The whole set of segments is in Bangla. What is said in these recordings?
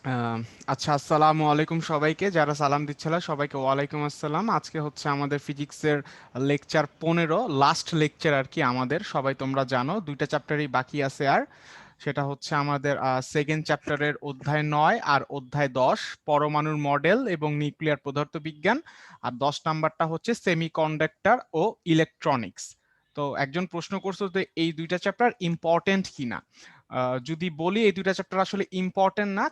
আহ, আচ্ছা, আসসালামু আলাইকুম সবাইকে। যারা সালাম দিচ্ছিল সবাইকে ওয়ালাইকুম আসসালাম। আজকে হচ্ছে আমাদের ফিজিক্সের লেকচার 15, লাস্ট লেকচার আর কি। আমাদের সবাই তোমরা জানো দুইটা চ্যাপ্টারই বাকি আছে, আর সেটা হচ্ছে আমাদের সেকেন্ড চ্যাপ্টারের অধ্যায় 9 আর অধ্যায় 10, পরমাণুর মডেল এবং নিউক্লিয়ার পদার্থবিজ্ঞান। আর 10 নাম্বারটা হচ্ছে সেমিকন্ডাক্টর ও ইলেকট্রনিক্স। তো একজন প্রশ্ন করছো যে এই দুইটা চ্যাপ্টার ইম্পর্টেন্ট কিনা। যদি বলি এই দুইটা চ্যাপ্টার আসলে ইম্পর্টেন্ট না,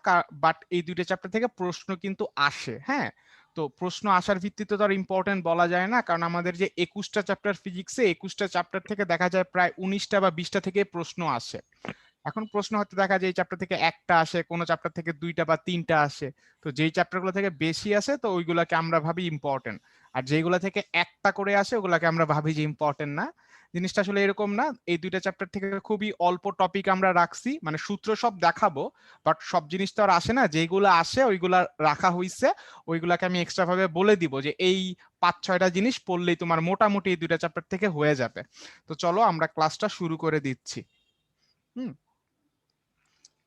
বাট এই দুইটা চ্যাপ্টার থেকে প্রশ্ন কিন্তু আসে, হ্যাঁ। তো প্রশ্ন আসার ভিত্তিতে তো আর ইম্পর্টেন্ট বলা যায় না, কারণ আমাদের যে 21টা চ্যাপ্টার ফিজিক্সে, 21টা চ্যাপ্টার থেকে দেখা যায় প্রায় 19টা বা 20টা থেকে প্রশ্ন আসে। এখন প্রশ্ন হয়তো দেখা যায় এই চ্যাপ্টার থেকে একটা আসে, কোনো চ্যাপ্টার থেকে দুইটা বা তিনটা আসে। তো যেই চ্যাপ্টারগুলো থেকে বেশি আসে তো ওইগুলাকে আমরা ভাবি ইম্পর্টেন্ট, আর যেগুলো থেকে একটা করে আসে ওগুলাকে আমরা ভাবি যে ইম্পর্টেন্ট না। জিনিসটা আসলে এরকম না। এই দুইটা চ্যাপ্টার থেকে খুবই অল্প টপিক আমরা রাখছি, মানে সূত্র সব দেখাবো, বাট সব জিনিস তো আর আসে না। যেগুলো আসে ওইগুলা রাখা হইছে, ওইগুলাকে আমি এক্সট্রা ভাবে বলে দিব যে এই 5-6টা জিনিস পড়লেই তোমার মোটামুটি এই দুইটা চ্যাপ্টার থেকে হয়ে যাবে। তো চলো আমরা ক্লাসটা শুরু করে দিচ্ছি। হুম।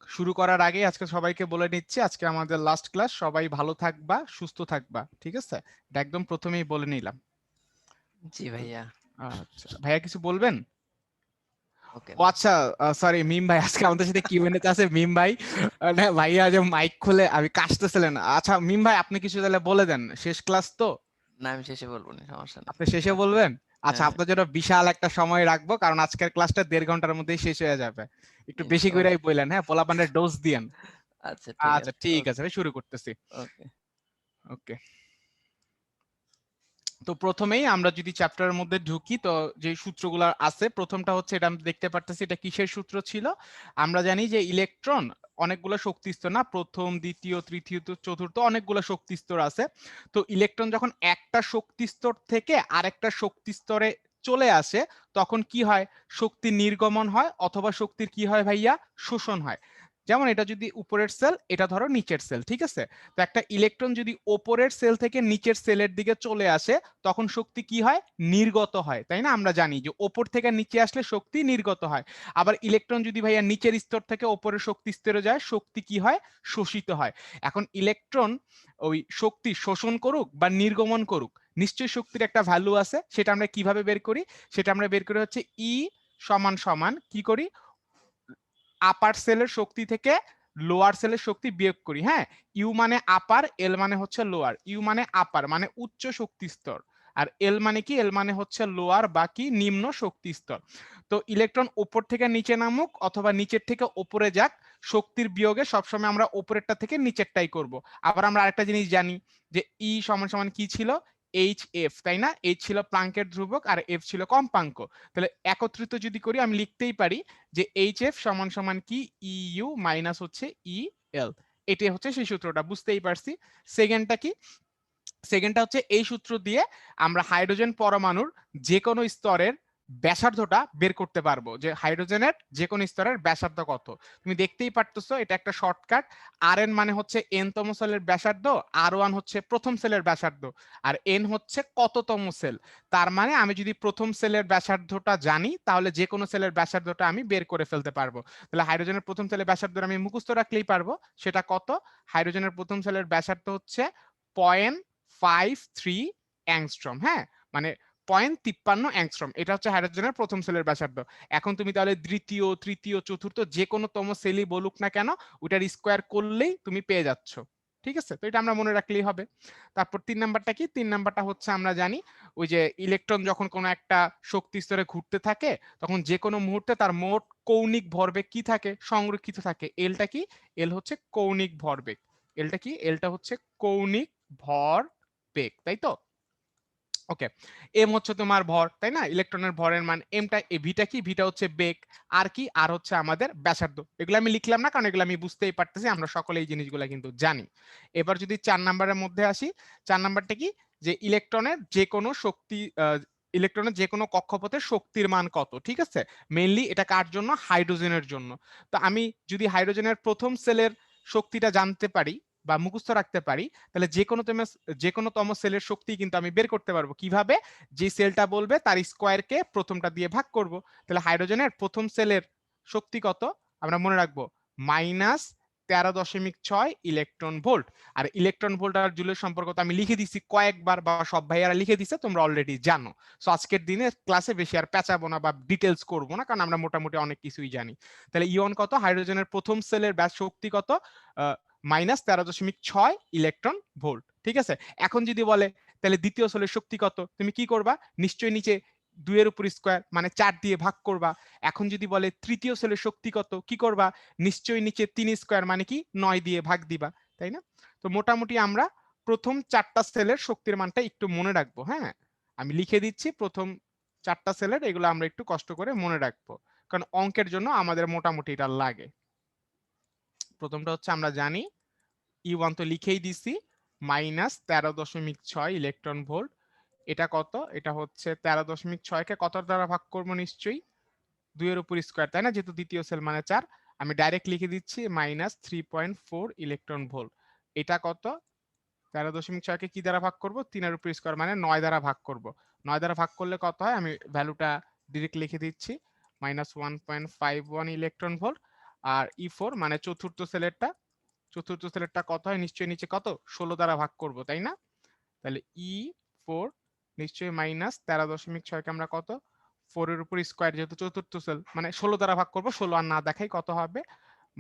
শুরু করার আগে আজকে সবাইকে বলে নিচ্ছি, আজকে আমাদের লাস্ট ক্লাস। সবাই ভালো থাকবা, সুস্থ থাকবা, ঠিক আছে? এটা একদম প্রথমেই বলে নিলাম। জি ভাইয়া। আচ্ছা ভাইয়া, কিছু বলবেন? ওকে ও আচ্ছা, সরি মিম ভাই আজকে আমাদের সাথে কিউএনএ তে আছে। মিম ভাই, না ভাইয়া যে মাইক খুলে আমি কাশতেছিলেন। আচ্ছা মিম ভাই, আপনি কিছু তাহলে বলে দেন, শেষ ক্লাস তো। না, আমি শেষে বলবো না, সমস্যা নেই। আপনি শেষে আচ্ছা। বলবেন? আচ্ছা, হ্যাঁ, হ্যাঁ। আপনার জন্য বিশাল একটা সময় রাখবো, কারণ আজকের ক্লাসটা 1.5 ঘন্টার মধ্যেই শেষ হয়ে যাবে। একটু বেশি করেই সমস্যা। বললেন, হ্যাঁ, পোলাপানের ডোজ দিয়েন। আচ্ছা, ঠিক আচ্ছা আছে। ঠিক ওকে। আছে ভাই, শুরু করতেছি। ওকে। ওকে। তো প্রথমেই আমরা যদি চ্যাপ্টারের মধ্যে ঢুকি, তো যে সূত্রগুলো আছে, প্রথমটা হচ্ছে, এটা আমরা দেখতে পারতেছি, এটা কিসের সূত্র ছিল। আমরা জানি যে ইলেকট্রন অনেকগুলো শক্তি স্তর, না প্রথম দ্বিতীয় তৃতীয় চতুর্থ অনেকগুলো শক্তি স্তর আছে। তো ইলেকট্রন যখন একটা শক্তি স্তর থেকে আরেকটা শক্তি স্তরে চলে আসে, তখন কি হয়? শক্তি নির্গমন হয়, অথবা শক্তির কি হয় ভাইয়া? শোষণ হয়। যেমন এটা যদি উপরের সেল, এটা ধরো নিচের সেল, ঠিক আছে? তো একটা ইলেকট্রন যদি ওপরের সেল থেকে নিচের সেলের দিকে চলে আসে, তখন শক্তি কি হয়? নির্গত হয়, তাই না? আমরা জানি যে ওপর থেকে নিচে আসলে শক্তি নির্গত হয়। আবার ইলেকট্রন যদি ভাইয়া নিচের স্তর থেকে ওপরের শক্তি স্তরে যায়, শক্তি কি হয়? শোষিত হয়। এখন ইলেকট্রন ওই শক্তি শোষণ করুক বা নির্গমন করুক, নিশ্চয়ই শক্তির একটা ভ্যালু আছে। সেটা আমরা কিভাবে বের করি? সেটা আমরা বের করি হচ্ছে ই সমান সমান কি করি? আপার সেলের শক্তি থেকে লোয়ার সেলের শক্তি বিয়োগ করি, হ্যাঁ। ইউ মানে আপার, এল মানে হচ্ছে লোয়ার। ইউ মানে আপার মানে উচ্চ শক্তি স্তর, আর এল মানে কি? এল মানে হচ্ছে লোয়ার বা কি নিম্ন শক্তি স্তর। তো ইলেকট্রন উপর থেকে নিচে নামুক অথবা নিচের থেকে উপরে যাক, শক্তির বিয়োগে সবসময় আমরা উপরেরটা থেকে নিচেরটাই করব। আবার আমরা আরেকটা জিনিস জানি যে ই সমান সমান কি ছিল? এইচ এফ, তাই না? এইচ ছিল প্লাঙ্কের ধ্রুবক আর এফ ছিল কম্পাঙ্ক। তাহলে একত্রিত যদি করি আমি লিখতেই পারি যে এইচ এফ সমান সমান কি? ইউ মাইনাস হচ্ছে ই এল। এটাই হচ্ছে সেই সূত্রটা, বুঝতেই পারছি। সেকেন্ডটা কি? সেকেন্ডটা হচ্ছে এই সূত্র দিয়ে আমরা হাইড্রোজেন পরমাণুর যে কোনো স্তরের ব্যাসার্ধটা বের করতে পারবো, যে হাইড্রোজেনের যে কোনো স্তরের ব্যাসার্ধ কত। তুমি দেখতেই পারতেছো, এটা একটা শর্টকাট। আর এন মানে হচ্ছে এন তম সেলের ব্যাসার্ধ, আর ওয়ান হচ্ছে প্রথম সেলের ব্যাসার্ধ, আর এন হচ্ছে কততম সেল। তার মানে আমি যদি প্রথম সেলের ব্যাসার্ধটা জানি, তাহলে যে কোনো সেলের ব্যাসার্ধটা আমি বের করে ফেলতে পারবো। তাহলে হাইড্রোজেনের প্রথম সেলের ব্যাসার্ধ আমি মুখস্থ রাখলেই পারবো। সেটা কত? হাইড্রোজেনের প্রথম সেলের ব্যাসার্ধ হচ্ছে 0.53 অ্যাংস্ট্রম, হ্যাঁ। মানে 0.53 অ্যাংস্ট্রম, এটা হচ্ছে হাইড্রোজেনের প্রথম সেলের ব্যাসার্ধ। এখন তুমি তাহলে দ্বিতীয় তৃতীয় চতুর্থ যে কোনো তম সেলই বলুক না কেন, ওটার স্কোয়ার করলেই তুমি পেয়ে যাচ্ছ, ঠিক আছে? তো এটা আমরা মনে রাখলেই হবে। তারপর 3 নাম্বারটা কি? 3 নাম্বারটা হচ্ছে আমরা জানি ওই যে ইলেকট্রন যখন কোনো একটা শক্তি স্তরে ঘুরতে থাকে, তখন যে কোনো মুহূর্তে তার মোট কৌণিক ভরবেগ কি থাকে? সংরক্ষিত থাকে। এলটা কি? এল হচ্ছে কৌণিক ভরবেগ। এলটা কি? এলটা হচ্ছে কৌণিক ভর বেগ, তাই তো? ওকে। এম হচ্ছে তোমার ভর, তাই না? ইলেকট্রনের ভরের মান। এমটা ভিটা কি? ভিটা হচ্ছে বেগ। আর কি? আর হচ্ছে আমাদের ব্যাসার্ধ। এগুলো আমি লিখলাম না, কারণ এগুলো আমি বুঝতেই পারতেছি, আমরা সকলে এই জিনিসগুলো কিন্তু জানি। এবার যদি 4 নাম্বারের মধ্যে আসি, 4 নাম্বারটা কি? যে ইলেকট্রনের যে কোনো শক্তি, ইলেকট্রনের যে কোনো কক্ষপথের শক্তির মান কত, ঠিক আছে? মেইনলি এটা কার জন্য? হাইড্রোজেনের জন্য। তো আমি যদি হাইড্রোজেনের প্রথম সেলের শক্তিটা জানতে পারি বা মুখস্থ রাখতে পারি, তাহলে যে কোনো তম সেলের শক্তি কিন্তু আমি বের করতে পারবো। কিভাবে? যে সেলটা বলবে তার স্কোয়ারকে প্রথমটা দিয়ে ভাগ করব। তাহলে হাইড্রোজেনের প্রথম সেলের শক্তি কত? আমরা মনে রাখবো 13.6 ইলেকট্রন ভোল্ট। আর ইলেকট্রন ভোল্ট আর জুলের সম্পর্ক তো আমি লিখে দিছি কয়েকবার, বা সব ভাইয়ারা লিখে দিছে, তোমরা অলরেডি জানো। সো আজকের দিনে ক্লাসে বেশি আর পেঁচাবো না বা ডিটেলস করবো না, কারণ আমরা মোটামুটি অনেক কিছুই জানি। তাহলে ইয়ন কত, হাইড্রোজেনের প্রথম সেলের ব্যাস শক্তি কত, -13.6 ইলেকট্রন ভোল্ট। ঠিক আছে, এখন যদি বলে তাহলে দ্বিতীয় সেলের শক্তি কত, তুমি কি করবা, নিশ্চয়ই নিচে 2 এর উপর স্কয়ার মানে 4 দিয়ে ভাগ করবা। এখন যদি বলে তৃতীয় সেলের শক্তি কত, কি করবা, নিশ্চয়ই নিচে 3 স্কয়ার মানে কি 9 দিয়ে ভাগ দিবা, তাই না? তো মোটামুটি আমরা প্রথম 4টা সেলের শক্তির মানটা একটু মনে রাখবো। হ্যাঁ, আমি লিখে দিচ্ছি প্রথম 4টা সেলের, এগুলো আমরা একটু কষ্ট করে মনে রাখবো, কারণ অঙ্কের জন্য আমাদের মোটামুটি এটা লাগে। প্রথমটা হচ্ছে আমরা জানি E1 তো লিখেই দিছি, -13.6 ইলেকট্রন ভোল্ট। এটা কত, এটা হচ্ছে 13.6 কে কত দ্বারা ভাগ করবো, নিশ্চয়ই 2 এর উপর স্কয়ার, তাই না, যেহেতু দ্বিতীয় সেল মানে 4। আমি ডাইরেক্ট লিখে দিচ্ছি -3.4 ইলেকট্রন ভোল্ট। এটা কত, 13.6 কে কি দ্বারা ভাগ করব, 3 এর উপর স্কয়ার মানে 9 দ্বারা ভাগ করব। 9 দ্বারা ভাগ করলে কত হয়, আমি ভ্যালুটা ডিরেক্ট লিখে দিচ্ছি, -1.51 ইলেকট্রন ভোল্ট। আর E4 মানে চতুর্থ সেলেরটা কত হয়, নিশ্চয়ই নিচে কত 16 দ্বারা ভাগ করব, তাই না? তাহলে E4 নিশ্চয়ই -13.6 কে আমরা কত 4 এর উপর স্কয়ার, যেহেতু চতুর্থ সেল মানে 16 দ্বারা ভাগ করব, 16 আর না দেখাই কত হবে,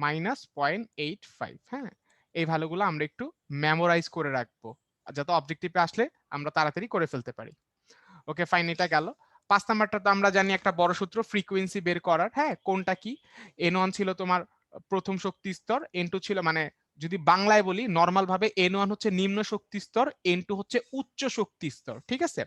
-0.85। হ্যাঁ, এই ভ্যালুগুলো আমরা একটু মেমোরাইজ করে রাখবো, যাতে অবজেক্টিভে আসলে আমরা তাড়াতাড়ি করে ফেলতে পারি। ওকে ফাইন, এটা গেল। 5 নাম্বারটা তো আমরা জানি একটা বড় সূত্র ফ্রিকোয়েন্সি বের করার। হ্যাঁ, কোনটা কি, N1 ছিল তোমার প্রথম শক্তি স্তর, N2 ছিল মানে যদি বাংলায় বলি নরমাল ভাবে N1 হচ্ছে নিম্ন শক্তি স্তর, N2 হচ্ছে উচ্চ শক্তি স্তর। ঠিক আছে,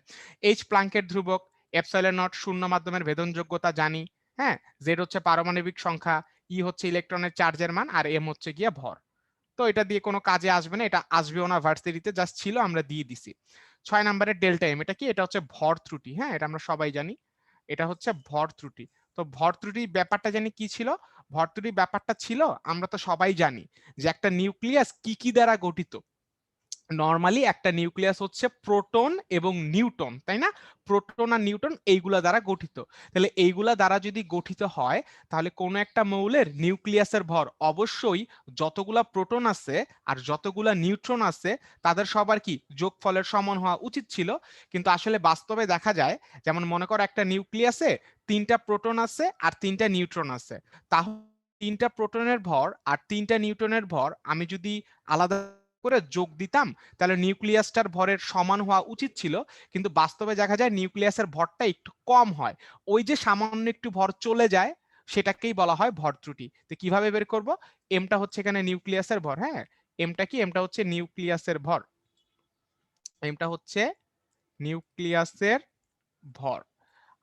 H প্লাঙ্কের ধ্রুবক, এপসাইলন নট শূন্য মাধ্যমের ভেদনযোগ্যতা জানি। হ্যাঁ, Z হচ্ছে পারমাণবিক সংখ্যা, E হচ্ছে ইলেকট্রনের চার্জের মান, আর M হচ্ছে গিয়া ভর। তো এটা দিয়ে কোনো কাজে আসবে না, এটা আসবেও না ভার্সিটিতে, জাস্ট ছিল আমরা দিয়ে দিছি। 6 নম্বরের ডেল্টা এম, এটা কি, এটা হচ্ছে ভর ত্রুটি। হ্যাঁ, এটা আমরা সবাই জানি, এটা হচ্ছে ভর ত্রুটি। তো ভর ত্রুটির ব্যাপারটা জানি কি ছিল, ভর ত্রুটির ব্যাপারটা ছিল, আমরা তো সবাই জানি যে একটা নিউক্লিয়াস কি কি দ্বারা গঠিত। নরমালি একটা নিউক্লিয়াস হচ্ছে প্রোটন এবং নিউট্রন, তাই না? প্রোটন আর নিউট্রন এইগুলা দ্বারা গঠিত। তাহলে এইগুলা দ্বারা যদি গঠিত হয়, তাহলে কোনো একটা মৌলের নিউক্লিয়াসের ভর অবশ্যই যতগুলা প্রোটন আছে আর যতগুলা নিউট্রন আছে তাদের সবার কি যোগফলের সমান হওয়া উচিত ছিল। কিন্তু আসলে বাস্তবে দেখা যায়, যেমন মনে করো একটা নিউক্লিয়াসে 3টা প্রোটন আছে আর 3টা নিউট্রন আছে, তাহলে 3টা প্রোটনের ভর আর 3টা নিউট্রনের ভর আমি যদি আলাদা করে যোগ দিতাম, তাহলে নিউক্লিয়াসটার ভরের সমান হওয়া উচিত ছিল। কিন্তু বাস্তবে দেখা যায় নিউক্লিয়াসের ভরটা একটু কম হয়, ওই যে সামান্য একটু ভর চলে যায়, সেটাকেই বলা হয় ভর ত্রুটি। তো কিভাবে বের করব, এমটা হচ্ছে এখানে নিউক্লিয়াসের ভর। হ্যাঁ, এমটা কি, এমটা হচ্ছে নিউক্লিয়াসের ভর, এমটা হচ্ছে নিউক্লিয়াসের ভর।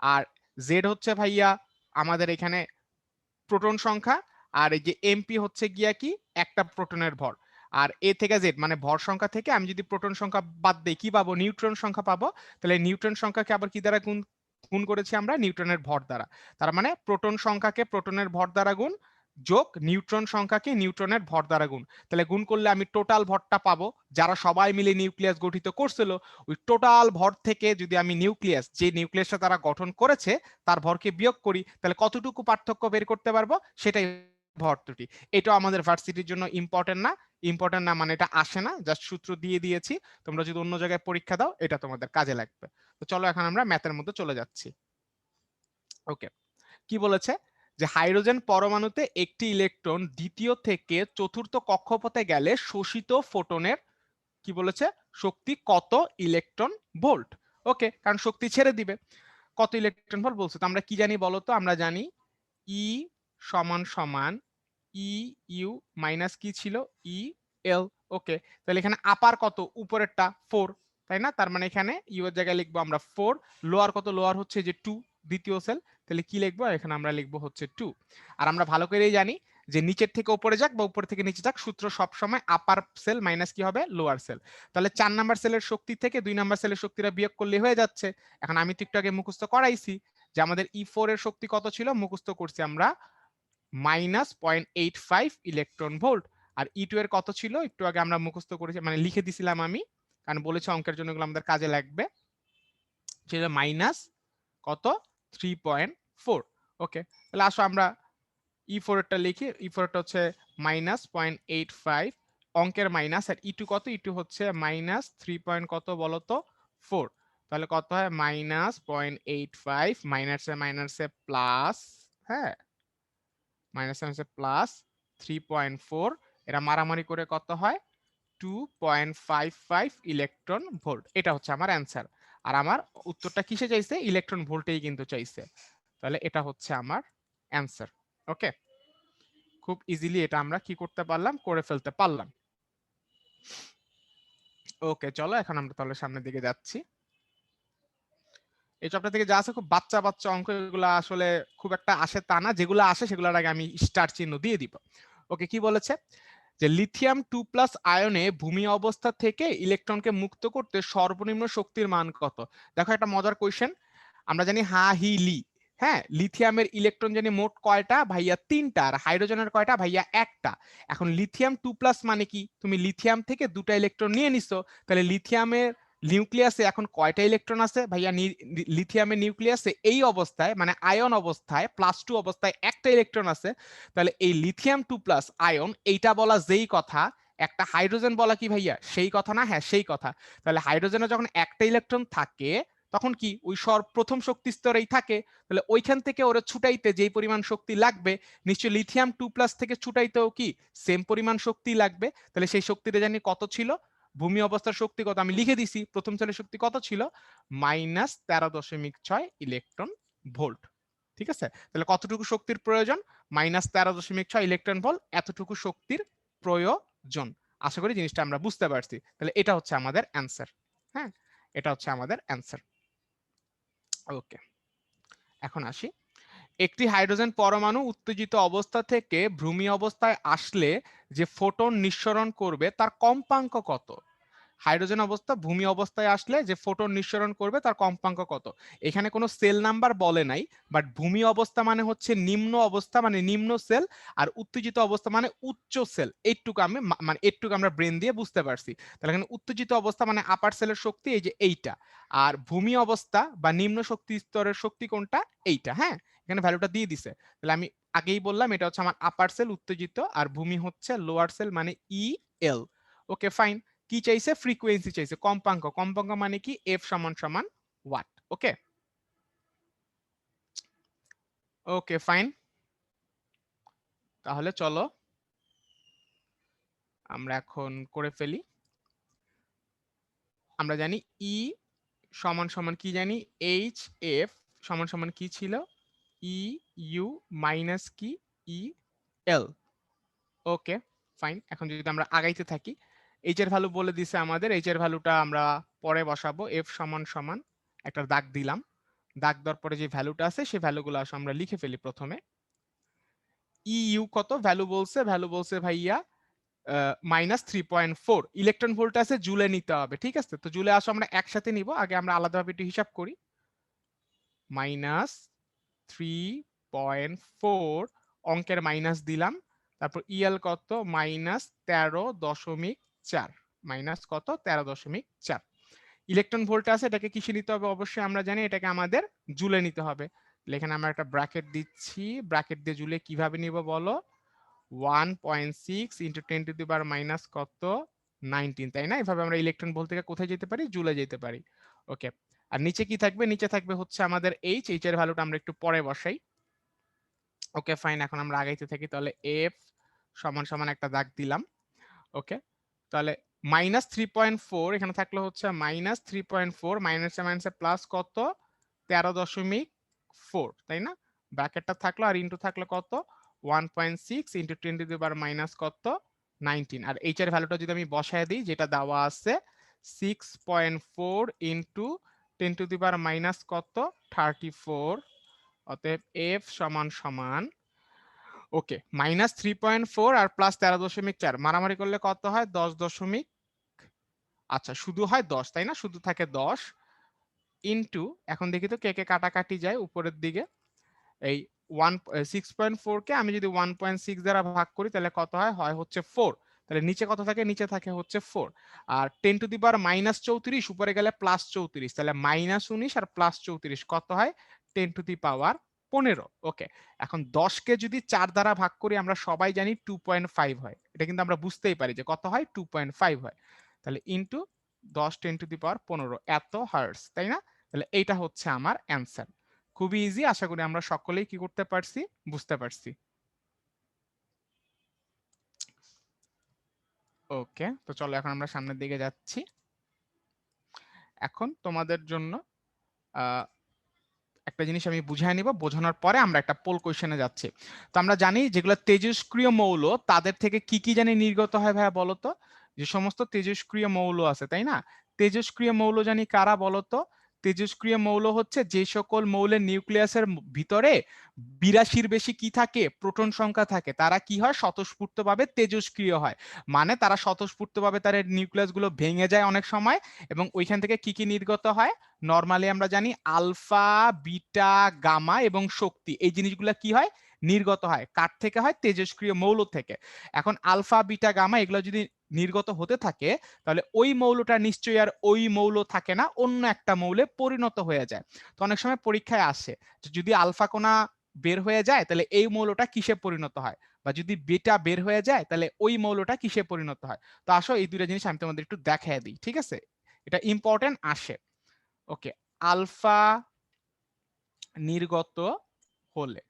আর জেড হচ্ছে ভাইয়া আমাদের এখানে প্রোটন সংখ্যা, আর এই যে এমপি হচ্ছে গিয়া কি একটা প্রোটনের ভর। আর এ থেকে জেড মানে ভর সংখ্যা থেকে আমি যদি প্রোটন সংখ্যা বাদ দেই কি পাবো, নিউট্রন সংখ্যা পাবো। তাহলে নিউট্রন সংখ্যাকে আবার কি দ্বারা গুণ গুণ করেছি আমরা, নিউটনের ভর দ্বারা। তার মানে প্রোটন সংখ্যাকে প্রোটনের ভর দ্বারা গুণ, যোগ নিউট্রন সংখ্যাকে নিউট্রনের ভর দ্বারা গুণ। তাহলে গুণ করলে আমি টোটাল ভরটা পাবো, যারা সবাই মিলে নিউক্লিয়াস গঠিত করছিল, ওই টোটাল ভর থেকে যদি আমি নিউক্লিয়াস, যে নিউক্লিয়াসটা তারা গঠন করেছে তার ভরকে বিয়োগ করি, তাহলে কতটুকু পার্থক্য বের করতে পারবো, সেটাই ভর ত্রুটি। এটা আমাদের ভার্সিটির জন্য ইম্পর্টেন্ট না, ইম্পর্টেন্ট না মানে এটা আসে না, জাস্ট সূত্র দিয়ে দিয়েছি, তোমরা যদি অন্য জায়গায় পরীক্ষা দাও এটা তোমাদের কাজে লাগবে। তো চলো এখন আমরা ম্যাথের মধ্যে চলে যাচ্ছি। ওকে, কি বলেছে, যে হাইড্রোজেন পরমাণুতে একটি ইলেকট্রন দ্বিতীয় থেকে চতুর্থ কক্ষপথে গেলে শোষিত ফোটনের কি বলেছে, শক্তি কত ইলেকট্রন ভোল্ট। ওকে, কারণ শক্তি ছেড়ে দিবে, কত ইলেকট্রন ভোল্ট বলছে। তো আমরা কি জানি বলতো, আমরা জানি ই সমান সমান ই ইউ মাইনাস কি ছিল ই এল। ওকে, তাহলে এখানে আপার কত, উপরেরটা 4, তাই না? তার মানে এখানে ইউ এর জায়গায় লিখবো আমরা 4, লোয়ার কত, লোয়ার হচ্ছে যে 2 দ্বিতীয় সেল, তাহলে কি লিখবো এখানে আমরা লিখবো হচ্ছে 2। আর আমরা ভালো করেই জানি যে নিচের থেকে উপরে যাক বা উপর থেকে নিচে যাক, সূত্র সব সময় আপার সেল মাইনাস কি হবে, লোয়ার সেল। তাহলে 4 নাম্বার সেলের শক্তি থেকে 2 নাম্বার সেলের শক্তিটা বিয়োগ করলে হয়ে যাচ্ছে। এখন আমি তো একটু আগে মুখস্থ করাইছি যে আমাদের E4 এর শক্তি কত ছিল, মুখস্থ করছি আমরা -0.85 ইলেকট্রন ভোল্ট। আর E2 এর কত ছিল, একটু আগে আমরা মুখস্থ করেছি মানে লিখে দিছিলাম আমি, কারণ বলেছে অঙ্কের জন্য এগুলো আমাদের কাজে লাগবে, সেটা মাইনাস কত 3.4। ওকে, তাহলে আসো আমরা E4 এরটা লিখি, E4 এরটা হচ্ছে -0.85 অঙ্কের মাইনাস, আর E2 কত, E2 হচ্ছে -3 কত বলতো 4, তাহলে কত হয় -0.85 মাইনাসে মাইনাসে প্লাস, হ্যাঁ মাইনাসে মাইনাসে প্লাস 3.4, এরা মারামারি করে কত হয় 2.55 ইলেকট্রন ভোল্ট। এটা হচ্ছে আমার অ্যান্সার। আর আমার উত্তরটা কিসে চাইছে, ইলেকট্রন ভোল্টেই কিন্তু চাইছে, তাহলে এটা হচ্ছে আমার অ্যান্সার। ওকে, খুব ইজিলি এটা আমরা কি করতে পারলাম, করে ফেলতে পারলাম। ওকে চলো এখন আমরা তাহলে সামনের দিকে যাচ্ছি। এই চ্যাপ্টার থেকে যা আছে খুব বাচ্চা বাচ্চা অঙ্ক, এগুলো আসলে খুব একটা আসে তা না, যেগুলো আসে সেগুলোর আগে আমি স্টার চিহ্ন দিয়ে দিব। ওকে, কি বলেছে যে লিথিয়াম 2+ আয়নে ভূমি অবস্থা থেকে ইলেকট্রনকে মুক্ত করতে সর্বনিম্ন শক্তির মান কত। দেখো একটা মজার কোয়েশ্চেন, আমরা জানি হা হি লি, হ্যাঁ লিথিয়ামের ইলেকট্রন জানি মোট কয়টা ভাইয়া 3টা, আর হাইড্রোজেনের কয়টা ভাইয়া 1টা। এখন লিথিয়াম 2+ মানে কি, তুমি লিথিয়াম থেকে 2টা ইলেকট্রন নিয়ে নিছো, তাহলে লিথিয়ামের নিউক্লিয়াসে এখন কয়টা ইলেকট্রন আছে ভাইয়া, লিথিয়ামের নিউক্লিয়াসে এই অবস্থায় মানে আয়ন অবস্থায় +2 অবস্থায় একটা ইলেকট্রন আছে। তাহলে এই লিথিয়াম 2+ আয়ন এইটা বলা যেই কথা, একটা হাইড্রোজেন বলা কি ভাইয়া সেই কথা না, হ্যাঁ সেই কথা। তাহলে হাইড্রোজেনে যখন একটা ইলেকট্রন থাকে তখন কি ওই প্রথম শক্তি স্তরেই থাকে, তাহলে ওইখান থেকে ওরা ছুটাইতে যেই পরিমাণ শক্তি লাগবে, নিশ্চয়ই লিথিয়াম 2+ থেকে ছুটাইতেও কি সেম পরিমাণ শক্তি লাগবে। তাহলে সেই শক্তিটা জানি কত ছিল, ভূমি অবস্থার শক্তি কত আমি লিখে দিছি, প্রথম স্তরের শক্তি কত ছিল -13.6 ইলেকট্রন ভোল্ট। ঠিক আছে, তাহলে কতটুকু শক্তির প্রয়োজন, -13.6 ইলেকট্রন ভোল্ট, এতটুকু শক্তির প্রয়োজন। আশা করি জিনিসটা আমরা বুঝতে পারছি, তাহলে এটা হচ্ছে আমাদের অ্যান্সার। হ্যাঁ, এটা হচ্ছে আমাদের অ্যান্সার। ওকে, এখন আসি, একটি হাইড্রোজেন পরমাণু উত্তেজিত অবস্থা থেকে ভ্রূমি অবস্থায় আসলে যে ফোটন নিঃসরণ করবে তার কম্পাঙ্ক কত। হাইড্রোজেন অবস্থা ভূমি অবস্থায় আসলে যে ফোটন নিঃসরণ করবে তার কম্পাঙ্ক কত। এখানে কোনো সেল নাম্বার বলে নাই, বাট ভূমি অবস্থা মানে হচ্ছে নিম্ন অবস্থা মানে নিম্ন সেল, আর উত্তেজিত অবস্থা মানে উচ্চ সেল, এইটুকু আমি মানে এইটুকু আমরা ব্রেন দিয়ে বুঝতে পারছি। তাহলে এখানে উত্তেজিত অবস্থা মানে আপার সেলের শক্তি এই যে এইটা, আর ভূমি অবস্থা বা নিম্ন শক্তি স্তরের শক্তি কোনটা, এইটা। হ্যাঁ, এখানে ভ্যালুটা দিয়ে দিছে, তাহলে আমি আগেই বললাম এটা হচ্ছে আমার আপার সেল উত্তেজিত, আর ভূমি হচ্ছে লোয়ার সেল মানে ই এল। ওকে ফাইন, কি চাইছে, ফ্রিকোয়েন্সি চাইছে, কম্পাঙ্ক, কম্পাঙ্ক মানে কি এফ সমান সমান ওয়াট। ওকে, ওকে ফাইন, তাহলে চলো আমরা এখন করে ফেলি। আমরা জানি ই সমান সমান কি জানি, এইচ এফ সমান সমান কি ছিল, ই ইউ মাইনাস কি ই এল। ওকে ফাইন, এখন যদি আমরা আগাইতে থাকি, এইচ এর ভ্যালু বলে দিছে আমাদের, এইচ এর ভ্যালুটা আমরা পরে বসাবো, এফ সমান সমান একটা দাগ দিলাম, দাগ দেওয়ার পরে যে ভ্যালুটা আছে সেই ভ্যালুগুলো আমরা লিখে ফেলি প্রথমে। ইউ কত ভ্যালু বলছে, ভ্যালু বলছে ভাইয়া -3.4, ইলেকট্রন ভোল্ট আছে জুলে নিতে হবে। ঠিক আছে, তো জুলে আসো আমরা একসাথে নিব, আগে আমরা আলাদাভাবে একটু হিসাব করি। -3.4 অঙ্কের মাইনাস দিলাম, তারপর ইএল কত -13.4, মাইনাস কত 13.4। ইলেকট্রন ভোল্ট আছে, এটাকে কিসে নিতে হবে, অবশ্যই আমরা জানি এটাকে আমাদের জুলে নিতে হবে। এখানে আমরা একটা ব্র্যাকেট দিচ্ছি, ব্র্যাকেট দিয়ে জুলে কিভাবে নিব বলো, 1.6 ইন্টু 10⁻⁻ কত 19, তাই না, এভাবে আমরা ইলেকট্রন ভোল্ট থেকে কোথায় যেতে পারি, জুলে যেতে পারি। ওকে, আর নিচে কি থাকবে, নিচে থাকবে হচ্ছে আমাদের এইচ, এইচ এর ভ্যালুটা আমরা একটু পরে বসাই। ওকে ফাইন, এখন আমরা আগাইতে থাকি, তাহলে এফ সমান সমান একটা দাগ দিলাম। ওকে, তাহলে -3.4 এখানে থাকলে হচ্ছে -3.4 মাইনাসে মাইনাসে প্লাস কত 13.4, তাই না, ব্র্যাকেটটা থাকলো আর ইনটু থাকলো কত 1.6 ইনটু 10⁻⁻ কত 19, আর এইচ এর ভ্যালুটা যদি আমি বসায় দিই যেটা দেওয়া আছে 6.4 ইনটু 10⁻⁻ কত 34, অতএব এফ সমান সমান ওকে -3.4 আর প্লাস 13.4 মারামারি করলে কত হয় 10 আচ্ছা শুধু হয় 10, তাই না, শুধু থাকে 10 ইনটু, এখন দেখি তো কে কে কাটাকাটি যায় উপরের দিকে, এই 6.4 কে আমি যদি 1.6 দ্বারা ভাগ করি তাহলে কত হয়, হয় হচ্ছে 4, তাহলে নিচে কত থাকে, নিচে থাকে হচ্ছে 4, আর 10⁻⁻34 উপরে গেলে +34, তাহলে -19 আর +34 কত হয় 10⁻⁻ 15। ওকে, এখন 10কে যদি 4 দ্বারা ভাগ করি আমরা সবাই জানি 2.5 হয়। এটা কিন্তু আমরা বুঝতেই পারি যে কত হয়, 2.5 হয়। তাহলে ইনটু 10 10 টু দি পাওয়ার 15 এত হার্টজ, তাই না? তাহলে এইটা হচ্ছে আমার অ্যান্সার। খুবই ইজি, আশা করি আমরা সকলেই কি করতে পারছি, বুঝতে পারছি। ওকে, তো চলো এখন আমরা সামনের দিকে যাচ্ছি। এখন তোমাদের জন্য আহ, একটা জিনিস আমি বুঝাই নিব, বোঝানোর পরে আমরা একটা পোল কোয়েশ্চেনে যাচ্ছি। তো আমরা জানি যেগুলো তেজস্ক্রিয় মৌল তাদের থেকে কি কি জানি নির্গত হয় ভাইয়া বলো তো? যে সমস্ত তেজস্ক্রিয় মৌল আছে, তাই না? তেজস্ক্রিয় মৌল জানি কারা বলো তো? তেজস্ক্রিয় মৌল হচ্ছে যে সকল মৌলের নিউক্লিয়াসের ভিতরে 82-র বেশি কি থাকে, প্রোটন সংখ্যা থাকে, তারা কি হয়, স্বতঃস্ফূর্তভাবে তেজস্ক্রিয় হয়। মানে তারা স্বতঃস্ফূর্তভাবে তার নিউক্লিয়াসগুলো ভেঙে যায় অনেক সময়, এবং ওইখান থেকে কি কি নির্গত হয়? নরমালি আমরা জানি আলফা, বিটা, গামা এবং শক্তি, এই জিনিসগুলো কি হয়, নির্গত হয়। কার থেকে হয়? তেজস্ক্রিয় মৌল থেকে। এখন আলফা, বিটা, গামা এগুলো যদি নির্গত হতে থাকে, তাহলে ওই মৌলটা নিশ্চয়ই আর ওই মৌল থাকে না, অন্য একটা মৌলে পরিণত হয়ে যায়। তো অনেক সময় পরীক্ষায় আসে যে যদি আলফা কোণা বের হয়ে যায় তাহলে এই মৌলটা কিসে পরিণত হয়, বা যদি বিটা বের হয়ে যায় তাহলে ওই মৌলটা কিসে পরিণত হয়। তো আসো এই দুইটা জিনিস আমি তোমাদের একটু দেখায় দিই, ঠিক আছে? এটা ইম্পর্টেন্ট আসে। ওকে, আলফা নির্গত হলে,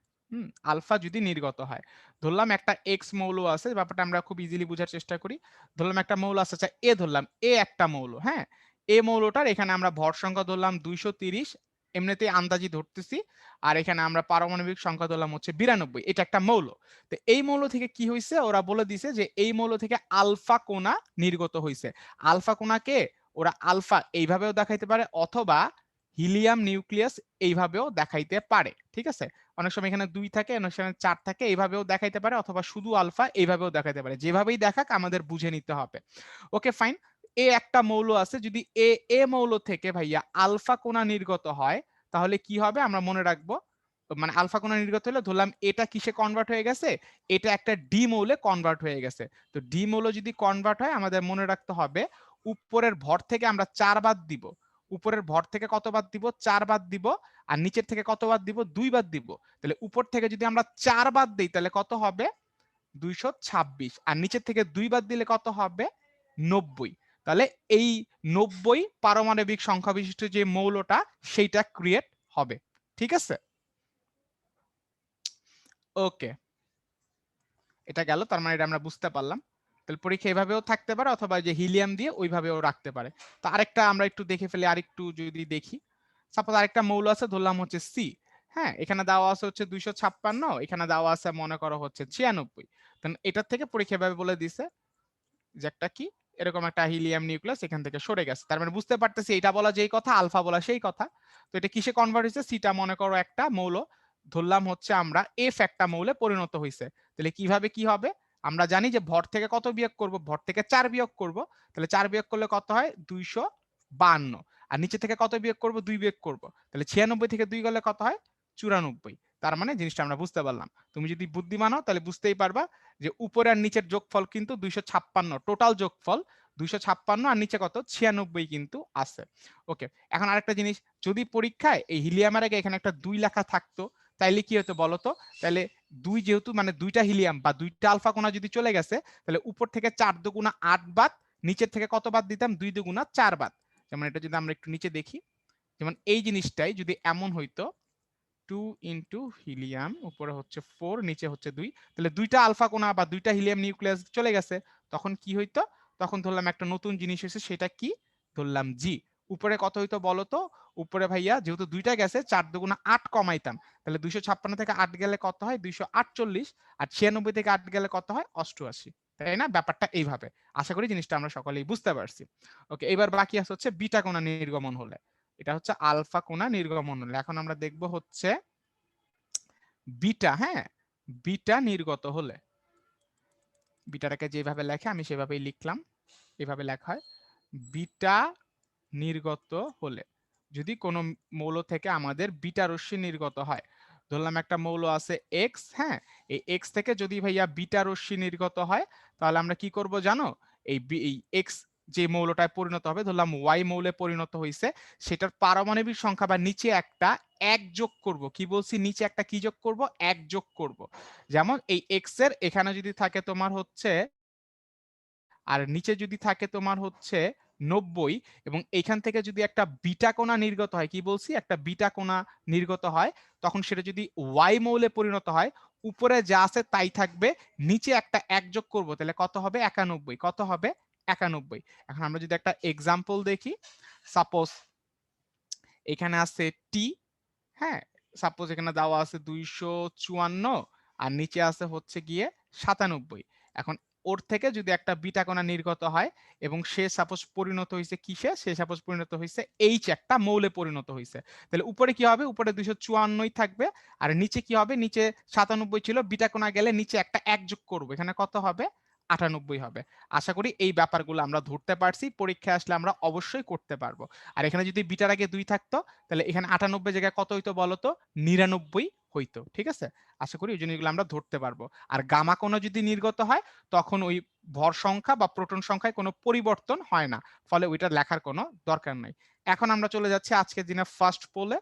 আলফা যদি নির্গত হয়, ধরলাম একটা এক্স মৌল আছে, ব্যাপারটা আমরা খুব ইজিলি বোঝার চেষ্টা করি। ধরলাম একটা মৌল আছে, আচ্ছা এ ধরলাম, এ একটা মৌল, হ্যাঁ। এ মৌলটার এখানে আমরা ভর সংখ্যা ধরলাম 230, এমনিতেই আন্দাজি ধরতেছি। আর এখানে আমরা পারমাণবিক সংখ্যা ধরলাম হচ্ছে 92, এটা একটা মৌল। তো এই মৌল থেকে কি হয়েছে, ওরা বলে দিছে যে এই মৌল থেকে আলফা কোণা নির্গত হয়েছে। আলফা কোণাকে ওরা আলফা এইভাবেও দেখাইতে পারে, অথবা হিলিয়াম নিউক্লিয়াস এইভাবেও দেখাইতে পারে, ঠিক আছে? অনেক সময় এখানে 2 থাকে, অনেক সময় 4 থাকে, এইভাবেও দেখাইতে পারে, অথবা শুধু আলফা এইভাবেও দেখাইতে পারে। যেভাবেই দেখাক আমাদের বুঝে নিতে হবে। Okay fine. এ একটা মৌল আছে, যদি এ মৌল থেকে ভাইয়া আলফা কোণা নির্গত হয় তাহলে কি হবে আমরা মনে রাখবো। মানে আলফা কোণা নির্গত হলে ধরলাম এটা কিসে কনভার্ট হয়ে গেছে, এটা একটা ডি মৌলে কনভার্ট হয়ে গেছে। তো ডি মৌল যদি কনভার্ট হয় আমাদের মনে রাখতে হবে উপরের ভর থেকে আমরা 4 বাদ দিব। উপরের ভর থেকে কত বাদ দিব? 4 বাদ দিব। আর নিচের থেকে কত বাদ দিব? 2 বাদ দিব। তাহলে উপর থেকে যদি আমরা 4 বাদ দেই তাহলে কত হবে? 226। আর নিচের থেকে 2 বাদ দিলে কত হবে? 90। তাহলে এই 90 পারমাণবিক সংখ্যা বিশিষ্ট যে মৌলটা সেইটা ক্রিয়েট হবে, ঠিক আছে? ওকে, এটা গেল, তার মানে এটা আমরা বুঝতে পারলাম। তাহলে পরীক্ষা এভাবেও থাকতে পারে, অথবা যে হিলিয়াম দিয়ে ওইভাবেও রাখতে পারে। তো আরেকটা আমরা একটু দেখে ফেলি, আরেকটু যদি দেখি, সাপোজ আরেকটা মৌল আছে, ধরলাম হচ্ছে সি। হ্যাঁ, এখানে দেওয়া আছে হচ্ছে 256, এখানে দেওয়া আছে মনে করো হচ্ছে 96। তাহলে এটার থেকে পরীক্ষা এভাবে বলে দিছে যে একটা কি, এরকম একটা হিলিয়াম নিউক্লিয়াস এখান থেকে সরে গেছে। তার মানে বুঝতে পারতেছি এটা বলা যেই কথা, আলফা বলা সেই কথা। তো এটা কিসে কনভার্ট হয়েছে? সিটা মনে করো একটা মৌল, ধরলাম হচ্ছে আমরা এফ একটা মৌলে পরিণত হয়েছে। তাহলে কিভাবে কি হবে? আমরা জানি যে ভর থেকে কত বিয়োগ করব? ভর থেকে 4 বিয়োগ করব। তাহলে 4 বিয়োগ করলে কত হয়? 252। আর নিচে থেকে কত বিয়োগ করব? 2 বিয়োগ করব। তাহলে 96 থেকে 2 গেলে কত হয়? 94। তার মানে জিনিসটা আমরা বুঝতে পারলাম। তুমি যদি বুদ্ধিমান হও তাহলে বুঝতেই পারবা যে উপরে আর নিচের যোগফল কিন্তু 256, টোটাল যোগফল 256, আর নিচে কত? 96 কিন্তু আছে। ওকে, এখন আরেকটা জিনিস, যদি পরীক্ষায় এই হিলিয়ামের আগে এখানে একটা 2 লেখা থাকতো তাইলে কি হতো বলতো? তাহলে 2 যেহেতু মানে দুইটা হিলিয়াম বা দুইটা আলফা কোণা যদি চলে গেছে, তাহলে উপর থেকে 4 দুগুণা 8 বাদ, নিচের থেকে কত বাদ দিতাম? 2 দুগুণা 4 বাদ। যেমন এটা যদি আমরা একটু নিচে দেখি, যেমন এই জিনিসটাই যদি এমন হইতো 2 ইনটু হিলিয়াম, উপরে হচ্ছে 4, নিচে হচ্ছে 2, তাহলে দুইটা আলফা কোণা বা দুইটা হিলিয়াম নিউক্লিয়াস চলে গেছে, তখন কি হইতো? তখন ধরলাম একটা নতুন জিনিস হয়েছে, সেটা কি? ধরলাম জি। উপরে কত হইতো বলো তো? উপরে ভাইয়া যেহেতু দুইটা গেছে, 4 দুগুণা 8 কমাইতাম, তাহলে 256 থেকে 8 গেলে কত হয়? 248। আর 96 থেকে 8 গেলে কত হয়? 88। তাই না? ব্যাপারটা এইভাবে। আশা করি জিনিসটা আমরা সকলেই বুঝতে পারছি। ওকে, এবার বাকি আছে হচ্ছে বিটা কোণা নির্গমন হলে। এটা হচ্ছে আলফা কোণা নির্গমন হলে। এখন আমরা দেখব হচ্ছে বিটা, হ্যাঁ, বিটা নির্গত হলে। বিটাটাকে যেভাবে লেখে আমি সেভাবেই লিখলাম, এভাবে লেখা হয়। বিটা নির্গত হলে, যদি কোনো মৌল থেকে আমাদের বিটা রশ্মি নির্গত হয়, ধরলাম একটা মৌল আছে এক্স, হ্যাঁ, এই এক্স থেকে যদি ভাইয়া বিটা রশ্মি নির্গত হয় তাহলে আমরা কি করব জানো? এই এক্স যে মৌলটায় পরিণত হবে, ধরলাম ওয়াই মৌলে পরিণত হয়েছে, সেটার পারমাণবিক সংখ্যা বা নিচে একটা এক যোগ করব। কি বলছি, নিচে একটা কি যোগ করব, এক যোগ করব। যেমন এই এক্স এর এখানে যদি থাকে তোমার হচ্ছে, আর নিচে যদি থাকে তোমার হচ্ছে 90, এবং এইখান থেকে যদি একটা বিটা কোণা নির্গত হয়, কি বলছি, একটা বিটা কোণা নির্গত হয়, তখন সেটা যদি ওয়াই মৌলে পরিণত হয়, উপরে যা আছে তাই থাকবে, নিচে একটা এক যোগ করব, তাহলে কত হবে, 91। কত হবে, 91। এখন আমরা যদি একটা এক্সাম্পল দেখি, সাপোজ এখানে আছে টি, হ্যাঁ, সাপোজ এখানে দেওয়া আছে 254 আর নিচে আছে হচ্ছে গিয়ে 97। এখন ওর থেকে যদি একটা বিটা কণা নির্গত হয় এবং সে সাপোজ পরিণত হয়েছে কিসে, সে সাপোজ পরিণত হয়েছে এইচ একটা মৌলে পরিণত হয়েছে, তাহলে উপরে কি হবে, উপরে 254 থাকবে, আর নিচে কি হবে, নিচে 97 ছিল, বিটা কণা গেলে নিচে একটা এক যোগ করবো, এখানে কত হবে, 98 হবে। আশা করি এই ব্যাপারগুলো আমরা ধরতে পারছি, পরীক্ষায় আসলে আমরা অবশ্যই করতে পারবো। আর এখানে যদি বিটার আগে 2 থাকতো, তাহলে এখানে 98 জায়গায় কত হইতো বলতো, 99 হইতো। ঠিক আছে, আশা করি এই জিনিসগুলো আমরা ধরতে পারবো। আর গামা কোণ যদি নির্গত হয়, তখন ওই ভর সংখ্যা বা প্রোটন সংখ্যায় কোনো পরিবর্তন হয় না, ফলে ওইটা লেখার কোনো দরকার নাই। এখন আমরা চলে যাচ্ছি আজকের দিনে ফার্স্ট পোলে।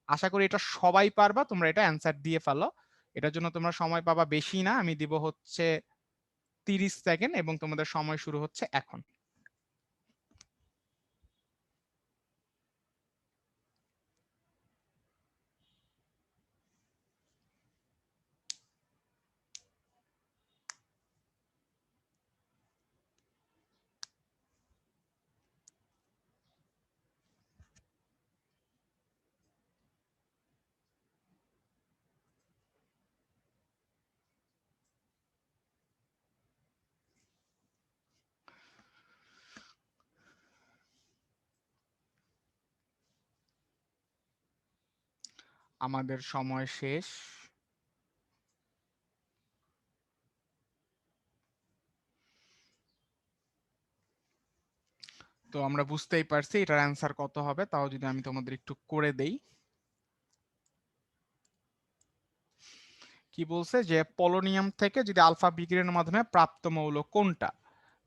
আশা করি এটা সবাই পারবা, তোমরা এটা অ্যান্সার দিয়ে ফেলো। এটার জন্য তোমরা সময় পাবা বেশি না, আমি দিব হচ্ছে 30 সেকেন্ড, এবং তোমাদের সময় শুরু হচ্ছে এখন। আমাদের সময় শেষ। তো আমরা বুঝতেই পারছি এটার অ্যান্সার কত হবে, তাও যদি আমি তোমাদের একটু করে দেই। কি বলছে যে পলোনিয়াম থেকে যদি আলফা বিকিরণের মাধ্যমে প্রাপ্ত মৌল কোনটা।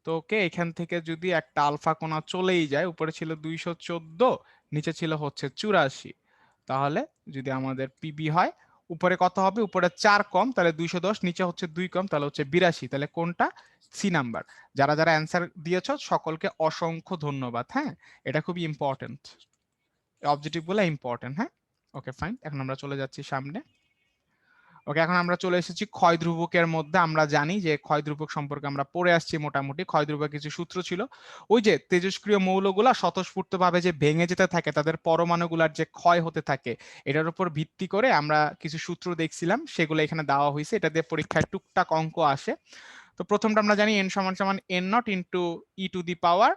তো ওকে, এখান থেকে যদি একটা আলফা কণা চলেই যায়, উপরে ছিল 214, নিচে ছিল হচ্ছে 84, তাহলে যদি আমাদের পিবি হয়, উপরে কত হবে, উপরে 4 কম, তাহলে 210, নিচে হচ্ছে 2 কম, তাহলে হচ্ছে 82। তাহলে কোনটা, সি নাম্বার। যারা যারা অ্যান্সার দিয়েছো সকলকে অসংখ্য ধন্যবাদ। হ্যাঁ, এটা খুবই ইম্পর্টেন্ট, অবজেক্টিভ গুলো ইম্পর্টেন্ট। হ্যাঁ, ওকে ফাইন, এখন আমরা চলে যাচ্ছি সামনে। ওকে, এখন আমরা চলে এসেছি ক্ষয় ধ্রুবকের মধ্যে। আমরা জানি যে ক্ষয় ধ্রুবক সম্পর্কে আমরা পড়ে আসছি মোটামুটি। ক্ষয় ধ্রুবকের কিছু সূত্র ছিল, ওই যে তেজস্ক্রিয় মৌলগুলা স্বতঃস্ফূর্তভাবে যে ভেঙে যেতে থাকে, তাদের পরমাণুগুলার যে ক্ষয় হতে থাকে, এটার উপর ভিত্তি করে আমরা কিছু সূত্র দেখছিলাম, সেগুলো এখানে দেওয়া হয়েছে। এটা দিয়ে পরীক্ষায় টুকটাক অঙ্ক আসে। তো প্রথমটা আমরা জানি এন সমান সমান N naught into e to the power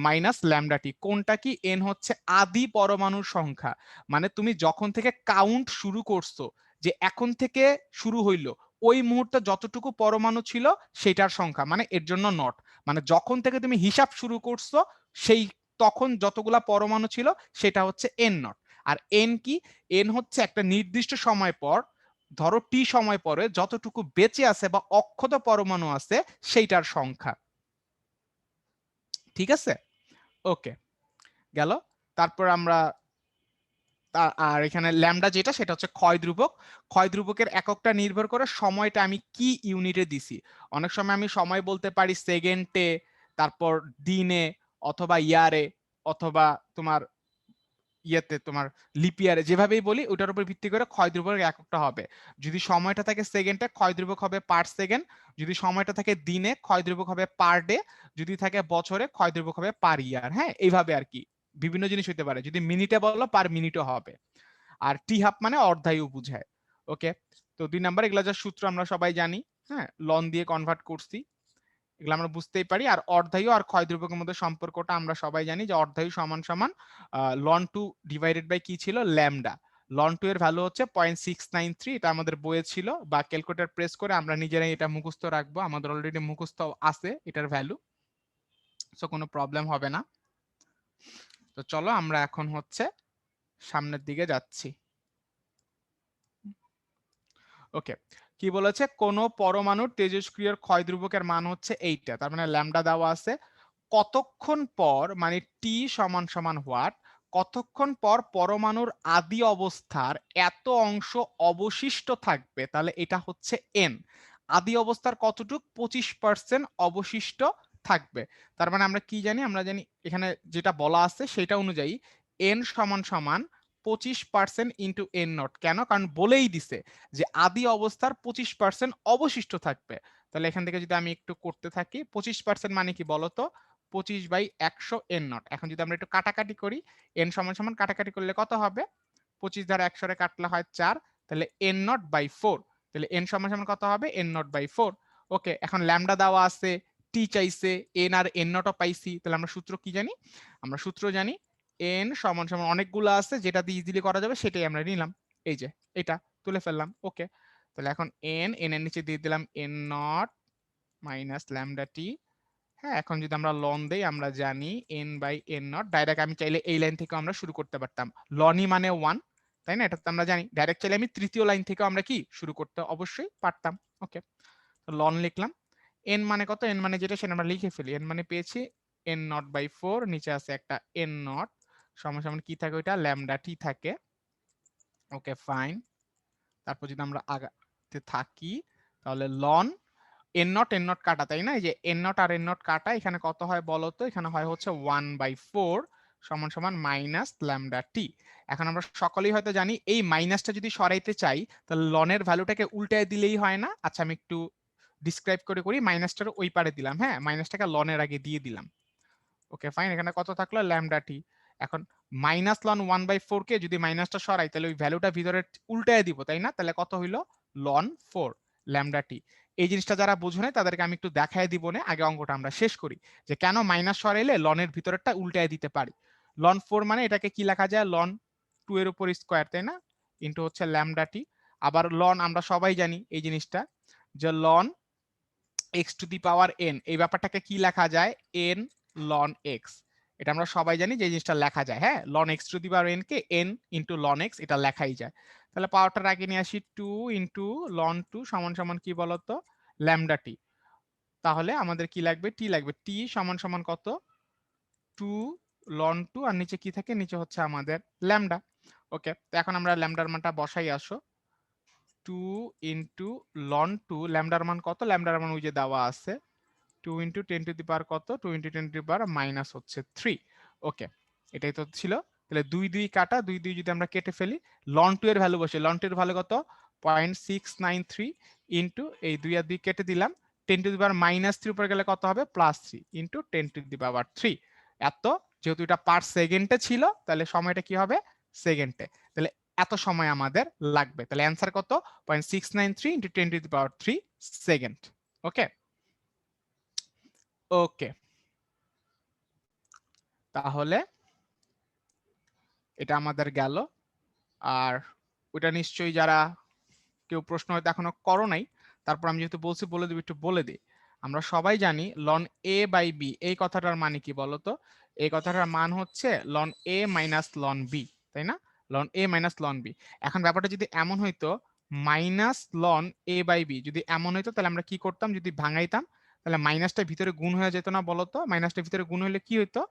minus lambda t. কোনটা কি, এন হচ্ছে আদি পরমাণুর সংখ্যা, মানে তুমি যখন থেকে কাউন্ট শুরু করছো, যে এখন থেকে শুরু হইলো, ওই মুহূর্তে যতটুকু পরমাণু ছিল সেটার সংখ্যা, মানে এর জন্য নট, মানে যখন থেকে তুমি হিসাব শুরু করছো সেই তখন যতগুলা পরমাণু ছিল সেটা হচ্ছে এন নট। আর এন কি, এন হচ্ছে একটা নির্দিষ্ট সময় পর, ধরো টি সময় পরে যতটুকু বেঁচে আছে বা অক্ষত পরমাণু আছে সেইটার সংখ্যা। ঠিক আছে, ওকে, গেল। তারপর আমরা আর এখানে ল্যামডা যেটা, সেটা হচ্ছে ক্ষয় ধ্রুবক। ক্ষয় ধ্রুবকের এককটা নির্ভর করে সময়টা আমি কি ইউনিটে দিছি। অনেক সময় আমি সময় বলতে পারি সেকেন্ডে, তারপর দিনে, অথবা ইয়ারে, অথবা তোমার ইয়েতে তোমার লিপিয়ারে, যেভাবেই বলি ওটার উপর ভিত্তি করে ক্ষয় ধ্রুবকের এককটা হবে। যদি সময়টা থাকে সেকেন্ডে, ক্ষয় ধ্রুবক হবে পার সেকেন্ড। যদি সময়টা থাকে দিনে, ক্ষয় ধ্রুবক হবে পার ডে। যদি থাকে বছরে, ক্ষয় ধ্রুবক হবে পার ইয়ার। হ্যাঁ, এইভাবে আর কি বিভিন্ন জিনিস হতে পারে। যদি মিনিটে বলো, পার মিনিটও হবে। আর টি হাফ মানে অর্ধায়ু বুঝায়। ওকে, তো 2 নাম্বার, এগুলা যা সূত্র আমরা সবাই জানি। হ্যাঁ, লন দিয়ে কনভার্ট করছি, এগুলো আমরা বুঝতেই পারি। আর অর্ধায়ু আর ক্ষয় ধ্রুবকের মধ্যে সম্পর্কটা আমরা সবাই জানি, যে অর্ধায়ু সমান সমান লন টু ডিভাইডেড বাই কি ছিল, ল্যামডা। লন টু এর ভ্যালু হচ্ছে 0.693, এটা আমাদের বইয়ে ছিল, বা ক্যালকুলেটর প্রেস করে আমরা নিজেরাই এটা মুখস্থ রাখবো, আমাদের অলরেডি মুখস্থ আছে এটার ভ্যালু, সো কোনো প্রবলেম হবে না। তো চলো আমরা এখন হচ্ছে সামনের দিকে যাচ্ছি। ওকে, কি বলেছে, কোন পরমাণুর তেজস্ক্রিয়র ক্ষয় ধ্রুবকের মান হচ্ছে এইটা, তার মানে ল্যামডা দেওয়া আছে। কতক্ষণ পর মানে টি সমান সমান হোয়াট, কতক্ষণ পর পরমাণুর আদি অবস্থার এত অংশ অবশিষ্ট থাকবে, তাহলে এটা হচ্ছে এন। আদি অবস্থার কতটুক 25% অবশিষ্ট থাকবে। তার মানে আমরা কি জানি, আমরা জানি এখানে যেটা বলা আছে সেটা অনুযায়ী এন সমান সমান 25% ইন্টু এন নট। কেন? কারণ বলেই দিছে যে আদি অবস্থার 25% অবশিষ্ট থাকবে। তাহলে এখান থেকে যদি আমি একটু করতে থাকি, 25% মানে কি বলতো, 25/100 এন নট। এখন যদি আমরা একটু কাটাকাটি করি, এন সমান সমান কাটাকাটি করলে কত হবে, 25 দ্বারা 100 রে কাটলে হয় 4, তাহলে এন নট বাই 4। তাহলে এন সমান সমান কত হবে, এন নট বাই 4। ওকে, এখন ল্যামডা দেওয়া আছে, টি চাইছে, এন আর এন নটও পাইছি, তাহলে আমরা সূত্র কি জানি, আমরা সূত্র জানি এন সমান সমান অনেকগুলো আছে যেটা দিয়ে ইজিলি করা যাবে সেটাই আমরা নিলাম, এই যে এটা তুলে ফেললাম। ওকে, তাহলে এখন এন এর নিচে দিয়ে দিলাম এন নট মাইনাস ল্যামডা টি। হ্যাঁ, এখন যদি আমরা লন দেই, আমরা জানি N by N naught. Direct আমি চাইলে এই লাইন থেকে আমরা শুরু করতে পারতাম, লনই মানে 1, তাই না? এটা তো আমরা জানি। ডাইরেক্ট চাইলে আমি তৃতীয় লাইন থেকে আমরা কি শুরু করতে অবশ্যই পারতাম। ওকে, তো লন লিখলাম। এন মানে কত, এন মানে যেটা সেটা আমরা লিখে ফেলি। এন মানে পেয়েছি এন নট বাই 4, নিচে আছে একটা এন নট সমান সমান কি থাকে, ওইটা ল্যামডা টি থাকে। Okay fine. তারপর যদি আমরা আগাতে থাকি, তাহলে লন এন নট কাটা, তাই না? এই যে এন নট আর এন নট কাটা, এখানে কত হয় বলতো, এখানে হয় হচ্ছে 1/4 সমান সমান মাইনাস ল্যামডা টি। এখন আমরা সকলেই হয়তো জানি এই মাইনাসটা যদি সরাইতে চাই তাহলে লনের ভ্যালুটাকে উল্টায় দিলেই হয় না। আচ্ছা আমি একটু ডিসক্রাইব করে করি, মাইনাসটার ওই পারে দিলাম, হ্যাঁ মাইনাসটাকে লনের আগে দিয়ে দিলাম। ওকে ফাইন, এখানে কত থাকলো, ল্যামডা টি। এখন মাইনাস লন 1/4 কে যদি মাইনাসটা সরাই তাহলে ওই ভ্যালুটা ভিতরে উল্টায় দিব, তাই না? তাহলে কত হইলো, লন 4 ল্যামডা টি। এই জিনিসটা যারা বুঝো না তাদেরকে আমি একটু দেখায় দিব না, আগে অঙ্কটা আমরা শেষ করি যে কেন মাইনাস সরাইলে লনের ভিতরেরটা উল্টায় দিতে পারি। লন 4 মানে এটাকে কি লেখা যায়, লন 2 এর উপর স্কয়ার, তাই না, ইনটু হচ্ছে ল্যামডা টি। আবার লন আমরা সবাই জানি এই জিনিসটা, যে ln X to the power N, এই ব্যাপারটাকে কি লেখা যায়, এন লন এক্স। এটা আমরা সবাই জানি যে জিনিসটা লেখা যায়, হ্যাঁ ln X to the power N কে এন ইন্টু লন এক্স, এটা লেখাই যায়। তাহলে পাওয়ারটার আগে নিয়ে আসি 2 ইন্টু লন 2 সমান সমান কি বলতো, ল্যামডা টি। তাহলে আমাদের কি লাগবে, টি লাগবে, টি সমান সমান কত, 2 লন 2 আর নিচে কি থাকে, নিচে হচ্ছে আমাদের ল্যামডা। ওকে, তো এখন আমরা ল্যামডার মানটা বসাই আসো, 2 ইন্টু লন 2, ল্যামডার মান কত, ল্যামডার মান ওই যে দেওয়া আছে 2 ইন্টু 10 টু দি পাওয়ার কত, 2 into 10 to the power minus হচ্ছে 3। ওকে, এটাই তো ছিল। তাহলে 2 2 কাটা, 2 2 যদি আমরা কেটে ফেলি, লন 2 এর ভ্যালু বসে, লন 2 এর ভ্যালু কত, 0.693 ইন্টু এই 2 আর 2 কেটে দিলাম, 10 টু দি পাওয়ার মাইনাস 3 উপরে গেলে কত হবে, plus 3 into 10 to the power 3। এত, যেহেতু এটা পার সেকেন্ডে ছিল তাহলে সময়টা কি হবে, সেকেন্ডে। তাহলে এত সময় আমাদের লাগবে। তাহলে অ্যান্সার কত, 0.693 into 10 to the power 3 second. Okay okay, তাহলে এটা আমাদের গেল। আর ওটা নিশ্চয়ই যারা কেউ প্রশ্ন হয়তো এখনো করো নাই, তারপর আমি যেহেতু বলছি বলে দিবি, একটু বলে দিই। আমরা সবাই জানি লন এ বাই বি এই কথাটার মানে কি বলতো, এই কথাটার মান হচ্ছে ln A minus ln B, তাই না, ln A minus ln B. এখন ব্যাপারটা যদি এমন হইতো minus ln A by B, যদি এমন হইতো তাহলে আমরা কি করতাম, যদি ভাঙাইতাম তাহলে মাইনাসটা ভিতরে গুণ হয়ে যেত না বলতো, মাইনাসটা ভিতরে গুণ হলে কি হইতো,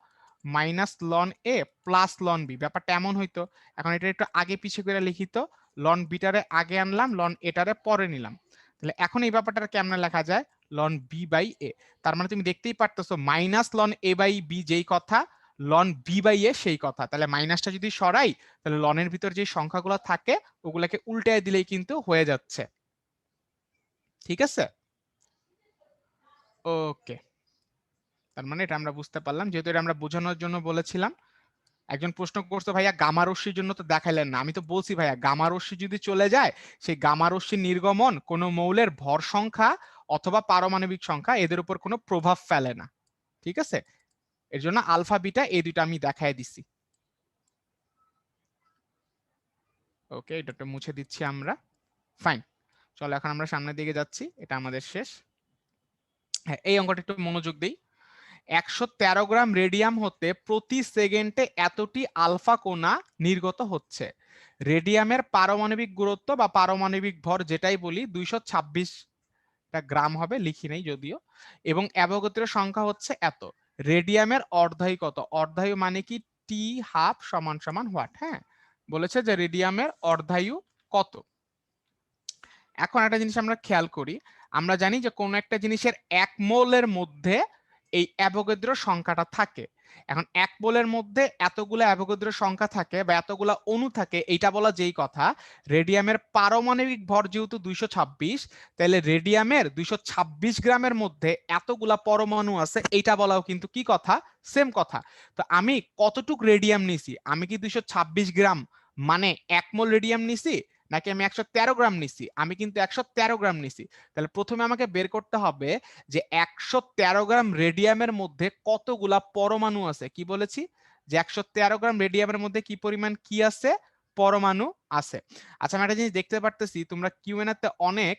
মাইনাস লন এ প্লাস লন বি, ব্যাপারটা এমন হইতো। এখন এটা একটু আগে পিছিয়ে করে লিখিত, লন বিটারে আগে আনলাম, লন এটারে পরে নিলাম। তাহলে এখন এই ব্যাপারটা কেমনে লেখা যায়, লন বি বাই এ। তার মানে তুমি দেখতেই পারতেছো minus ln A by B যেই কথা, লন বি বাই এ সেই কথা। তাহলে মাইনাসটা যদি সরাই তাহলে লনের ভিতর যে সংখ্যাগুলো থাকে ওগুলাকে উল্টায় দিলেই কিন্তু হয়ে যাচ্ছে। ঠিক আছে, ওকে। তার মানে এটা আমরা বুঝতে পারলাম, যেহেতু এটা আমরা বোঝানোর জন্য বলেছিলাম। একজন প্রশ্ন করছে ভাইয়া গামা রশ্মির জন্য তো দেখাইলেন না। আমি তো বলছি ভাইয়া গামা রশ্মি যদি চলে যায়, সেই গামা রশ্মির নির্গমন কোনো মৌলের ভর সংখ্যা অথবা পারমাণবিক সংখ্যা এদের উপর কোনো প্রভাব ফেলে না। ঠিক আছে, এর জন্য আলফা বিটা এই দুইটা আমি দেখাই দিছি। ওকে, এটা একটু মুছে দিচ্ছি আমরা। ফাইন, চলো এখন আমরা সামনের দিকে যাচ্ছি, এটা আমাদের শেষ। হ্যাঁ, এই অঙ্কটা একটু মনোযোগ দিই। 113 গ্রাম রেডিয়াম হতে প্রতি সেকেন্ডে এতটি আলফা কণা নির্গত হচ্ছে। রেডিয়ামের পারমাণবিক গুরুত্ব বা পারমাণবিক ভর যেটাই বলি 226 গ্রাম হবে, লিখি নেই যদিও, এবং অ্যাভোগাদ্রোর সংখ্যা হচ্ছে এত। রেডিয়ামের অর্ধায়ু কত? অর্ধায়ু মানে কি টি হাফ সমান সমান হোয়াট? হ্যাঁ, বলেছে যে রেডিয়ামের অর্ধায়ু কত। এখন একটা জিনিস আমরা খেয়াল করি, আমরা জানি যে কোন একটা জিনিসের 1 মোলের মধ্যে এই অ্যাভোগাদ্রো সংখ্যাটা থাকে। এখন 1 মোলের মধ্যে এতগুলা অ্যাভোগাদ্রো সংখ্যা থাকে বা এতগুলা অণু থাকে, এইটা বলা যেই কথা। রেডিয়ামের পারমাণবিক ভর যেহেতু 226, তাহলে রেডিয়ামের 226 গ্রামের মধ্যে এতগুলা পরমাণু আছে, এইটা বলাও কিন্তু কি কথা? সেম কথা। তো আমি কতটুক রেডিয়াম নিছি? আমি কি 226 গ্রাম মানে 1 মোল রেডিয়াম নিছি, নাকি আমি 113 গ্রাম নিছি? আমি কিন্তু 113 গ্রাম নিছি। তাহলে প্রথমে আমাকে বের করতে হবে যে 113 গ্রাম রেডিয়ামের মধ্যে কতগুলা পরমাণু আছে। কি বলেছি? যে 113 গ্রাম রেডিয়ামের মধ্যে কি পরিমাণ কি আছে? পরমাণু আছে। আচ্ছা, আমি একটা জিনিস দেখতে পারতেছি, তোমরা কিউএনএ তে অনেক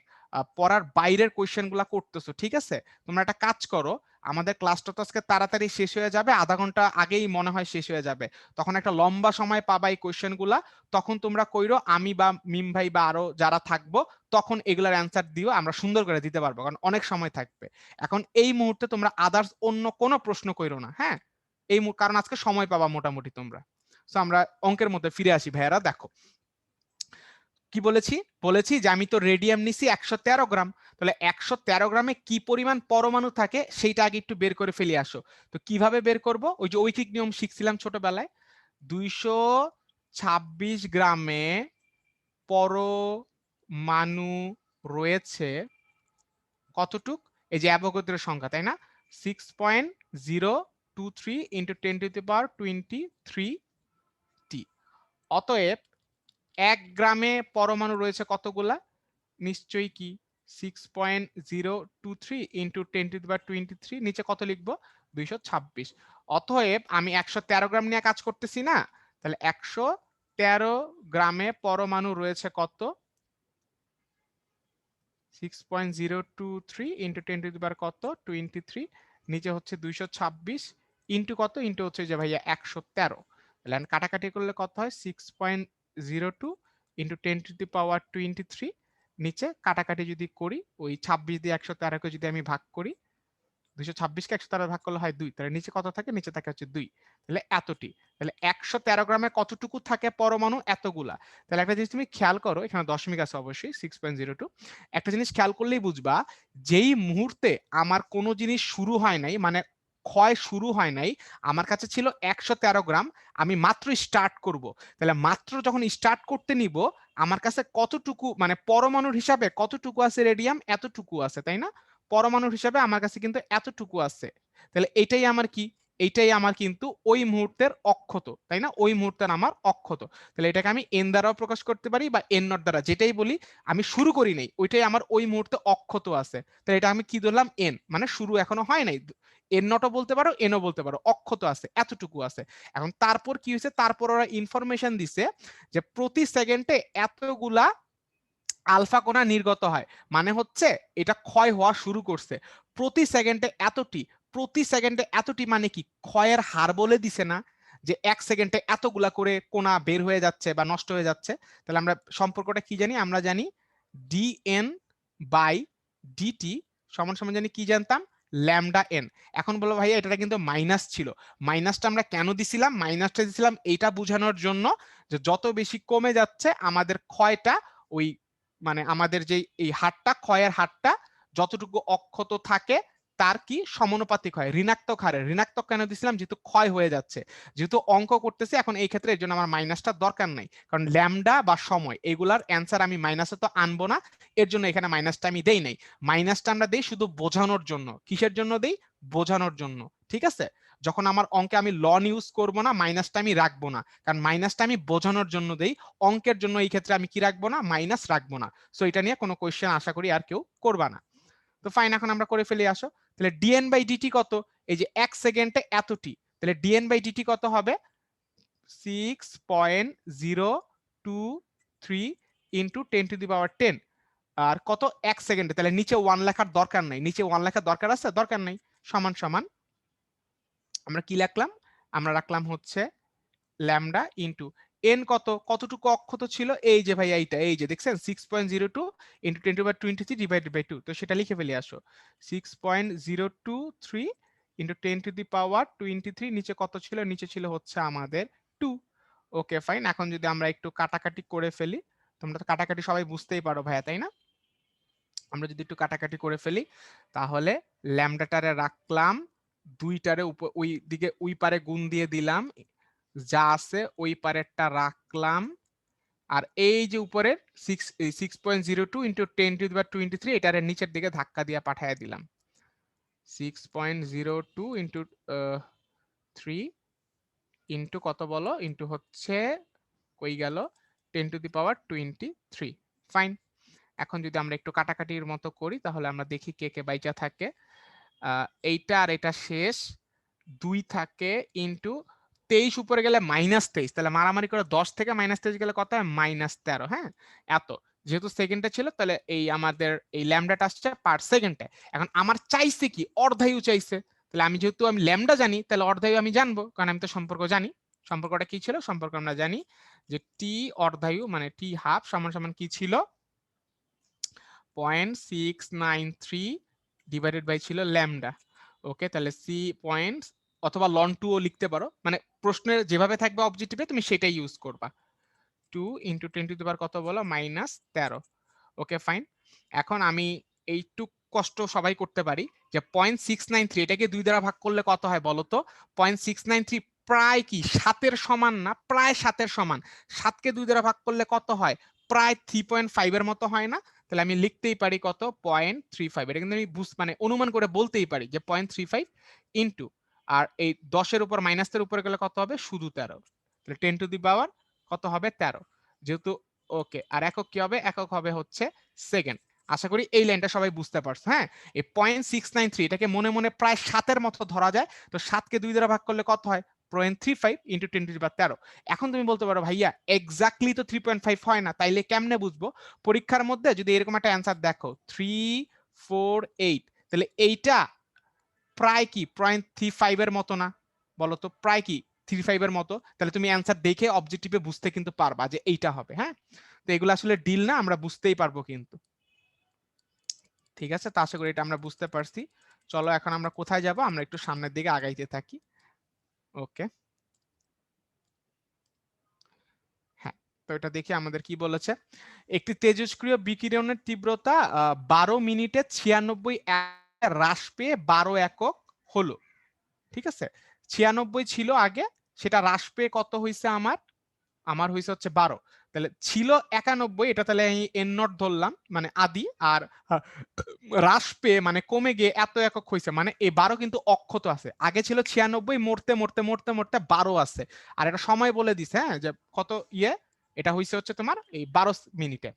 পড়ার বাইরের কোয়েশ্চেন গুলা করতেছো, ঠিক আছে? তোমরা একটা কাজ করো, আমাদের ক্লাসটা তো আজকে তাড়াতাড়ি শেষ হয়ে যাবে, আধা ঘন্টা আগেই মনে হয় শেষ হয়ে যাবে। তখন একটা লম্বা সময় পাবা এই কোয়েশ্চেন গুলা, তখন তোমরা কইরো, আমি বা মিম ভাই বা আরো যারা থাকবো তখন এগুলার অ্যান্সার দিও, আমরা সুন্দর করে দিতে পারবো, কারণ অনেক সময় থাকবে। এখন এই মুহূর্তে তোমরা আদার্স অন্য কোনো প্রশ্ন কইরো না, হ্যাঁ? কারণ আজকে সময় পাবা মোটামুটি তোমরা। সো আমরা অঙ্কের মধ্যে ফিরে আসি ভাইয়ারা। দেখো কি বলেছি, বলেছি যে আমি তো রেডিয়াম নিছি 113 গ্রাম, তাহলে 113 গ্রামে কি পরিমাণ পরমাণু থাকে সেইটা আগে একটু বের করে ফেলে আসো। তো কিভাবে বের করব? ওই যে ঐকিক নিয়ম শিখছিলাম ছোটবেলায়। 226 গ্রামে পরমাণু রয়েছে কতটুক? এই যে অ্যাভোগাদ্রোর সংখ্যা, তাই না? 6.023 ইন্টু 10⁻23 টি। অতএব 1 গ্রামে পরমাণু রয়েছে কতগুলা? নিশ্চয়ই কি 6.023 ইন্টু 10⁻23, নিচে কত লিখবো? 226। অতএব আমি 113 গ্রাম নিয়ে কাজ করতেছি না, তাহলে 113 গ্রামে পরমাণু রয়েছে কত? 6.023 ইন্টু 10 কত? 23, নিচে হচ্ছে 226 ইন্টু কত? ইন্টু হচ্ছে যে ভাইয়া 113। তাহলে কাটাকাটি করলে কত হয়? 6.02 ইন্টু 10⁻23, নিচে কাটাকাটি যদি করি, ওই 26 দিয়ে 113কে যদি আমি ভাগ করি, 226কে 113 ভাগ করলে হয় 2, তাহলে নিচে কত থাকে? নিচে থাকে হচ্ছে 2। তাহলে এতটি। তাহলে 113 গ্রামে কতটুকু থাকে পরমাণু? এতগুলা। তাহলে একটা জিনিস তুমি খেয়াল করো, এখানে দশমিক আছে অবশ্যই, 6.02। একটা জিনিস খেয়াল করলেই বুঝবা, যেই মুহূর্তে আমার কোনো জিনিস শুরু হয় নাই, মানে ক্ষয় শুরু হয় নাই, আমার কাছে ছিল 113 গ্রাম, আমি মাত্র স্টার্ট করব। তাহলে মাত্র যখন স্টার্ট করতে নিব, আমার কাছে কতটুকু, মানে পরমাণুর হিসাবে কতটুকু আছে রেডিয়াম? এতটুকু আছে, তাই না? পরমাণুর হিসাবে আমার কাছে কিন্তু এতটুকু আছে। তাহলে এটাই আমার কি? এইটাই আমার কিন্তু ওই মুহূর্তের অক্ষত, তাই না? ওই মুহূর্তের আমার অক্ষত। তাহলে এটাকে আমি এন দ্বারাও প্রকাশ করতে পারি বা এন নট দ্বারা, যেটাই বলি, আমি শুরু করি নাই, ওইটাই আমার ওই মুহূর্তে অক্ষত আছে। তাহলে এটা আমি কি ধরলাম? এন, মানে শুরু এখনো হয় নাই। এন নটও বলতে পারো, এনও বলতে পারো, অক্ষত আছে, এতটুকু আছে। এখন তারপর কি হয়েছে? তারপর ওরা ইনফরমেশন দিছে যে প্রতি সেকেন্ডে এতগুলা আলফা কণা নির্গত হয়, মানে হচ্ছে এটা ক্ষয় হওয়া শুরু করছে প্রতি সেকেন্ডে এতটি। প্রতি সেকেন্ডে এতটি মানে কি? ক্ষয়ের হার বলে দিছে না, যে 1 সেকেন্ডে এতগুলা করে কণা বের হয়ে যাচ্ছে বা নষ্ট হয়ে যাচ্ছে। তাহলে আমরা সম্পর্কটা কি জানি? আমরা জানি ডিএন বাই ডিটি সমান সমান, জানি কি জানতাম? Lambda N. এখন বলো ভাইয়া এটা কিন্তু মাইনাস ছিল, মাইনাসটা আমরা কেন দিছিলাম? মাইনাসটা দিছিলাম এইটা বোঝানোর জন্য যে যত বেশি কমে যাচ্ছে আমাদের ক্ষয়টা, ওই মানে আমাদের যে এই হারটা, ক্ষয়ের হারটা যতটুকু অক্ষত থাকে তার কি সমানুপাতিক হয়, ঋণাত্মক হারে। ঋণাত্মক কেন দিছিলাম? যেহেতু ক্ষয় হয়ে যাচ্ছে, যেহেতু অঙ্ক করতেছি এখন এই ক্ষেত্রে, এর জন্য আমার মাইনাসটা দরকার নাই, কারণ ল্যামডা বা সময় এগুলার অ্যান্সার আমি মাইনাসে তো আনবো না, এর জন্য এখানে মাইনাসটা আমি দেই নাই। মাইনাসটা আমরা দেই শুধু বোঝানোর জন্য। কিসের জন্য দেই? বোঝানোর জন্য, ঠিক আছে? যখন আমার অঙ্কে আমি লন ইউজ করব না, মাইনাসটা আমি রাখবো না, কারণ মাইনাসটা আমি বোঝানোর জন্য দেই। অঙ্কের জন্য এই ক্ষেত্রে আমি কি রাখবো না? মাইনাস রাখবো না। সো এটা নিয়ে কোনো কোয়েশ্চেন আশা করি আর কেউ করবা না। তো ফাইন, এখন আমরা করে ফেলে আসো। তাহলে ডিএন বাই ডিটি কত? এই যে 1 সেকেন্ডে এতটি, তাহলে ডিএন বাই ডিটি কত হবে? 6.023 ইন্টু 10⁻10। আর কত? 1 সেকেন্ডে। তাহলে নিচে 1 লেখার দরকার নাই, নিচে 1 লেখার দরকার আছে? দরকার নাই। সমান সমান আমরা কি লিখলাম? আমরা রাখলাম হচ্ছে ল্যামডা ইন্টু এন কত? কতটুকু অক্ষত ছিল? এই যে ভাই এইটা, এই যে দেখছেন 6.02 ইন্টু 10⁻23 ডিভাইডেড বাই 2। তো সেটা লিখে ফেলে আসো, 6.023 ইন্টু 10⁻23, নিচে কত ছিল, নিচে ছিল হচ্ছে আমাদের 2। Okay fine. এখন যদি আমরা একটু কাটাকাটি করে ফেলি, তোমরা তো কাটাকাটি সবাই বুঝতেই পারো ভাইয়া, তাই না? আমরা যদি একটু কাটাকাটি করে ফেলি তাহলে ল্যামডাটারে রাখলাম, দুইটারে ওই দিকে ওই পারে গুণ দিয়ে দিলাম, যা আছে ওই পারেরটা রাখলাম, আর এই যে উপরের 6.02 ইন্টু 10⁻23 এটারে নিচের দিকে ধাক্কা দিয়ে পাঠিয়ে দিলাম। 6.02 ইন্টু 3 ইন্টু কত বলো, ইন্টু হচ্ছে কই গেল 10⁻23। ফাইন। এখন যদি আমরা একটু কাটাকাটির মতো করি তাহলে আমরা দেখি কে কে বাইচা থাকে। এইটা আর এটা শেষ, 2 থাকে ইন্টু 23 উপরে গেলে -23, তাহলে মারামারি করে 10 থেকে -23 গেলে কত হয়, -13। হ্যাঁ, এত যেহেতু সেকেন্ডে ছিল তাহলে এই আমাদের এই ল্যামডাটা আসছে পার সেকেন্ডে। এখন আমার চাইছে কি, অর্ধায়ু চাইছে, তাহলে আমি যেহেতু আমি ল্যামডা জানি তাহলে অর্ধায়ু আমি জানবো, কারণ আমি তো সম্পর্ক জানি। সম্পর্কটা কি ছিল, সম্পর্ক আমরা জানি যে টি অর্ধায়ু মানে টি হাফ সমান সমান কি ছিল, 0.693 ডিভাইডেড বাই ছিল ল্যামডা। ওকে, তাহলে সি পয়েন্ট অথবা লন 2 ও লিখতে পারো, মানে প্রশ্নের যেভাবে থাকবে অবজেক্টিভে তুমি সেটাই ইউজ করবা। 2 ইন্টু 10⁻, কত বলো, -13। Okay fine. এখন আমি এইটুক কষ্ট সবাই করতে পারি যে 0.693 এটাকে 2 দ্বারা ভাগ করলে কত হয় বলো তো। 0.693 প্রায় কি 7-এর সমান না, প্রায় 7-এর সমান। 7কে 2 দ্বারা ভাগ করলে কত হয়, প্রায় 3.5 এর মতো হয় না? তাহলে আমি লিখতেই পারি কত, 0.35। এটা কিন্তু আমি মানে অনুমান করে বলতেই পারি যে 0.35 ইন্টু, আর এই 10-এর উপর মাইনাসের উপরে গেলে কত হবে, শুধু 13। তাহলে 10⁻, কত হবে, 13। যেহেতু ওকে, আর একক কি হবে, একক হবে হচ্ছে সেকেন্ড। আশা করি এই লাইনটা সবাই বুঝতে পারছো। হ্যাঁ, এই 0.693 এটাকে মনে মনে প্রায় 7-এর মতো ধরা যায়, তো 7কে 2 দ্বারা ভাগ করলে কত হয়, 0.35 ইন্টু 10⁻13। এখন তুমি বলতে পারো ভাইয়া এক্স্যাক্টলি তো 3.5 হয় না, তাইলে কেমনে বুঝবো? পরীক্ষার মধ্যে যদি এরকম একটা অ্যান্সার দেখো 348, তাহলে এইটা প্রায় কি 0.35 এর মতো না, বলো তো প্রায় কি 35 এর মতো, তাহলে তুমি অ্যান্সার দেখে অবজেক্টিভে বুঝতে কিন্তু পারবা যে এইটা হবে। হ্যাঁ, তো এগুলো আসলে ডিল না, আমরা বুঝতেই পারবো কিন্তু। ঠিক আছে, তো আশা করি এটা আমরা বুঝতে পারছি। চলো এখন আমরা কোথায় যাব, আমরা একটু সামনের দিকে আগাইতে থাকি। ওকে, হ্যাঁ, তো এটা দেখি আমাদের কি বলেছে। একটি তেজস্ক্রিয় বিকিরণের তীব্রতা 12 মিনিটে 96 হ্রাস পেয়ে 12 একক হলো। ঠিক আছে, 96 ছিল আগে, সেটা হ্রাস পেয়ে কত হয়েছে আমার, আমার হয়েছে হচ্ছে 12। তাহলে ছিল 91, এটা তাহলে আমি এন নট ধরলাম মানে আদি, আর হ্রাস পেয়ে মানে কমে গিয়ে এত একক হয়েছে, মানে এই 12 কিন্তু অক্ষত আছে। আগে ছিল 96, মরতে মরতে মরতে মরতে 12 আছে। আর এটা সময় বলে দিছে, হ্যাঁ, যে কত এটা হয়েছে হচ্ছে তোমার এই 12 মিনিটে।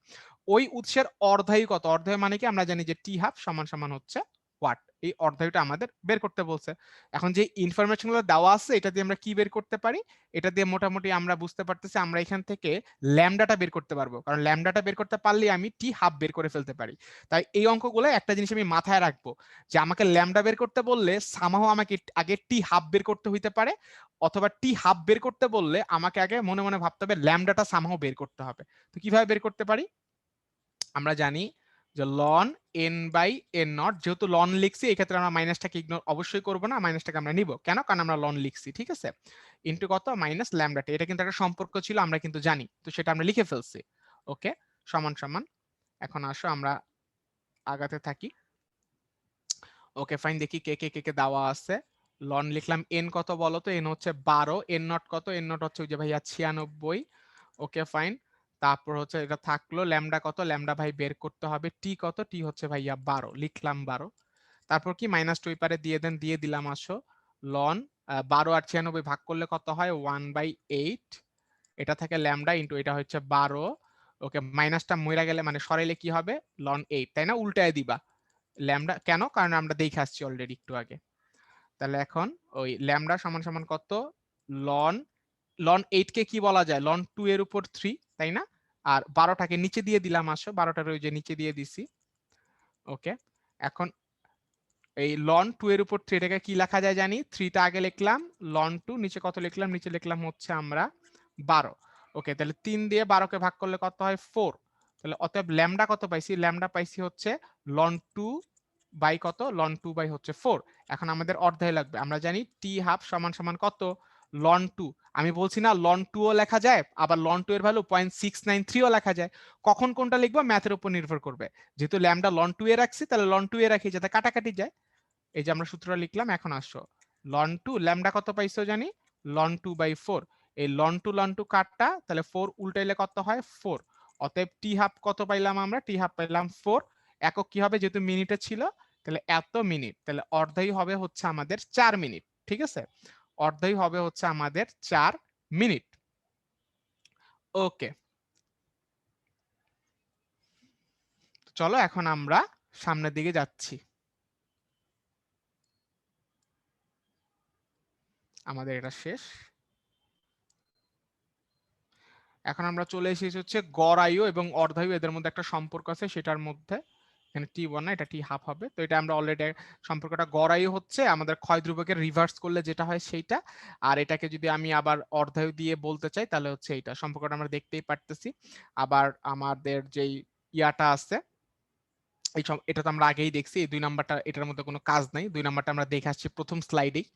ওই উৎসের অর্ধায়ু কত, অর্ধায়ু মানে কি আমরা জানি যে টি হাফ সমান সমান হচ্ছে ওয়াট। এই অর্ধায়ুটা আমাদের বের করতে বলছে। এখন যে ইনফরমেশন গুলো দেওয়া আছে এটা দিয়ে আমরা কি বের করতে পারি, এটা দিয়ে মোটামুটি আমরা বুঝতে পারতেছি আমরা এখান থেকে ল্যামডাটা বের করতে পারবো, কারণ ল্যামডাটা বের করতে পারলে আমি টি হাফ বের করে ফেলতে পারি। তাই এই অঙ্কগুলো একটা জিনিস আমি মাথায় রাখবো, যে আমাকে ল্যামডা বের করতে বললে সামহাও আমাকে আগে টি হাফ বের করতে হইতে পারে, অথবা টি হাফ বের করতে বললে আমাকে আগে মনে মনে ভাবতে হবে ল্যামডাটা সামহাও বের করতে হবে। তো কিভাবে বের করতে পারি, আমরা জানি যে ln N by N naught, যেহেতু লন লিখছি এই ক্ষেত্রে আমরা মাইনাসটাকে ইগনোর অবশ্যই করবো না, মাইনাসটাকে আমরা নিব কেন, কারণ আমরা লন লিখছি। ঠিক আছে, ইন্টু কত, মাইনাস ল্যামডাটা, এটা কিন্তু একটা সম্পর্ক ছিল আমরা কিন্তু জানি, তো সেটা আমরা লিখে ফেলছি। ওকে, সমান সমান। এখন আসো আমরা আগাতে থাকি। ওকে ফাইন, দেখি কে কে কে কে দেওয়া আছে। লন লিখলাম, এন কত বলো তো, এন হচ্ছে 12, এন নট কত, এন নট হচ্ছে ওই যে ভাইয়া 96। ওকে ফাইন, তারপর হচ্ছে এটা থাকলো ল্যামডা কত, ল্যামডা ভাই বের করতে হবে, টি কত, টি হচ্ছে ভাইয়া 12, লিখলাম 12। তারপর কি মাইনাস টু পারে দিয়ে দেন, দিয়ে দিলাম। আসো লন 12 আর 96 ভাগ করলে কত হয়, 1/8। এটা থাকে ল্যামডা ইন্টু এটা হচ্ছে 12। ওকে, মাইনাসটা মইরা গেলে মানে সরাইলে কি হবে, লন 8, তাই না, উল্টায় দিবা ল্যামডা, কেন, কারণ আমরা দেখে আসছি অলরেডি একটু আগে। তাহলে এখন ওই ল্যামডা সমান সমান কত, লন লন 8 কে কি বলা যায়, লন 2 এর উপর 3, তাই না, আর 12টাকে নিচে দিয়ে দিলাম। আসো 12টার ওই যে নিচে দিয়ে দিছি। ওকে, এখন এই লন 2 এর উপর 3 এটাকে কি লেখা যায় জানি, 3টা আগে লিখলাম, লন 2 নিচে কত লিখলাম, নিচে লিখলাম হচ্ছে আমরা 12। ওকে, তাহলে 3 দিয়ে 12কে ভাগ করলে কত হয়, 4। তাহলে অতএব ল্যামডা কত পাইছি, ল্যামডা পাইছি হচ্ছে লন 2 বাই কত লন 2 বাই হচ্ছে 4। এখন আমাদের অর্ধায় লাগবে, আমরা জানি টি হাফ সমান সমান কত লন 2। আমি বলছি না লন 2 ও লেখা যায়, আবার লন 2 এর ভ্যালু 0.693 ও লেখা যায়। কখন কোনটা লিখবো ম্যাথের উপর নির্ভর করবে। যেহেতু ল্যামডা লন 2 এ রাখছি তাহলে লন 2 এ রাখি যাতে কাটাকাটি যায়। এই যে আমরা সূত্রটা লিখলাম। এখন আসো লন 2 ল্যামডা কত পাইছো জানি লন 2 বাই 4। এই লন 2 কাটটা তাহলে 4 উল্টাইলে কত হয় 4। অতএব টি হাফ কত পাইলাম আমরা, টি হাফ পাইলাম 4। একক কি হবে যেহেতু মিনিটে ছিল, তাহলে এত মিনিট, তাহলে অর্ধই হবে হচ্ছে আমাদের 4 মিনিট। ঠিক আছে, অর্ধই হবে হচ্ছে আমাদের 4 মিনিট। ওকে, চলো এখন আমরা সামনের দিকে যাচ্ছি। আমাদের এটা শেষ। এখন আমরা চলে এসেছি হচ্ছে গড় আয়ু এবং অর্ধায়ু, এদের মধ্যে একটা সম্পর্ক আছে সেটার মধ্যে। এখানে টি ওয়ান না, এটা টি হাফ হবে। তো এটা আমরা অলরেডি সম্পর্কটা গড় আয়ু হচ্ছে আমাদের ক্ষয় ধ্রুবকের রিভার্স করলে যেটা হয় সেইটা, আর এটাকে যদি আমি আবার অর্ধায়ু দিয়ে বলতে চাই তাহলে হচ্ছে এইটা সম্পর্কটা আমরা দেখতেই পারতেছি। আবার আমাদের যেই ইয়াটা আছে এই এটা তো আমরা আগেই দেখছি, এই 2 নাম্বারটা এটার মধ্যে কোনো কাজ নাই, 2 নাম্বারটা আমরা দেখে আসছি প্রথম স্লাইডেই।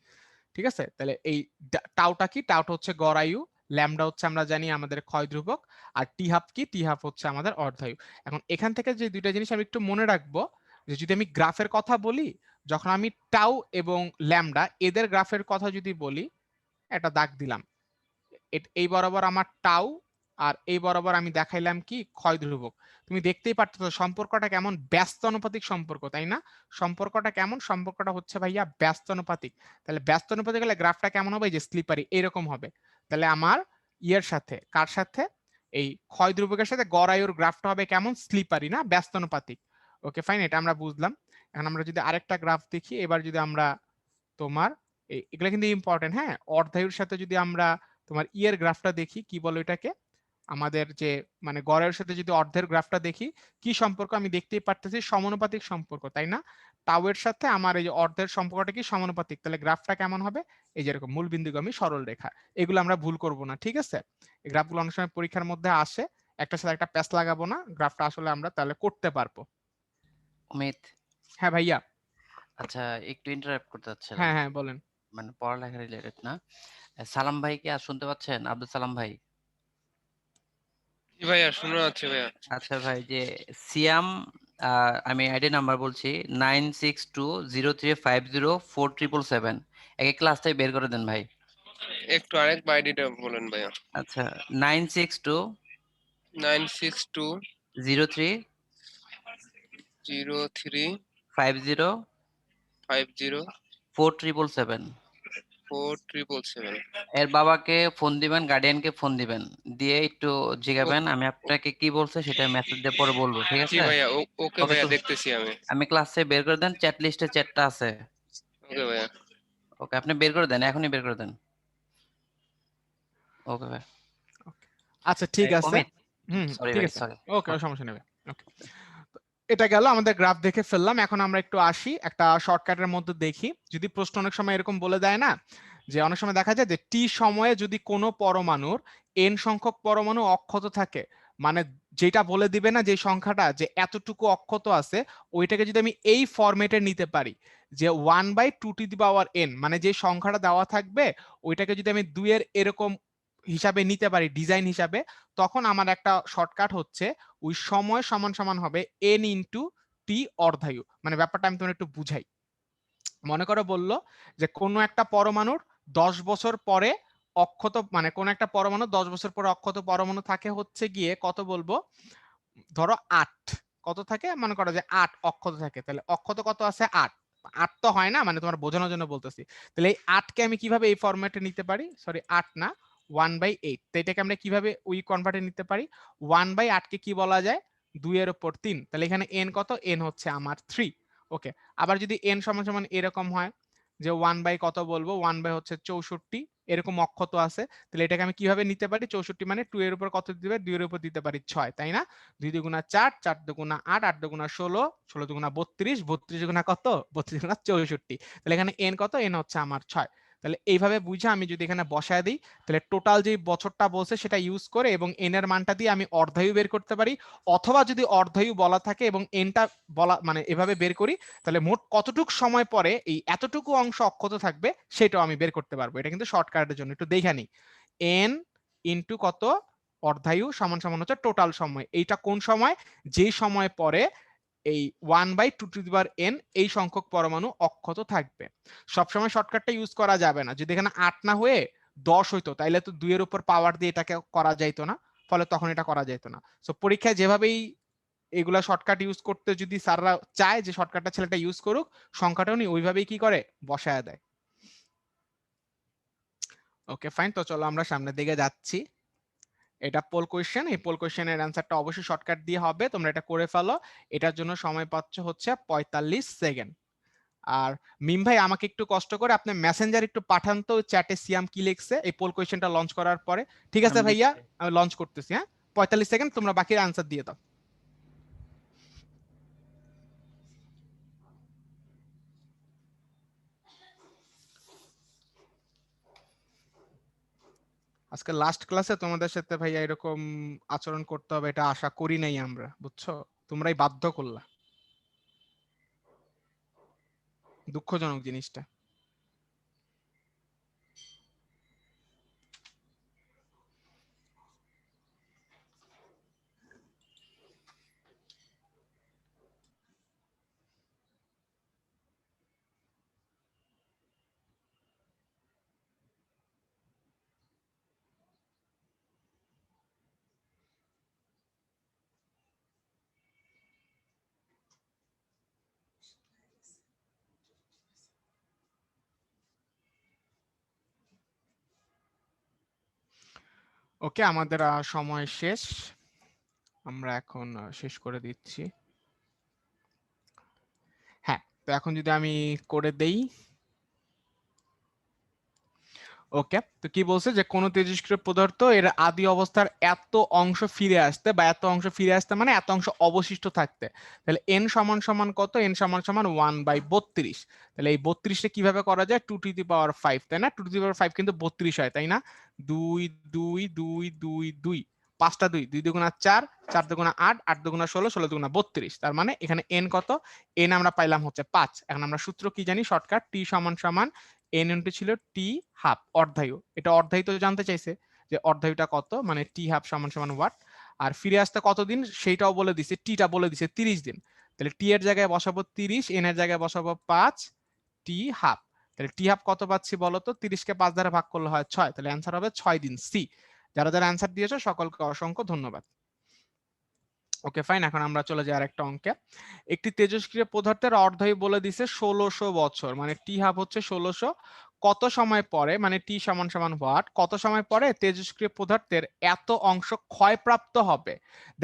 ঠিক আছে, তাহলে এই টাউটা কি, টাউটা হচ্ছে গড় আয়ু, ল্যামডা হচ্ছে আমরা জানি আমাদের ক্ষয় ধ্রুবক, আর টি হাফ কি, টি হাফ হচ্ছে আমাদের অর্ধায়ু। এখন এখান থেকে যে দুইটা জিনিস আমি একটু মনে রাখবো, যে যদি আমি গ্রাফের কথা বলি, যখন আমি টাউ এবং ল্যামডা এদের গ্রাফের কথা যদি বলি, একটা দাগ দিলাম, এই বরাবর আমার টাউ আর এই বরাবর আমি দেখাইলাম কি ক্ষয় ধ্রুবক। তুমি দেখতেই পারতেছো সম্পর্কটা কেমন ব্যস্ত অনুপাতিক সম্পর্ক, তাই না? সম্পর্কটা কেমন, সম্পর্কটা হচ্ছে ভাইয়া ব্যস্ত অনুপাতিক। তাহলে ব্যস্ত অনুপাতিক হলে গ্রাফটা কেমন হবে, যে স্লিপারি এরকম হবে। তাহলে আমার ইয়ের সাথে কার সাথে, এই ক্ষয় ধ্রুবকের সাথে গড় আয়ুর গ্রাফটা হবে কেমন, স্লিপারি না ব্যস্ত অনুপাতিক। ওকে ফাইন, এটা আমরা বুঝলাম। এখন আমরা যদি আরেকটা গ্রাফ দেখি, এবার যদি আমরা তোমার এগুলা কিন্তু ইম্পর্টেন্ট, হ্যাঁ, অর্ধায়ুর সাথে যদি আমরা তোমার ইয়ের গ্রাফটা দেখি, কি বলো এটাকে, আমাদের যে মানে গড়ের সাথে যদি অর্ধের গ্রাফটা দেখি, কি সম্পর্ক আমি দেখতেই পারতেছি সমানুপাতিক সম্পর্ক, তাই না? টাউ এর সাথে আমার এই যে অর্ধের সম্পর্কটা কি সমানুপাতিক, তাহলে গ্রাফটা কেমন হবে, এই যেরকম মূলবিন্দুগামী সরল রেখা। এগুলো আমরা ভুল করব না, ঠিক আছে? এই গ্রাফগুলো অনেক সময় পরীক্ষার মধ্যে আসে, একটা সাথে একটা প্যাচ লাগাবো না, গ্রাফটা আসলে আমরা তাহলে করতে পারবো। অমিত, হ্যাঁ ভাইয়া। আচ্ছা একটু ইন্টারাপ্ট করতে চাচ্ছিলাম, হ্যাঁ হ্যাঁ বলেন। মানে পড়ালেখা রিলেটেড না। সালাম ভাই কি আর শুনতে পাচ্ছেন? আব্দুল সালাম ভাই। জি ভাইয়া শোনা যাচ্ছে ভাইয়া। আচ্ছা ভাই, যে সিয়াম, আমি আইডি নাম্বার বলছি 9620350477, একে ক্লাস থেকে বের করে দেন ভাই। একটু আরেক আইডিটা বলেন ভাইয়া। আচ্ছা 962 962 03 03 50 50 4777। 4777। এর বাবাকে ফোন দিবেন, গার্ডিয়ানকে ফোন দিবেন, দিয়ে একটু জিগাবেন আমি আপনাকে কি বলছে সেটা মেসেজ দিয়ে পরে বলবো, ঠিক জি আছে? ভাইয়া, ওকে ওকে, ভাইয়া, দেখতেছি আমি। আমি ক্লাসে বের করে দেন, চ্যাট লিস্টে চ্যাটটা আছে। ওকে ভাইয়া। ওকে, আপনি বের করে দেন, এখনই বের করে দেন। ওকে ভাই। আচ্ছা ঠিক আছে। অমিত, হুম, সরি ঠিক ভাই, আছে। সরি। ওকে, সমস্যা নেবে। ওকে, এটা গেল আমাদের গ্রাফ দেখে ফেললাম। এখন আমরা একটু আসি একটা শর্টকাটের মধ্যে দেখি। যদি প্রশ্ন অনেক সময় এরকম বলে দেয় না, যে অনেক সময় দেখা যায় যে টি সময়ে যদি কোনো পরমাণুর এন সংখ্যক পরমাণু অক্ষত থাকে, মানে যেটা বলে দিবে না যে সংখ্যাটা যে এতটুকু অক্ষত আছে, ওইটাকে যদি আমি এই ফরম্যাটে নিতে পারি, যে 1/2n, মানে যে সংখ্যাটা দেওয়া থাকবে ওইটাকে যদি আমি 2 এর এরকম হিসাবে নিতে পারি ডিজাইন হিসাবে, তখন আমার একটা শর্টকাট হচ্ছে ওই সময় সমান সমান হবে এন ইন্টু টি অর্ধায়ু। মানে ব্যাপারটা আমি তোমার একটু বুঝাই। মনে করো বললো যে কোনো একটা পরমাণুর 10 বছর পরে অক্ষত, মানে কোন একটা পরমাণু 10 বছর পরে অক্ষত পরমাণু থাকে হচ্ছে গিয়ে কত বলবো, ধরো 8 কত থাকে, মনে করো যে 8 অক্ষত থাকে, তাহলে অক্ষত কত আছে 8। 8 তো হয় না, মানে তোমার বোঝানোর জন্য বলতেছি। তাহলে এই 8 কে আমি কিভাবে এই ফরম্যাটে নিতে পারি, সরি 8 না 1/8, তো এটাকে আমরা কিভাবে ওই কনভার্টে নিতে পারি, 1/8 কে কি বলা যায়, 2 এর উপর 3। তাহলে এখানে n কত, n হচ্ছে আমার 3। ওকে, আবার যদি n সমান সমান এরকম হয় যে 1 বাই কত বলবো, 1 বাই হচ্ছে 64 এরকম অক্ষত আছে, তাহলে এটাকে আমি কিভাবে নিতে পারি, 64 মানে 2 এর উপর কত দিতে পারি, 2 এর উপর দিতে পারি 6, তাই না? 2 দুগুণা 4, 4 দুগুণা 8, 8 দুগুণা 16, 16 দুগুণা 32, 32 দুগুণা কত, 32 দুগুণা 64। তাহলে এখানে n কত, n হচ্ছে আমার 6। তাহলে এইভাবে বুঝে আমি যদি এখানে বসায় দিই, তাহলে টোটাল যে বছরটা বলছে সেটা ইউজ করে এবং এন এর মানটা দিয়ে আমি অর্ধায়ু বের করতে পারি, অথবা যদি অর্ধায়ু বলা থাকে এবং এনটা বলা মানে এভাবে বের করি, তাহলে মোট কতটুক সময় পরে এই এতটুকু অংশ অক্ষত থাকবে সেটাও আমি বের করতে পারবো। এটা কিন্তু শর্টকাটের জন্য, একটু দেখে নিই। এন ইন্টু কত অর্ধায়ু সমান সমান হচ্ছে টোটাল সময়। এইটা কোন সময়? যেই সময় পরে এই 1/2n এই সংখ্যক পরমাণু অক্ষত থাকবে। সবসময় শর্টকাটটা ইউজ করা যাবে না। যদি এখানে 8 না হয়ে 10 হইতো তাইলে তো 2 এর উপর পাওয়ার দিয়ে এটাকে করা যাইতো না, ফলে তখন এটা করা যেত না। সো পরীক্ষায় যেভাবেই এগুলা শর্টকাট ইউজ করতে যদি স্যাররা চায় যে শর্টকাটটা ছেলেটা ইউজ করুক, সংখ্যাটা উনি ওইভাবেই কি করে বসায় দেয়। ওকে ফাইন, তো চলো আমরা সামনের দিকে যাচ্ছি। এটা পোল কোয়েশ্চেন, এই পোল কোয়েশ্চেনের অ্যান্সারটা অবশ্যই শর্টকাট দিয়ে হবে, তোমরা এটা করে ফেলো। এটার জন্য সময় পাচ্ছ হচ্ছে 45 সেকেন্ড। আর মিম ভাই আমাকে একটু কষ্ট করে আপনি মেসেঞ্জার একটু পাঠান তো চ্যাটে সিয়াম কি লিখছে এই পোল কোয়েশ্চেনটা লঞ্চ করার পরে। ঠিক আছে আমি ভাইয়া, দিচ্ছি। আমি লঞ্চ করতেছি। হ্যাঁ, 45 সেকেন্ড, তোমরা বাকির আনসার দিয়ে দাও। আজকে লাস্ট ক্লাসে তোমাদের সাথে ভাইয়া এরকম আচরণ করতে হবে এটা আশা করি নাই আমরা, বুঝছো? তোমরাই বাধ্য করলা, দুঃখজনক জিনিসটা। ওকে, আমাদের সময় শেষ, আমরা এখন শেষ করে দিচ্ছি। হ্যাঁ, তো এখন যদি আমি করে দেই। ওকে, তো কি বলছে যে কোন তেজস্ক্রিয় পদার্থ এর আদি অবস্থার এত অংশ ফিরে আসতে, বা এত অংশ ফিরে আসতে মানে এত অংশ অবশিষ্ট থাকতে, তাহলে এন সমান সমান কত? এন সমান সমান 1/32। তাহলে এই 32টা কিভাবে করা যায়? 2^5, তাই না? 2^5 কিন্তু 32 হয়, তাই না? 2 2 2 2 2 5টা 2, 2 দুগুণা 4, 4 দুগুণা 8, 8 দুগুণা 16, 16 দুগুণা 32। তার মানে এখানে এন কত? এন আমরা পাইলাম হচ্ছে 5। এখন আমরা সূত্র কি জানি? শর্টকাট টি সমান সমান এন ইন্টু ছিল টি হাফ, অর্ধায়ু। এটা অর্ধায়ু তো জানতে চাইছে যে অর্ধায়ুটা কত, মানে টি হাফ সমান সমান ওয়াট। আর ফিরে আসতে কতদিন সেইটাও বলে দিছে, টিটা বলে দিছে 30 দিন। তাহলে টি এর জায়গায় বসাবো 30, এন এর জায়গায় বসাবো 5, টি হাফ। তাহলে টি হাফ কত পাচ্ছি বলো তো? 30 কে 5 দ্বারা ভাগ করলে হয় 6, তাহলে অ্যান্সার হবে 6 দিন, সি। যারা যারা অ্যান্সার দিয়েছো সকলকে অসংখ্য ধন্যবাদ। ওকে ফাইন, এখন আমরা চলে যাই আরেকটা অঙ্কে। একটি তেজস্ক্রিয় পদার্থের অর্ধায়ু বলে দিছে 1600 বছর, মানে টি হাফ হচ্ছে 1600। কত সময় পরে, মানে টি সমান সমান হোয়াট, কত সময় পরে তেজস্ক্রিয় পদার্থের এত অংশ ক্ষয়প্রাপ্ত হবে?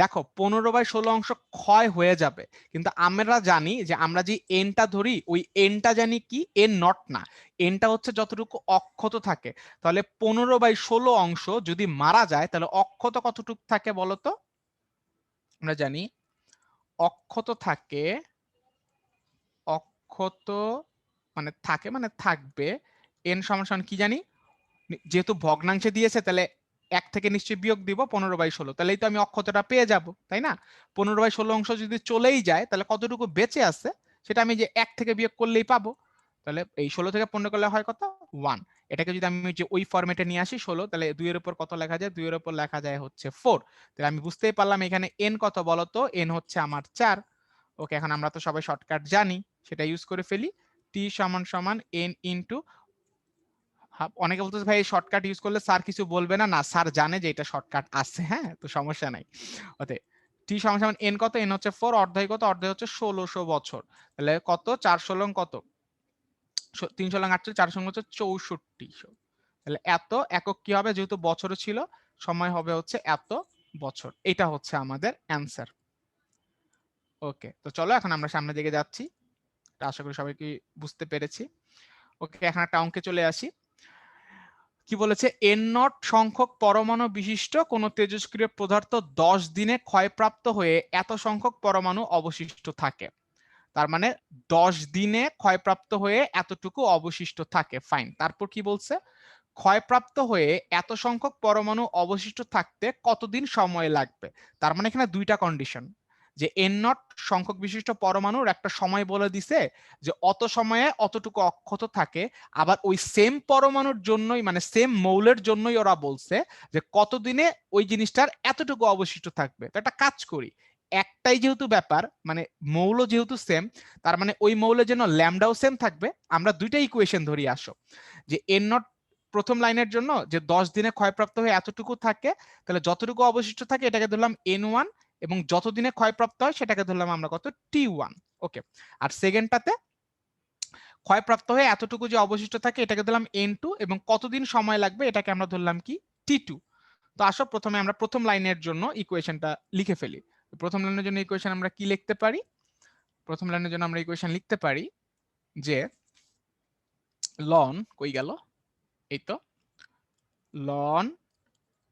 দেখো 15/16 অংশ ক্ষয় হয়ে যাবে, কিন্তু আমরা জানি যে আমরা যে এনটা ধরি ওই এনটা জানি কি? এন নট না, এনটা হচ্ছে যতটুকু অক্ষত থাকে। তাহলে 15/16 অংশ যদি মারা যায় তাহলে অক্ষত কতটুকু থাকে বলো তো? আমরা জানি অক্ষত থাকে, অক্ষত মানে থাকে মানে থাকবে, এন সমান সমান কি জানি? যেহেতু ভগ্নাংশে দিয়েছে তাহলে 1 থেকে নিশ্চয়ই বিয়োগ দিব 15/16, তাহলেই তো আমি অক্ষতটা পেয়ে যাব, তাই না? 15/16 অংশ যদি চলেই যায় তাহলে কতটুকু বেঁচে আছে সেটা আমি যে 1 থেকে বিয়োগ করলেই পাবো। তাহলে এই 16 থেকে 15 করলে হয় কত? 1। এটাকে যদি আমি যে ওই ফরম্যাটে নিয়ে আসি 16, তাহলে 2 এর উপর কত লেখা যায়? 2 এর উপর লেখা যায় হচ্ছে 4। তাহলে আমি বুঝতেই পারলাম এখানে এন কত বলো তো? এন হচ্ছে আমার 4। ওকে, এখন আমরা তো সবাই শর্টকাট জানি, সেটা ইউজ করে ফেলি। টি সমান সমান এন ইন্টু হাফ। অনেকে বলতেছে ভাই শর্টকাট ইউজ করলে স্যার কিছু বলবে না, না স্যার জানে যে এটা শর্টকাট আছে, হ্যাঁ, তো সমস্যা নাই। ওতে টি সমান সমান এন কত? এন হচ্ছে 4, অর্ধায়ু কত? অর্ধায়ু হচ্ছে 1600 বছর। তাহলে কত? 416 কত? 316 48, 4 হচ্ছে 6400। তাহলে এত একক কি হবে? যেহেতু বছর ছিল, সময় হবে হচ্ছে এত বছর। এটা হচ্ছে আমাদের অ্যান্সার। ওকে, তো চলো এখন আমরা সামনের দিকে যাচ্ছি, আশা করি সবাই কি বুঝতে পেরেছি। ওকে, এখন একটা অঙ্কে চলে আসি। কি বলেছে? এন নট সংখ্যক পরমাণু বিশিষ্ট কোন তেজস্ক্রিয় পদার্থ 10 দিনে ক্ষয়প্রাপ্ত হয়ে এত সংখ্যক পরমাণু অবশিষ্ট থাকে। তার মানে 10 দিনে ক্ষয়প্রাপ্ত হয়ে এতটুকু অবশিষ্ট থাকে, ফাইন। তারপর কি বলছে, ক্ষয়প্রাপ্ত হয়ে এত সংখ্যক পরমাণু অবশিষ্ট থাকতে কতদিন সময় লাগবে। তার মানে এখানে দুইটা কন্ডিশন, যে এন নট সংখ্যক বিশিষ্ট পরমাণুর একটা সময় বলে দিছে যে অত সময়ে অতটুকু অক্ষত থাকে, আবার ওই সেম পরমাণুর জন্যই মানে সেম মৌলের জন্যই ওরা বলছে যে কতদিনে ওই জিনিসটার এতটুকু অবশিষ্ট থাকবে। তো একটা কাজ করি, একটাই যেহেতু ব্যাপার, মানে মৌল যেহেতু সেম, তার মানে ওই মৌলের জন্য ল্যামডাও সেম থাকবে। আমরা দুইটা ইকুয়েশন ধরি আসো, যে এন নট প্রথম লাইনের জন্য যে 10 দিনে ক্ষয়প্রাপ্ত হয়ে এতটুকু থাকে, তাহলে যতটুকু অবশিষ্ট থাকে এটাকে ধরলাম N1, এবং যতদিনে ক্ষয়প্রাপ্ত হয় সেটাকে ধরলাম আমরা কত T1। ওকে, আর সেকেন্ডটাতে ক্ষয়প্রাপ্ত হয়ে এতটুকু যে অবশিষ্ট থাকে এটাকে ধরলাম N2, এবং কতদিন সময় লাগবে এটাকে আমরা ধরলাম কি T2। তো আসো প্রথমে আমরা প্রথম লাইনের জন্য ইকুয়েশনটা লিখে ফেলি। প্রথম লাইনের জন্য ইকুয়েশন আমরা কি লিখতে পারি, প্রথম লাইনের জন্য আমরা ইকুয়েশন লিখতে পারি যে লন কই গেল, এই তো লন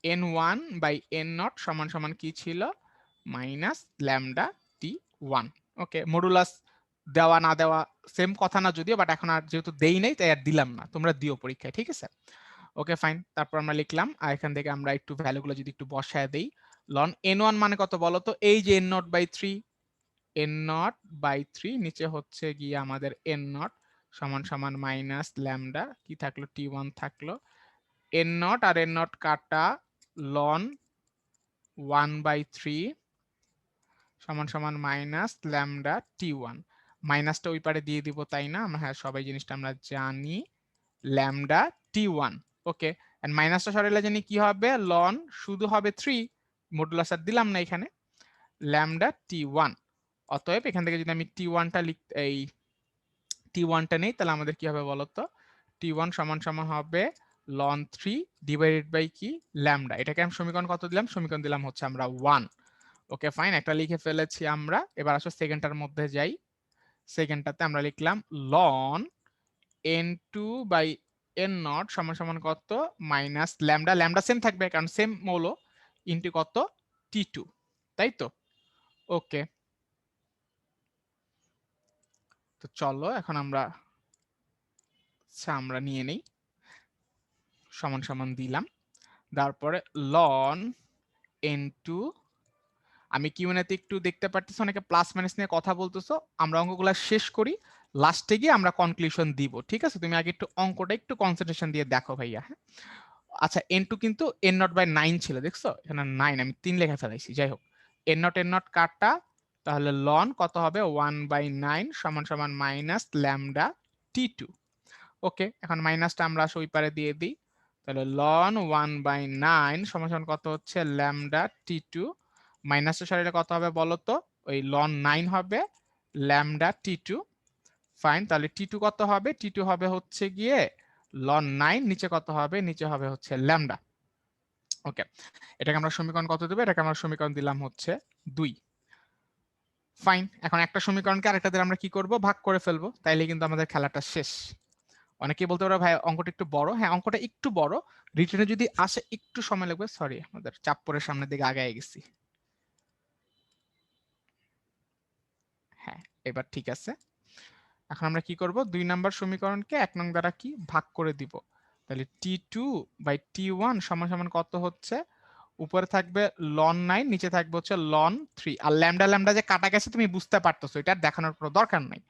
n1 বাই n0 সমান সমান কি ছিল, মাইনাস ল্যামডা t1। ওকে, মডুলাস দেওয়া না দেওয়া সেম কথা না যদিও, বাট এখন আর যেহেতু দেই নাই তাই আর দিলাম না, তোমরা দিও পরীক্ষায়, ঠিক আছে। ওকে ফাইন, তারপর আমরা লিখলাম, আর এখান থেকে আমরা একটু ভ্যালুগুলো যদি একটু বসায় দেই, লন n1 মানে কত বলো তো, এই যে n0/3 নিচে হচ্ছে গিয়ে আমাদের n0 সমান সমান মাইনাস ল্যামডা কি থাকলো t1 থাকলো, n0 আর n0 কাটা, লন 1/3 সমান সমান মাইনাস ল্যামডা t1। মাইনাসটা ওই পারে দিয়ে দিব তাই না, হ্যাঁ সবাই জিনিসটা আমরা জানি, ল্যামডা t1। ওকে, এন্ড মাইনাসটা সরাইলে জানি কি হবে, লন শুধু হবে 3, মডুলাস আর দিলাম না এখানে, ল্যামডা t1। অতএব এখান থেকে যদি আমি t1টা এই t1টা নেই, তাহলে আমাদের কি হবে বলতো, t1 সমান সমান হবে লন 3 ডিভাইডেড বাই কি ল্যামডা। এটাকে আমি সমীকরণ কত দিলাম, সমীকরণ দিলাম হচ্ছে আমরা 1। ওকে ফাইন, একটা লিখে ফেলেছি আমরা। এবার আসো সেকেন্ডটার মধ্যে যাই, সেকেন্ডটাতে আমরা লিখলাম লন n2 বাই n0 সমান সমান কত, মাইনাস ল্যামডা, ল্যামডা সেম থাকবে কারণ সেম মৌল, ইনটু কত t2, তাই তো। ওকে, তো চলো এখন আমরা নিয়ে নেই, সমান সমান দিলাম, তারপরে লন n2, আমি কিউএনএতে একটু দেখতে পারতেছি অনেকে প্লাস মাইনাস নিয়ে কথা বলতেছো, আমরা অঙ্কগুলো শেষ করি, লাস্টে গিয়ে আমরা কনক্লুশন দিব, ঠিক আছে। তুমি আগে একটু অঙ্কটা একটু কনসেন্ট্রেশন দিয়ে দেখো ভাইয়া, হ্যাঁ। আচ্ছা n2 কিন্তু n0/9 ছিল, দেখছো এখানে 9 আমি 3 লেখা ফেলাইছি, যাই হোক n0 কাটা, তাহলে লন কত হবে 1/9 সমান সমান মাইনাস ল্যামডা t2। ওকে, এখন মাইনাসটা আমরা ওই পারে দিয়ে দিই, তাহলে লন 1/9 সমান সমান কত হচ্ছে ল্যামডা t2, মাইনাসটা সরাইলে কত হবে বলো তো, ওই লন 9 হবে ল্যামডা t2। ফাইন, তাহলে t2 কত হবে, t2 হবে হচ্ছে গিয়ে লন 9, নিচে কত হবে, নিচে হবে হচ্ছে ল্যামডা। ওকে, এটাকে আমরা সমীকরণ কত দেব, এটাকে আমরা সমীকরণ দিলাম হচ্ছে 2। ফাইন, এখন একটা সমীকরণকে আরেকটা দিয়ে আমরা কি করব, ভাগ করে ফেলবো, তাইলে কিন্তু আমাদের খেলাটা শেষ। অনেকেই বলতে পারো ভাই অঙ্কটা একটু বড়, হ্যাঁ অঙ্কটা একটু বড়, রিটেনে যদি আসে একটু সময় লাগবে, সরি আমাদের চাপ পরে সামনের দিকে আগায় গেছি। হ্যাঁ এবার ঠিক আছে, এখন আমরা কি করব, 2 নাম্বার সমীকরণকে 1 নং দ্বারা কি ভাগ করে দিব, তাহলে t2/t1 সমান সমান কত হচ্ছে, উপরে থাকবে লন 9, নিচে থাকবে হচ্ছে লন 3, আর ল্যামডা ল্যামডা যে কাটা গেছে তুমি বুঝতে পারতেছো, এটা দেখানোর কোনো দরকার নাই।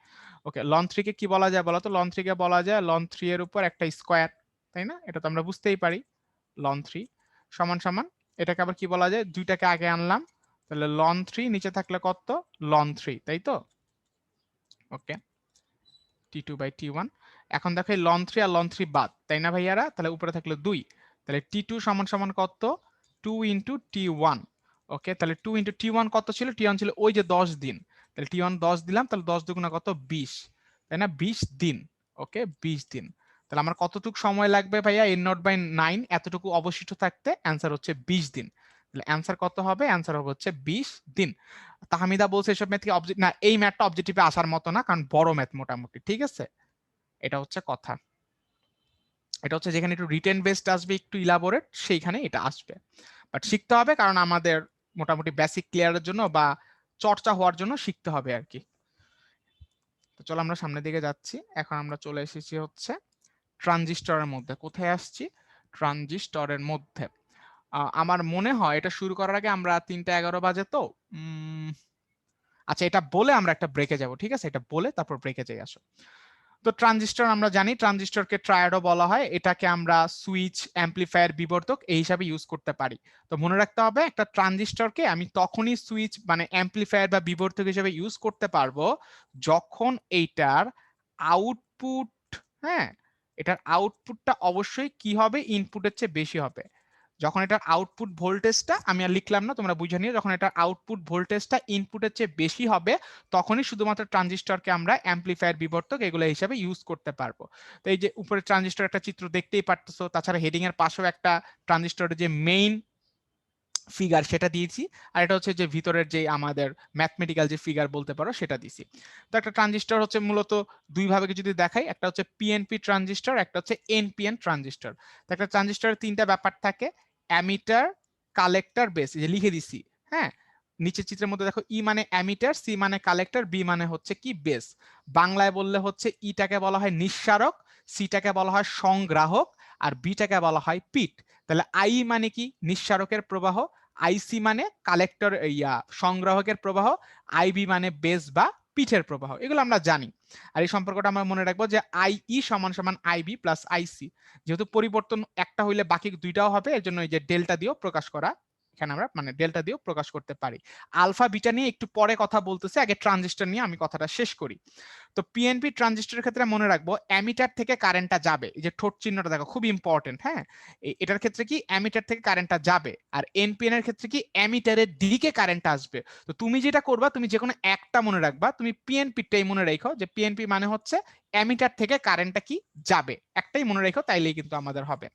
ওকে, লন 3 কে কি বলা যায় বলো তো, লন 3 কে বলা যায় লন 3 এর উপর একটা স্কয়ার, তাই না, এটা তো আমরা বুঝতেই পারি। লন 3 সমান সমান, এটাকে আবার কি বলা যায়, দুইটাকে আগে আনলাম, তাহলে লন 3 নিচে থাকলে কত লন 3, তাই তো। ওকে, t2/t1, এখন দেখো লন 3 আর লন 3 বাদ, তাই না ভাইয়ারা, তাহলে উপরে থাকলো 2, তাহলে t2 সমান সমান কত 2 ইন্টু t1। ওকে, তাহলে 2 ইন্টু t1 কত ছিল, t1 ছিল ওই যে 10 দিন, তাহলে t1 10 দিলাম, তাহলে 10 দুগুণা কত 20, তাই না, 20 দিন। ওকে, 20 দিন, তাহলে আমার কতটুকু সময় লাগবে ভাইয়া n0/9 এতটুকু অবশিষ্ট থাকতে, অ্যান্সার হচ্ছে 20 দিন। তাহলে অ্যান্সার কত হবে, অ্যান্সার হবে হচ্ছে 20 দিন। তাহমিদা বলছে এসব ম্যাথ কি অবজেক্ট না, এই ম্যাথটা অবজেক্টিভে আসার মতো না, কারণ বড় ম্যাথ মোটামুটি, ঠিক আছে, এটা হচ্ছে কথা। এটা হচ্ছে যেখানে একটু রিটেন বেসড আসবে, একটু ইলাবোরেট, সেইখানে এটা আসবে, বাট শিখতে হবে কারণ আমাদের মোটামুটি বেসিক ক্লিয়ারের জন্য বা চর্চা হওয়ার জন্য শিখতে হবে আর কি। চলো আমরা সামনের দিকে যাচ্ছি। এখন আমরা চলে এসেছি হচ্ছে ট্রানজিস্টরের মধ্যে। কোথায় আসছি? ট্রানজিস্টরের মধ্যে। আমার মনে হয় এটা শুরু করার আগে আমরা 3:11 বাজে তো আচ্ছা এটা বলে আমরা একটা ব্রেকে যাব, ঠিক আছে? এটা বলে তারপর ব্রেকে যাই। আসো। তো ট্রানজিস্টর আমরা জানি, ট্রানজিস্টরকে ট্রায়াডও বলা হয়। এটাকে আমরা সুইচ, অ্যাম্পলিফায়ার, বিবর্ধক এই হিসাবে ইউজ করতে পারি। তো মনে রাখতে হবে একটা ট্রানজিস্টরকে আমি তখনই সুইচ মানে অ্যাম্পলিফায়ার বা বিবর্ধক হিসেবে ইউজ করতে পারবো যখন এইটার আউটপুট, হ্যাঁ, এটার আউটপুটটা অবশ্যই কি হবে? ইনপুটের চেয়ে বেশি হবে। যখন এটার আউটপুট ভোল্টেজটা, আমি আর লিখলাম না, তোমরা বুঝে নিও, যখন এটার আউটপুট ভোল্টেজটা ইনপুটের চেয়ে বেশি হবে তখনই শুধুমাত্র ট্রানজিস্টরকে আমরা অ্যাম্পলিফায়ার, বিবর্ধক এগুলো হিসাবে ইউজ করতে পারবো। তো এই যে উপরে ট্রানজিস্টর একটা চিত্র দেখতেই পারতেছো, তাছাড়া হেডিং এর পাশেও একটা ট্রানজিস্টরের যে মেইন ফিগার সেটা দিয়েছি, আর এটা হচ্ছে যে ভিতরের যে আমাদের ম্যাথমেটিক্যাল যে ফিগার বলতে পারো সেটা দিয়েছি। তো একটা ট্রানজিস্টর হচ্ছে মূলত দুই ভাবে যদি দেখাই, একটা হচ্ছে পিএনপি ট্রানজিস্টর, একটা হচ্ছে এনপিএন ট্রানজিস্টর। তো একটা ট্রানজিস্টরের তিনটা ব্যাপার থাকে, অ্যামিটার, কালেক্টর, বেস, যে লিখে দিছি, হ্যাঁ। নিচের চিত্রের মধ্যে দেখো, ই মানে অ্যামিটার, সি মানে কালেক্টর, বি মানে হচ্ছে কি বেস। বাংলায় বললে হচ্ছে ইটাকে বলা হয় নিঃসারক, সিটাকে বলা হয় সংগ্রাহক, আর বিটাকে বলা হয় পিট। তাহলে আই মানে কি? নিঃসারকের প্রবাহ। আইসি মানে কালেক্টর সংগ্রাহকের প্রবাহ। আইবি মানে বেস বা পিঠের প্রবাহ। এগুলো আমরা জানি। আর এই সম্পর্কটা আমরা মনে রাখবো যে আইই সমান সমান আইবি প্লাস আইসি। যেহেতু পরিবর্তন একটা হইলে বাকি দুইটাও হবে, এর জন্য এই যে ডেল্টা দিয়েও প্রকাশ করা, এখানে আমরা মানে ডেল্টা দিয়েও প্রকাশ করতে পারি। আলফা বিটা নিয়ে একটু পরে কথা বলতেছি, আগে ট্রানজিস্টর নিয়ে আমি কথাটা শেষ করি। তো পিএনপি ট্রানজিস্টরের ক্ষেত্রে মনে রাখবো অ্যামিটার থেকে কারেন্টটা যাবে, এই যে ঠোঁট চিহ্নটা দেখো খুব ইম্পর্টেন্ট, হ্যাঁ। এটার ক্ষেত্রে কি অ্যামিটার থেকে কারেন্টটা যাবে, আর এনপিএন এর ক্ষেত্রে কি অ্যামিটারের দিকে কারেন্টটা আসবে। তো তুমি যেটা করবা, তুমি যে কোনো একটা মনে রাখবা, তুমি পিএনপিটাই মনে রাখো যে পিএনপি মানে হচ্ছে অ্যামিটার থেকে কারেন্টটা কি যাবে, একটাই মনে রাখো, তাইলেই কিন্তু আমাদের হবে।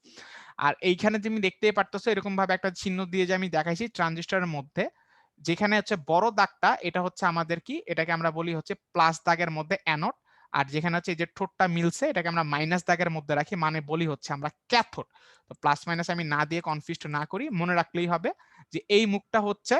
আর এইখানে তুমি দেখতেই পারতেছো এরকম ভাবে একটা চিহ্ন দিয়ে যে আমি দেখাইছি ট্রানজিস্টরের মধ্যে, যেখানে হচ্ছে বড় দাগটা এটা হচ্ছে আমাদের কি, এটাকে আমরা বলি হচ্ছে প্লাস দাগের মধ্যে অ্যানোড, আর যেখানে হচ্ছে এই যে ঠোঁটটা মিলছে এটাকে আমরা মাইনাস দাগের মধ্যে রাখি, মানে বলি হচ্ছে আমরা ক্যাথোড। তো প্লাস মাইনাস আমি না দিয়ে কনফিউজড না করি, মনে রাখলেই হবে যে এই মুখটা হচ্ছে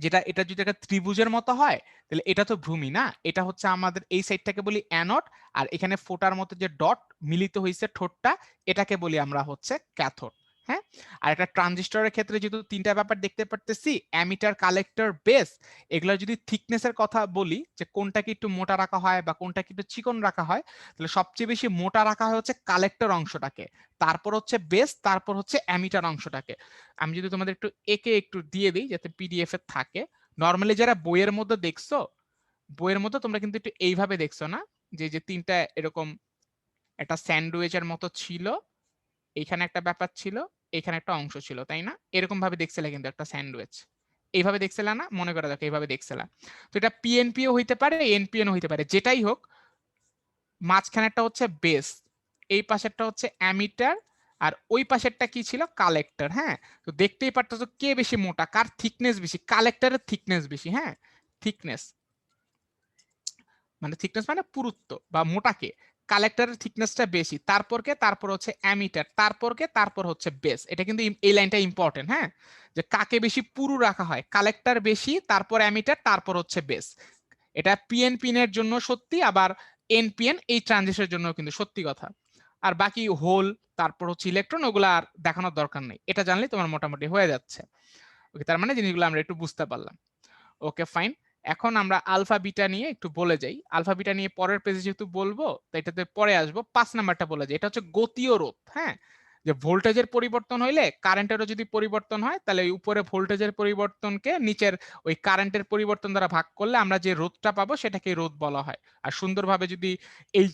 যেটা, এটা যদি একটা ত্রিভুজের মতো হয় তাহলে এটা তো ভূমি না, এটা হচ্ছে আমাদের এই সাইডটাকে বলি অ্যানোড, আর এখানে ফোটার মতো যে ডট মিলিত হয়েছে ঠোঁটটা, এটাকে বলি আমরা হচ্ছে ক্যাথোড। হ্যাঁ, আর একটা ট্রানজিস্টরের ক্ষেত্রে যেহেতু তিনটা ব্যাপার দেখতে পারতেছি, অ্যামিটার, কালেক্টর, বেস, এগুলো যদি থিকনেসের কথা বলি যে কোনটাকে একটু মোটা রাখা হয় বা কোনটাকে একটু চিকন রাখা হয়, তাহলে সবচেয়ে বেশি মোটা রাখা হয় হচ্ছে কালেক্টর অংশটাকে, তারপর হচ্ছে বেস, তারপর হচ্ছে অ্যামিটার অংশটাকে। আমি যদি তোমাদের একটু একে একটু দিয়ে দিই যাতে পিডিএফ এ থাকে। নর্মালি যারা বইয়ের মধ্যে দেখছো, বইয়ের মধ্যে তোমরা কিন্তু একটু এইভাবে দেখছো না, যে যে তিনটা এরকম একটা স্যান্ডউইচের মতো ছিল, এইখানে একটা ব্যাপার ছিল, এখানে একটা অংশ ছিল, তাই না? এরকম ভাবে দেখছিলে কিন্তু একটা স্যান্ডউইচ, এইভাবে দেখছিলে না? মনে করে দেখো এইভাবে দেখছিলা। তো এটা পিএনপিও হইতে পারে, এনপিএন হইতে পারে, যেটাই হোক, মাঝখানেরটা হচ্ছে বেস, এই পাশেরটা হচ্ছে অ্যামিটার, আর ওই পাশেরটা কি ছিল? কালেক্টর। হ্যাঁ, তো দেখতেই পারতেছো কে বেশি মোটা, কার থিকনেস বেশি? কালেক্টরের থিকনেস বেশি। হ্যাঁ, থিকনেস মানে থিকনেস মানে পুরুত্ব বা মোটাকে, কালেক্টরের থিকনেসটা বেশি, তারপর কে? তারপর হচ্ছে অ্যামিটার, তারপর কে? তারপর হচ্ছে বেস। এটা কিন্তু এই লাইনটা ইম্পর্টেন্ট, হ্যাঁ, যে কাকে বেশি পুরু রাখা হয়, কালেক্টর বেশি, তারপর অ্যামিটার, তারপর হচ্ছে বেস। এটা পিএনপিএন এর জন্য সত্যি, আবার এনপিএন এই ট্রানজিস্টরের জন্য কিন্তু সত্যি কথা। আর বাকি হোল, তারপর হচ্ছে ইলেকট্রন, ওগুলো আর দেখানোর দরকার নেই, এটা জানলে তোমার মোটামুটি হয়ে যাচ্ছে। ওকে, তার মানে জিনিসগুলো আমরা একটু বুঝতে পারলাম। ওকে ফাইন, এখন আমরা আলফা বিটা নিয়ে একটু বলে যাই। আলফা বিটা নিয়ে পরের পেজে যেহেতু বলবো, তো এটাতে পরে আসবো। 5 নাম্বারটা বলে যাই, এটা হচ্ছে গতীয় রোধ। হ্যাঁ, যে ভোল্টেজের পরিবর্তন হইলে কারেন্টেরও যদি পরিবর্তন হয়, তাহলে ওই উপরে ভোল্টেজের পরিবর্তনকে নিচের ওই কারেন্টের পরিবর্তন দ্বারা ভাগ করলে আমরা যে রোধটা পাবো সেটাকে রোধ বলা হয়। আর সুন্দরভাবে যদি এই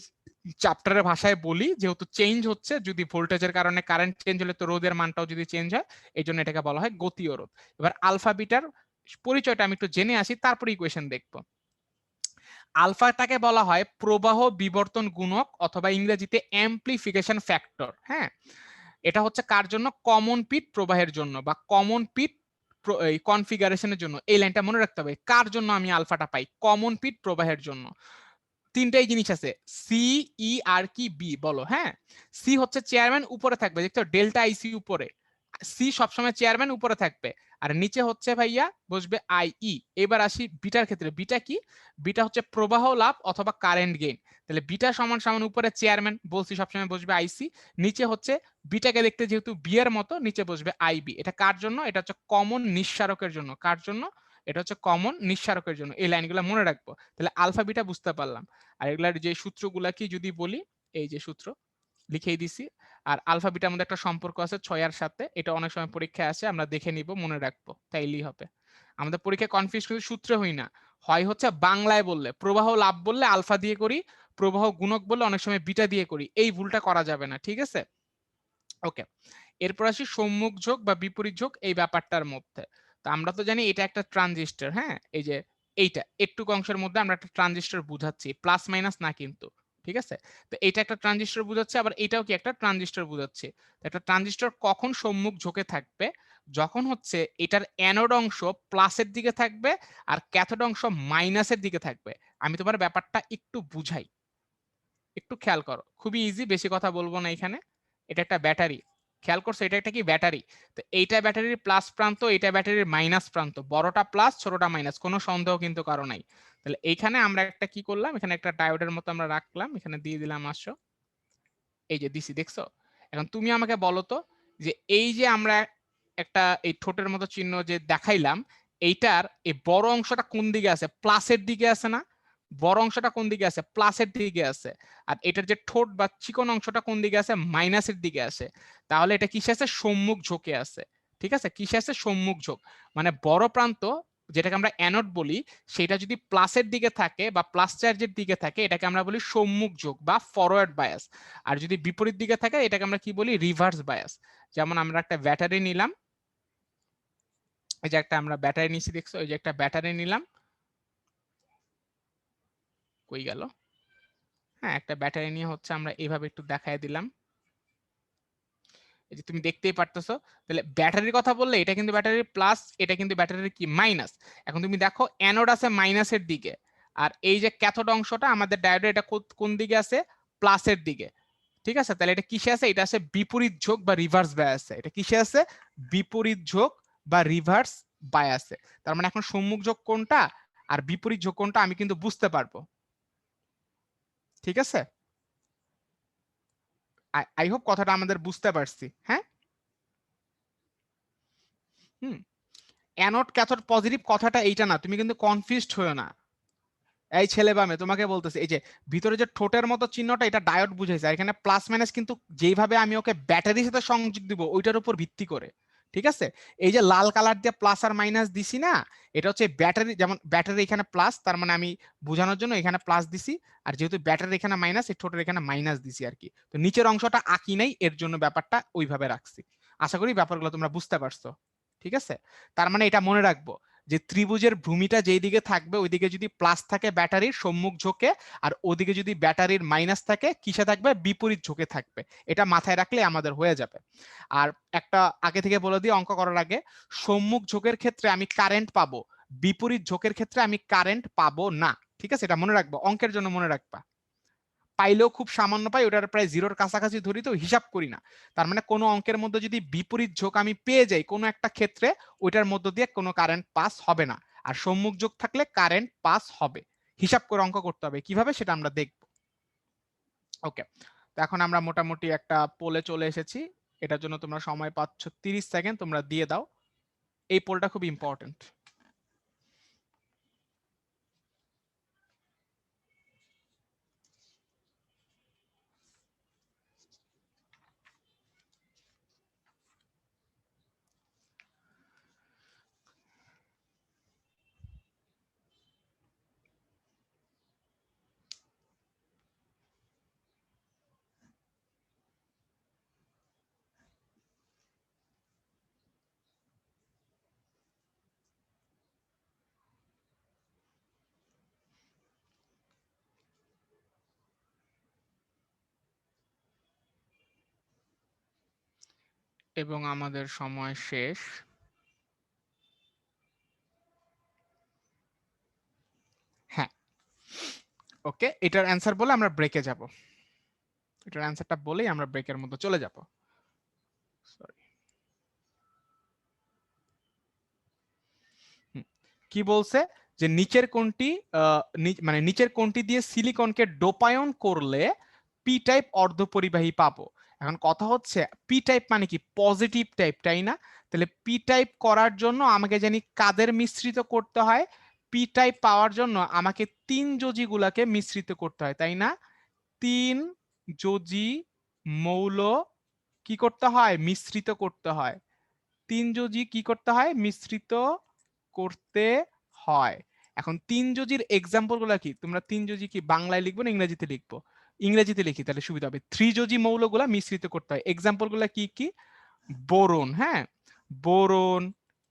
চ্যাপ্টারের ভাষায় বলি, যেহেতু চেঞ্জ হচ্ছে, যদি ভোল্টেজের কারণে কারেন্ট চেঞ্জ হলে তো রোধের মানটাও যদি চেঞ্জ হয়, এই জন্য এটাকে বলা হয় গতীয় রোধ। এবার আলফা বিটার পরিচয়টা আমি একটু জেনে আসি, তারপর ইকুয়েশন দেখব। আলফাটাকে বলা হয় প্রবাহ বিবর্তন গুণক অথবা ইংরেজিতে অ্যাম্প্লিফিকেশন ফ্যাক্টর। হ্যাঁ, এটা হচ্ছে কার জন্য? কমন পিট প্রবাহের জন্য বা কমন পিট কনফিগারেশনের জন্য। এই লাইনটা মনে রাখতে হবে, কার জন্য আমি আলফাটা পাই? কমন পিট প্রবাহের জন্য। তিনটাই জিনিস আছে, সি, ই আর কি বি, বলো। হ্যাঁ, সি হচ্ছে চেয়ারম্যান, উপরে থাকবে, দেখছো ডেল্টা আইসি উপরে, সি সবসময় চেয়ারম্যান উপরে থাকবে। আর নিচে হচ্ছে ভাইয়া বসবে আইই। এবার আসি বিটার ক্ষেত্রে। বিটা কি? বিটা হচ্ছে প্রবাহ লাভ অথবা কারেন্ট গেইন। তাহলে বিটা সমান সমান উপরে চেয়ারম্যান বলছি সবসময় বসবে আইসি, নিচে হচ্ছে বিটাকে দেখতে যেহেতু বি এর মতো নিচে বসবে আইবি। এটা কার জন্য? এটা হচ্ছে কমন নিঃসারকের জন্য। কার জন্য? এটা হচ্ছে কমন নিঃসারকের জন্য। এই লাইনগুলো মনে রাখবো। তাহলে আলফা বিটা বুঝতে পারলাম। আর এগুলার যে সূত্রগুলা কি যদি বলি, এই যে সূত্র লিখেই দিছি। আর আলফা বিটার মধ্যে একটা সম্পর্ক আছে 6 এর সাথে। এটা অনেক সময় পরীক্ষায় আসে, আমরা দেখে নিব, মনে রাখবো, তাইলেই হবে। আমাদের পরীক্ষায় কনফিউজ কিন্তু সূত্রে হই না, হয় হচ্ছে বাংলায় বললে প্রবাহ লাভ বললে আলফা দিয়ে করি, প্রবাহ গুণক বললে অনেক সময় বিটা দিয়ে করি। এই ভুলটা করা যাবে না, ঠিক আছে? ওকে, এরপর আসি সম্মুখ ঝোঁক বা বিপরীত ঝোঁক এই ব্যাপারটার মধ্যে। তো আমরা তো জানি এটা একটা ট্রানজিস্টর, হ্যাঁ, এই যে এইটা একটুক অংশের মধ্যে আমরা একটা ট্রানজিস্টর বুঝাচ্ছি, প্লাস মাইনাস না কিন্তু, ঠিক আছে? তো এটা একটা ট্রানজিস্টর বুঝাচ্ছে, আবার এটাও কি একটা ট্রানজিস্টর বুঝাচ্ছে। একটা ট্রানজিস্টর কখন সম্মুখ ঝোঁকে থাকবে? যখন হচ্ছে এটার অ্যানোড অংশ প্লাসের দিকে থাকবে আর ক্যাথোড অংশ মাইনাসের দিকে থাকবে। আমি তোমার ব্যাপারটা একটু বুঝাই, একটু খেয়াল করো, খুবই ইজি, বেশি কথা বলবো না এখানে। এটা একটা ব্যাটারি, খেয়াল করছো এটা একটা কি ব্যাটারি? তো এইটা ব্যাটারির প্লাস প্রান্ত, এটা ব্যাটারির মাইনাস প্রান্ত, বড়টা প্লাস ছোটটা মাইনাস, কোনো সন্দেহ কিন্তু কারো নাই। তাহলে এইখানে আমরা একটা কি করলাম, এখানে একটা ডায়োডের মতো আমরা রাখলাম, এখানে দিয়ে দিলাম 500, এই যে দিছি, দেখছো? এখন তুমি আমাকে বলো তো যে এই যে আমরা একটা এই ঠোঁটের মতো চিহ্ন যে দেখাইলাম, এইটার এই বড় অংশটা কোন দিকে আছে? প্লাসের দিকে আছে না? বড় অংশটা কোন দিকে আছে? প্লাসের দিকে আছে। আর এটার যে ঠোঁট বা চিকন অংশটা কোন দিকে আছে? মাইনাসের দিকে আছে। তাহলে এটা কিসে আছে? সম্মুখ ঝোঁকে আছে। ঠিক আছে, কিসে আছে? সম্মুখ ঝোঁক। মানে বড় প্রান্ত, যেটাকে আমরা অ্যানোড বলি, সেটা যদি প্লাসের দিকে থাকে বা প্লাস চার্জের দিকে থাকে, এটাকে আমরা বলি সম্মুখ ঝোঁক বা ফরওয়ার্ড বায়াস। আর যদি বিপরীত দিকে থাকে, এটাকে আমরা কি বলি? Reverse bias. যেমন আমরা একটা ব্যাটারি নিলাম, এই যে একটা আমরা ব্যাটারি নিছি, দেখছো? এই যে একটা ব্যাটারি নিলাম, কই গেল? হ্যাঁ, একটা ব্যাটারি নিয়ে হচ্ছে আমরা এইভাবে একটু দেখায় দিলাম, এই যে তুমি দেখতেই পারতেছো। তাহলে ব্যাটারির কথা বললে এটা কিন্তু ব্যাটারির প্লাস, এটা কিন্তু ব্যাটারির কি? মাইনাস। এখন তুমি দেখো অ্যানোড আছে মাইনাসের দিকে, আর এই যে ক্যাথোড অংশটা আমাদের ডায়োডে, এটা কোন দিকে আছে? প্লাসের দিকে। ঠিক আছে, তাহলে এটা কিসে আছে? এটা আছে বিপরীত ঝোঁক বা রিভার্স বায়াসে। এটা কিসে আছে? বিপরীত ঝোঁক বা রিভার্স বায়াসে। তার মানে এখন সম্মুখ ঝোঁক কোনটা আর বিপরীত ঝোঁক কোনটা আমি কিন্তু বুঝতে পারবো। ঠিক আছে, আই হোপ কথাটা আমাদের বুঝতে পারছি। হ্যাঁ, হুম। অ্যানোড ক্যাথোড পজিটিভ কথাটা এইটা না, তুমি কিন্তু কনফিউজড হয়েও না। এই ছেলে বামে তোমাকে বলতেছে, এই যে ভিতরে যে ঠোঁটের মতো চিহ্নটা, এটা ডায়োড বুঝাইছে, আর এখানে প্লাস মাইনাস কিন্তু যেইভাবে আমি ওকে ব্যাটারির সাথে সংযোগ দিব ওইটার উপর ভিত্তি করে। ঠিক আছে, এই যে লাল কালার দিয়ে প্লাস আর মাইনাস দিছি না, এটা হচ্ছে ব্যাটারি, যেমন ব্যাটারি এখানে প্লাস, তার মানে আমি বোঝানোর জন্য এখানে প্লাস দিছি, আর যেহেতু ব্যাটারি এখানে মাইনাস, এই ঠোঁটের এখানে মাইনাস দিছি আর কি। তো নিচের অংশটা আঁকি নাই, এর জন্য ব্যাপারটা ওইভাবে রাখছি। আশা করি ব্যাপারগুলো তোমরা বুঝতে পারছো। ঠিক আছে, তার মানে এটা মনে রাখবো যে ত্রিভুজের ভূমিটা যেই দিকে থাকবে ওইদিকে যদি প্লাস থাকে ব্যাটারির সম্মুখ ঝোঁকে, আর ওদিকে যদি ব্যাটারির মাইনাস থাকে কিসে থাকবে? বিপরীত ঝোঁকে থাকবে। এটা মাথায় রাখলে আমাদের হয়ে যাবে। আর একটা আগে থেকে বলে দিই অঙ্ক করার আগে, সম্মুখ ঝোঁকের ক্ষেত্রে আমি কারেন্ট পাবো, বিপরীত ঝোঁকের ক্ষেত্রে আমি কারেন্ট পাবো না। ঠিক আছে, এটা মনে রাখবো, অঙ্কের জন্য মনে রাখবা। পাইলেও খুব সামান্য পাই, ওটার প্রায় জিরোর কাছাকাছি ধরি, তো হিসাব করি না। তার মানে কোনো অঙ্কের মধ্যে যদি বিপরীত ঝোঁক আমি পেয়ে যাই কোনো একটা ক্ষেত্রে, ওইটার মধ্য দিয়ে কোনো কারেন্ট পাস হবে না। আর সম্মুখ ঝোঁক থাকলে কারেন্ট পাস হবে। হিসাব করে অঙ্ক করতে হবে, কিভাবে সেটা আমরা দেখব। ওকে, তো এখন আমরা মোটামুটি একটা পোলে চলে এসেছি। এটার জন্য তোমরা সময় পাচ্ছ 30 সেকেন্ড, তোমরা দিয়ে দাও। এই পোলটা খুব ইম্পর্টেন্ট। এবং আমাদের সময় শেষ। হ্যাঁ, ওকে, এটার অ্যান্সার বলে আমরা ব্রেকে যাব। এটার অ্যান্সারটা বলেই আমরা ব্রেকের মধ্যে চলে যাব। সরি। কি বলছে যে নিচের কোনটি মানে নিচের কোনটি দিয়ে সিলিকনকে ডোপায়ন করলে পি টাইপ অর্ধপরিবাহী পাবো। এখন কথা হচ্ছে পি টাইপ মানে কি পজিটিভ টাইপ, তাই না? তাহলে পি টাইপ করার জন্য আমাকে জানি কাদের মিশ্রিত করতে হয়, পি টাইপ পাওয়ার জন্য আমাকে তিন যোজিগুলাকে মিশ্রিত করতে হয়, তাই না? তিন যোজি মৌল কি করতে হয়, মিশ্রিত করতে হয়। তিন যোজি কি করতে হয়, মিশ্রিত করতে হয়। এখন তিন যোজির এক্সাম্পল গুলা কি, তোমরা তিন যোজি কি বাংলায় লিখবো না ইংরেজিতে লিখবো? ইংরেজিতে লিখি তাহলে সুবিধা হবে। থ্রি যোজি মৌলগুলা মিশ্রিত করতে হয়, এক্সাম্পল গুলা কি কি? বোরন, হ্যাঁ, বোরন,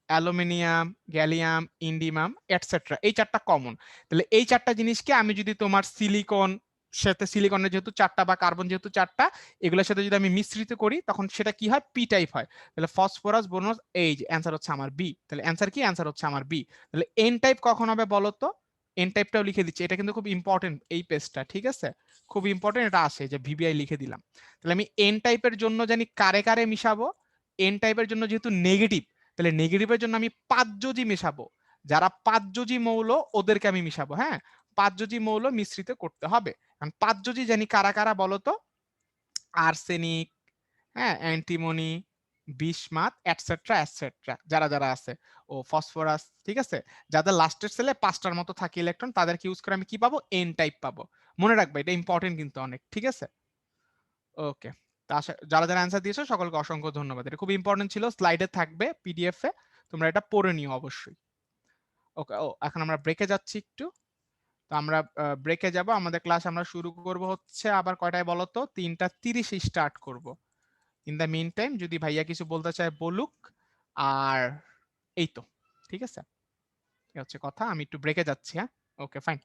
অ্যালুমিনিয়াম, গ্যালিয়াম, ইন্ডিমাম এটসেট্রা, এই চারটা কমন। তাহলে এই চারটা জিনিসকে আমি যদি তোমার সিলিকন সাথে, সিলিকনের যেহেতু চারটা বা কার্বন যেহেতু চারটা, এগুলোর সাথে যদি আমি মিশ্রিত করি তখন সেটা কি হয়, পি টাইপ হয়। তাহলে ফসফরাস, বোরন, এই যে অ্যান্সার হচ্ছে আমার বি। তাহলে অ্যান্সার কি, অ্যান্সার হচ্ছে আমার বি। তাহলে এন টাইপ কখন হবে বলো তো? এন টাইপটাও লিখে দিচ্ছি, এটা কিন্তু খুব ইম্পর্টেন্ট এই পেজটা, ঠিক আছে? খুব ইম্পর্টেন্ট, এটা আসে যে ভিবিআই লিখে দিলাম। তাহলে আমি এন টাইপের জন্য জানি কারে কারে মিশাবো। এন টাইপের জন্য যেহেতু নেগেটিভ, তাহলে নেগেটিভের জন্য আমি পাঁচ যোজি মেশাবো। যারা পাঁচ যোজি মৌল ওদেরকে আমি মিশাবো, হ্যাঁ, পাঁচ যোজি মৌল মিশ্রিত করতে হবে। কারণ পাঁচ যোজি জানি কারা কারা বলতো? আর্সেনিক, হ্যাঁ, অ্যান্টিমনি, বিসমাথ এটসেট্রা এটসেট্রা, যারা যারা আছে, ও ফসফরাস, ঠিক আছে? যাদের লাস্টের সেলে পাঁচটার মতো থাকে ইলেকট্রন, তাদেরকে ইউজ করে আমি কি পাবো, এন টাইপ পাবো। মনে রাখবে এটা ইম্পর্টেন্ট কিন্তু অনেক, ঠিক আছে? ওকে, যারা যারা অ্যান্সার দিয়েছো সকলকে অসংখ্য ধন্যবাদ। এটা খুব ইম্পর্টেন্ট ছিল, স্লাইডে থাকবে পিডিএফ এ, তোমরা এটা পড়ে নিও অবশ্যই। ওকে, ও এখন আমরা ব্রেকে যাচ্ছি একটু। তো আমরা ব্রেকে যাব, আমাদের ক্লাস আমরা শুরু করব হচ্ছে আবার কয়টায় বলো তো, 3:30 স্টার্ট করব। ইন দ্য মিন টাইম যদি ভাইয়া কিছু বলতে চায় বলুক। আর এই তো, ঠিক আছে, এই হচ্ছে কথা। আমি একটু ব্রেকে যাচ্ছি, হ্যাঁ। ওকে, ফাইন।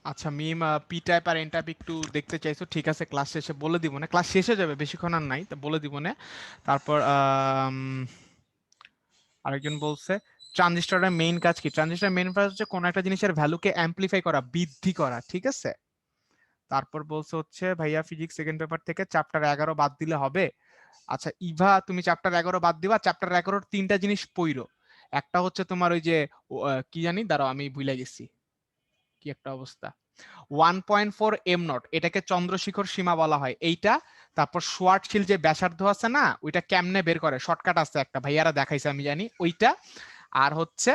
আচ্ছা মিম, পি টাইপ আর এন টাইপ একটু দেখতে চাইছো, ঠিক আছে ক্লাস শেষে বলে দিব না, ক্লাস শেষে যাবে বেশিক্ষণ আর নাই, তো বলে দিব না। তারপর আরেকজন বলছে ট্রানজিস্টরের মেইন কাজ কি? ট্রানজিস্টরের মেইন কাজ হচ্ছে কোনো একটা জিনিসের ভ্যালুকে অ্যাম্পলিফাই করা, বৃদ্ধি করা, ঠিক আছে। তারপর বলছে হচ্ছে ভাইয়া ফিজিক্স সেকেন্ড পেপার থেকে চ্যাপ্টার 11 বাদ দিলে হবে। আচ্ছা ইভা, তুমি চ্যাপ্টার 11 বাদ দিবা, চ্যাপ্টার 11-র তিনটা জিনিস পইরো। একটা হচ্ছে তোমার ওই যে কি জানি, দাঁড়াও আমি ভুলে গেছি, কি একটা অবস্থা, 1.4 এম নট, এটাকে চন্দ্রশিখর সীমা বলা হয় এইটা। তারপর শোয়ার্টশিল্ড যে ব্যাসার্ধ আছে না, ওইটা কেমনে বের করে, শর্টকাট আছে একটা, ভাইয়ারা দেখাইছে আমি জানি ওইটা। আর হচ্ছে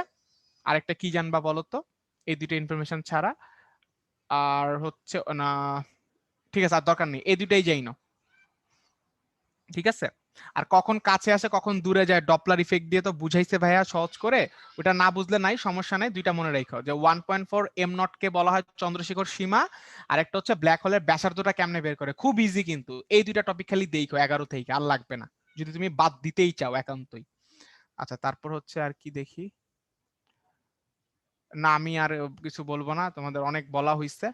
আরেকটা কি জানবা বলো তো, এই দুটো ইনফরমেশন ছাড়া। আর হচ্ছে না, ঠিক আছে আর দরকার নেই, এই দুটাই যাই না, ঠিক আছে। আর কখন কাছে আসে কখন দূরে যায় ডপলার ইফেক্ট দিয়ে তো বুঝাইছে ভাইয়া সহজ করে, ওটা না বুঝলে নাই সমস্যা নাই, দুইটা মনে রাখো যে 1.4 এম নট কে বলা হয় চন্দ্রশেখর সীমা, আর একটা হচ্ছে ব্ল্যাক হোলের ব্যাসার্ধটা কেমনে বের করে, খুব ইজি কিন্তু, এই দুইটা টপিক খালি দেখো 11 থেকে, আর লাগবে না যদি তুমি বাদ দিতেই চাও একান্তই। আচ্ছা তারপর হচ্ছে আর কি দেখি, না আমি আর কিছু বলবো না, তোমাদের অনেক বলা হয়েছে,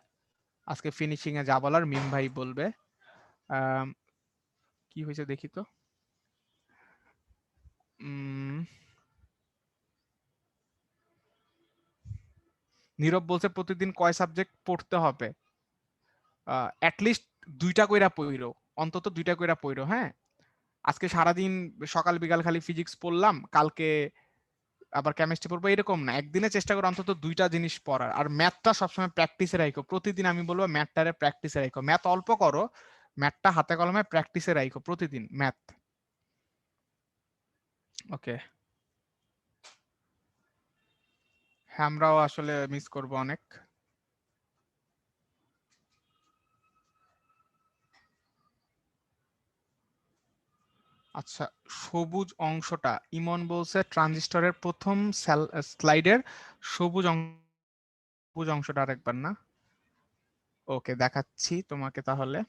আজকে ফিনিশিং এ যা বলার মিম ভাই বলবে। আহ কি হয়েছে দেখি তো, নীরব বলছে প্রতিদিন কয় সাবজেক্ট পড়তে হবে? অ্যাটলিস্ট দুইটা কইরা পড়ো, অন্তত দুইটা কইরা পড়ো, হ্যাঁ। আজকে সারাদিন সকাল বিকাল খালি ফিজিক্স পড়লাম, কালকে আবার কেমিস্ট্রি পড়বো, এরকম না, একদিনে চেষ্টা করো অন্তত দুইটা জিনিস পড়ার। আর ম্যাথটা সবসময় প্র্যাকটিসে রাখো, প্রতিদিন আমি বলবো ম্যাথটারে প্র্যাকটিসে রাখো, ম্যাথ অল্প করো, ম্যাথটা হাতে কলমে প্র্যাকটিসে রাখো প্রতিদিন ম্যাথ। ওকে, হ্যাঁ আমরাও আসলে মিস করব অনেক। আচ্ছা সবুজ অংশটা, ইমন বলছে ট্রানজিস্টরের প্রথম স্লাইডের সবুজ সবুজ অংশটা আরেকবার না, ওকে দেখাচ্ছি তোমাকে তাহলে।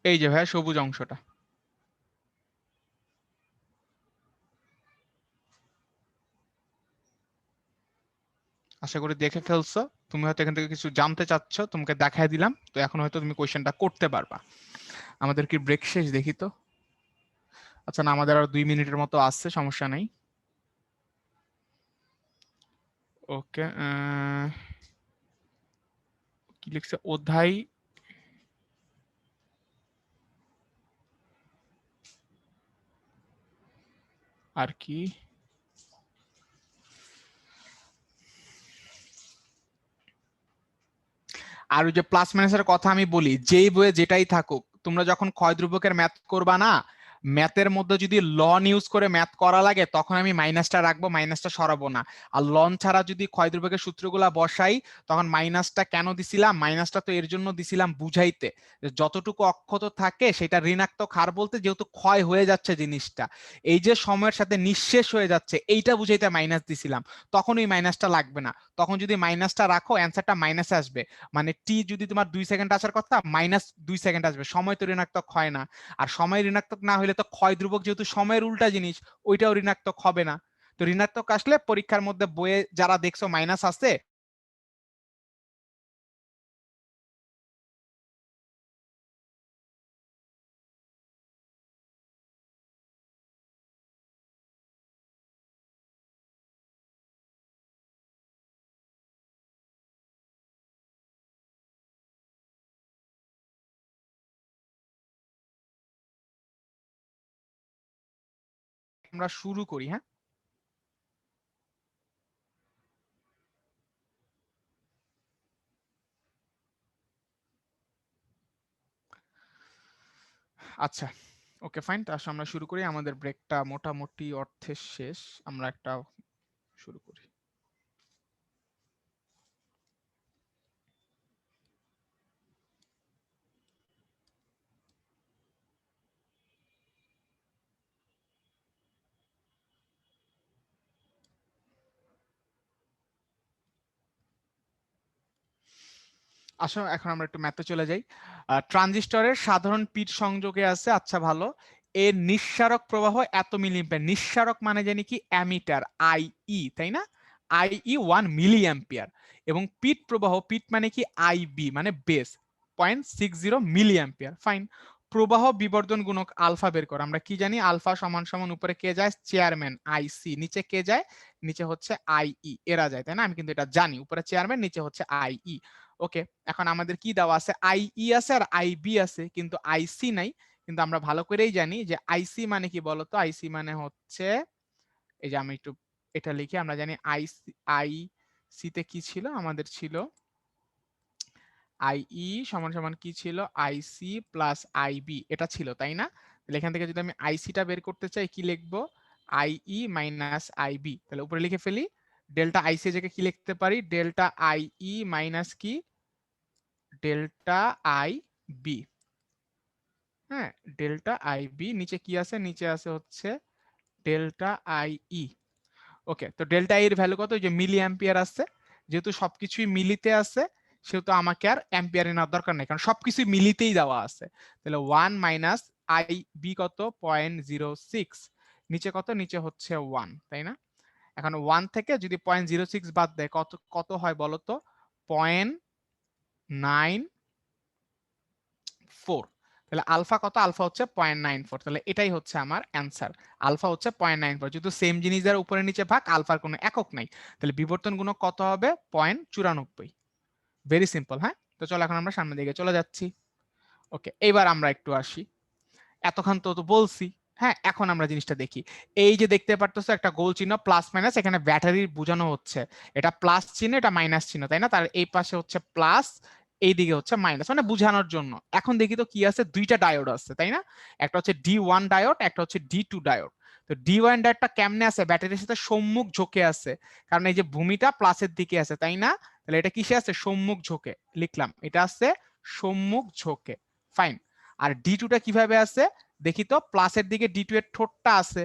এই যে ভাই সবুজ অংশটা, আশা করি দেখে ফেলছো। তুমি হয়তো এখান থেকে কিছু জানতে চাচ্ছ, তোমাকে দেখাই দিলাম, তো এখন হয়তো তুমি কোয়েশ্চেনটা করতে পারবা। আমাদের কি ব্রেক শেষ দেখি তো? আচ্ছা না, আমাদের আর 2 মিনিটের মতো আসছে, সমস্যা নাই। ওকে, কি লিখছে অধ্যায়, আর কি, আর ওই যে প্লাস মাইনাসের কথা আমি বলি, যেই বইয়ে যেটাই থাকুক, তোমরা যখন ক্ষয় ধ্রুবকের ম্যাথ করবা না, ম্যাথের মধ্যে যদি লন ইউজ করে ম্যাথ করা লাগে তখন আমি মাইনাসটা রাখবো, মাইনাসটা সরাবো না। আর লন ছাড়া যদি ক্ষয় ধ্রুবকের সূত্রগুলা বসাই, তখন মাইনাসটা কেন দিছিলাম, মাইনাসটা তো এর জন্য দিছিলাম বুঝাইতে যে যতটুকু অক্ষত থাকে সেটা ঋণাত্মক হার বলতে, যেহেতু ক্ষয় হয়ে যাচ্ছে জিনিসটা, এই যে সময়ের সাথে নিঃশেষ হয়ে যাচ্ছে এইটা বুঝাইতে মাইনাস দিছিলাম, তখন ওই মাইনাসটা লাগবে না। তখন যদি মাইনাসটা রাখো অ্যান্সারটা মাইনাসে আসবে, মানে টি যদি তোমার 2 সেকেন্ড আসার কথা, -2 সেকেন্ড আসবে, সময় তো ঋণাত্মক হয় না। আর সময় ঋণাত্মক না হলে তো ক্ষয় ধ্রুবক যেহেতু সময়ের উল্টা জিনিস, ওইটাও ঋণাত্মক হবে না। তো ঋণাত্মক আসলে পরীক্ষার মধ্যে বইয়ে যারা দেখছো মাইনাস আছে, আমরা শুরু করি, হ্যাঁ। আচ্ছা ওকে ফাইন, তো আসলে আমরা শুরু করি, আমাদের ব্রেকটা মোটামুটি অর্থে শেষ, আমরা একটা শুরু করি। আসলে এখন আমরা একটু ম্যাথে চলে যাই। ট্রানজিস্টরের সাধারণ পিট সংযোগে আছে, আচ্ছা ভালো, এর নিঃসারক প্রবাহ এত মিলি অ্যাম্পিয়ার। নিঃসারক মানে জানি কি অ্যামিটার, আইই, তাই না? IE 1 milli ampere. এবং পিট প্রবাহ, পিট মানে কি আইবি মানে বেস, 0.60 মিলি অ্যাম্পিয়ার। ফাইন। প্রবাহ বিবর্ধন গুণক আলফা বের কর। আমরা কি জানি? আলফা সমান সমান উপরে কে যায়? চেয়ারম্যান আইসি, নিচে কে যায়? নিচে হচ্ছে আইই, এরা যায়, তাই না? আমি কিন্তু এটা জানি, উপরে চেয়ারম্যান, নিচে হচ্ছে আইই। ওকে, এখন আমাদের কি দেওয়া আছে? আইই আছে আর আইবি আছে, কিন্তু আইসি নাই। কিন্তু আমরা ভালো করেই জানি যে আইসি মানে কি বলতো? আইসি মানে হচ্ছে, এই যে আমি একটু এটা লিখি, আমরা জানি আইসি, আইসি তে কি ছিল আমাদের? ছিল আইই সমান সমান কি ছিল? আইসি প্লাস আইবি, এটা ছিল, তাই না? তাহলে এখান থেকে যদি আমি আইসিটা বের করতে চাই, কি লিখবো? IE minus IB. তাহলে উপরে লিখে ফেলি, ডেল্টা আইসি জায়গায় কি লিখতে পারি? ডেল্টা আইই মাইনাস কি? Delta I B. হ্যাঁ, ডেল্টা আই বি। নিচে কি আছে? নিচে আছে হচ্ছে ডেল্টা আই ই। ওকে, তো ডেল্টা এর ভ্যালু কত? যে মিলি অ্যাম্পিয়ার আছে, যেহেতু সবকিছুই মিলিতে আছে সেহেতু আমাকে আর অ্যাম্পিয়ারে নেওয়ার দরকার নেই, কারণ সবকিছুই মিলিতেই দেওয়া আছে। তাহলে 1 মাইনাস আই বি কত? 0.06। নিচে কত? নিচে হচ্ছে 1, তাই না? এখন 1 থেকে যদি 0.06 বাদ দেয়, কত কত হয় বলো তো? 0.94। তাহলে আলফা কত? আলফা হচ্ছে 0.94। তাহলে এটাই হচ্ছে আমার অ্যান্সার। আলফা হচ্ছে 0.94। যেহেতু সেম জিনিসের উপরে নিচে ভাগ, আলফার কোনো একক নাই, তাহলে বিবর্তন গুণক কত হবে? 0.94। Very simple. হ্যাঁ, তো চলো এখন আমরা সামনের দিকে চলে যাচ্ছি। ওকে, এবার আমরা একটু আসি, এতক্ষণ তো তো বলছি। হ্যাঁ, এখন আমরা জিনিসটা দেখি। এই যে দেখতে পারতেছো একটা গোল চিহ্ন প্লাস মাইনাস, এখানে ব্যাটারির বোঝানো হচ্ছে। এটা প্লাস চিহ্ন, এটা মাইনাস চিহ্ন, তাই না? তার এই পাশে হচ্ছে প্লাস, এই দিকে হচ্ছে মাইনাস, মানে বোঝানোর জন্য। এখন দেখি তো কি আছে? দুইটা ডায়োড আছে, তাই না? একটা হচ্ছে D1 ডায়োড, একটা হচ্ছে D2 ডায়োড। তো D1 ডায়োডটা কেমনে আছে? ব্যাটারির সাথে সম্মুখ ঝোঁকে আছে, কারণ এই যে ভূমিটা প্লাসের দিকে আছে, তাই না? তাহলে এটা কিসে আছে? সম্মুখ ঝোঁকে। লিখলাম এটা আছে সম্মুখ ঝোঁকে। ফাইন। আর D2টা কিভাবে আছে দেখি তো? প্লাসের দিকে D2 এর ঠোঁটটা আছে।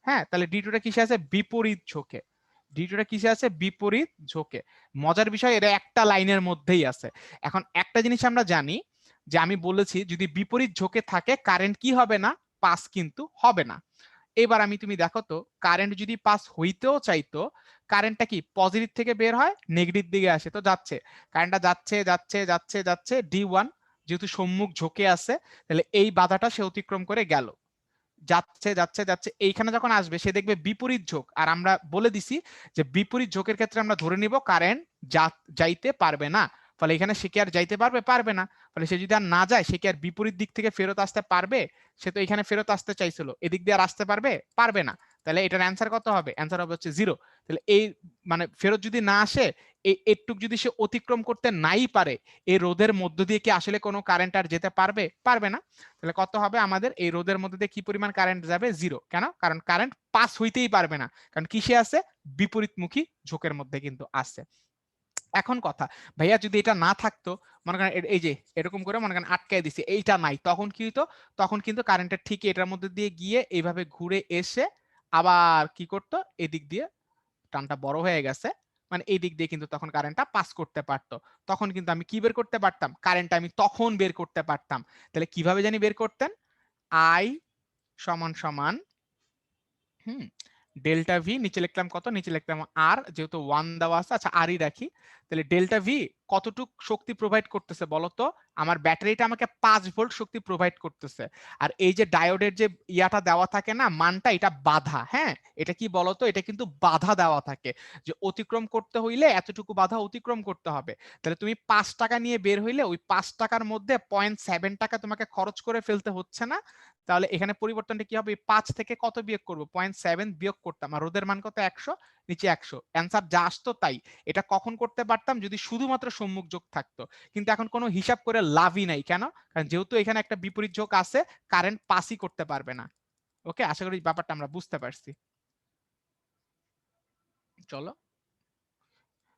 হ্যাঁ, তাহলে D2টা কিসে আছে? বিপরীত ঝোঁকে। D2টা কিসে আছে? বিপরীত ঝোঁকে। মজার বিষয়, এরা একটা লাইনের মধ্যেই আছে। এখন একটা জিনিস আমরা জানি, যে আমি বলেছি যদি বিপরীত ঝোঁকে থাকে কারেন্ট কি হবে না? পাস কিন্তু হবে না। এবার আমি, তুমি দেখো তো, কারেন্ট যদি পাস হইতেও চাইতো, কারেন্টটা কি পজিটিভ থেকে বের হয় নেগেটিভ দিকে আসে, তো যাচ্ছে, কারেন্টটা যাচ্ছে যাচ্ছে যাচ্ছে যাচ্ছে D1, যেহেতু সম্মুখ ঝোঁকে আছে, তাহলে এই বাধাটা সে অতিক্রম করে গেল, যাচ্ছে যাচ্ছে যাচ্ছে, এইখানে যখন আসবে সে দেখবে বিপরীত ঝোঁক। আর আমরা বলে দিছি যে বিপরীত ঝোঁকের ক্ষেত্রে আমরা ধরে নিব কারেন্ট যাইতে পারবে না। ফলে এখানে সে কি আর যাইতে পারবে? পারবে না। ফলে সে যদি আর না যায়, সে কি আর বিপরীত দিক থেকে ফেরত আসতে পারবে? সে তো এখানে ফেরত আসতে চাইছিল, এদিক দিয়ে আর আসতে পারবে? পারবে না। তাহলে এটার অ্যান্সার কত হবে? অ্যান্সার হবে হচ্ছে 0। তাহলে এই মানে ফেরত যদি না আসে, এই এটুক যদি সে অতিক্রম করতে নাই পারে, এই রোধের মধ্য দিয়ে কি আসলে কোনো কারেন্ট আর যেতে পারবে? পারবে না। তাহলে কত হবে আমাদের? এই রোধের মধ্যে দিয়ে কি পরিমাণ কারেন্ট যাবে? 0। কেন? কারণ কারেন্ট পাস হইতেই পারবে না, কারণ কিসে আছে? বিপরীতমুখী ঝোঁকের মধ্যে কিন্তু আছে। এখন কথা, ভাইয়া যদি এটা না থাকতো, মনে করেন এই যে এরকম করে মনে করেন আটকায় দিছে, এইটা নাই, তখন কি হতো? তখন কিন্তু কারেন্টের ঠিক এটার মধ্যে দিয়ে গিয়ে এইভাবে ঘুরে এসে আবার কি করতো? এদিক দিয়ে, টানটা বড় হয়ে গেছে, মানে এই দিক দিয়ে কিন্তু তখন কারেন্টটা পাস করতে পারতো। তখন কিন্তু আমি কি বের করতে পারতাম? কারেন্টটা আমি তখন বের করতে পারতাম। তাহলে কিভাবে জানি বের করতেন? আই সমান সমান, হুম, ডেল্টা ভি, নিচে লিখলাম কত? নিচে লিখলাম আর, যেহেতু 1 দেওয়া আছে, আচ্ছা আরই রাখি। তাহলে ডেল্টা ভি কতটুক শক্তি প্রোভাইড করতেছে বলতো? আমার ব্যাটারিটা আমাকে 5 ভোল্ট শক্তি প্রোভাইড করতেছে। আর এই যে ডায়োডের যে ইয়াটা দেওয়া থাকে না, মানটা, এটা বাধা। হ্যাঁ, এটা কি বলতো? এটা কিন্তু বাধা দেওয়া থাকে, যে অতিক্রম করতে হইলে এতটুকু বাধা অতিক্রম করতে হবে। তাহলে তুমি 5 টাকা নিয়ে বের হইলে ওই 5 টাকার মধ্যে 0.7 টাকা তোমাকে খরচ করে ফেলতে হচ্ছে না। তাহলে এখানে পরিবর্তনটা কি হবে? 5 থেকে কত বিয়োগ করব? 0.7 বিয়োগ করতাম, আর রোধের মান কত? 100, নিচে 100। অ্যান্সার যা আসতো তাই। এটা কখন করতে পারতাম? যদি শুধুমাত্র সম্মুখ ঝোঁক থাকতো। কিন্তু এখন কোনো হিসাব করে লাভই নাই। কেন? কারণ যেহেতু এখানে একটা বিপরীত ঝোঁক আছে, কারেন্ট পাসই করতে পারবে না। ওকে, আশা করি ব্যাপারটা আমরা বুঝতে পারছি। চলো,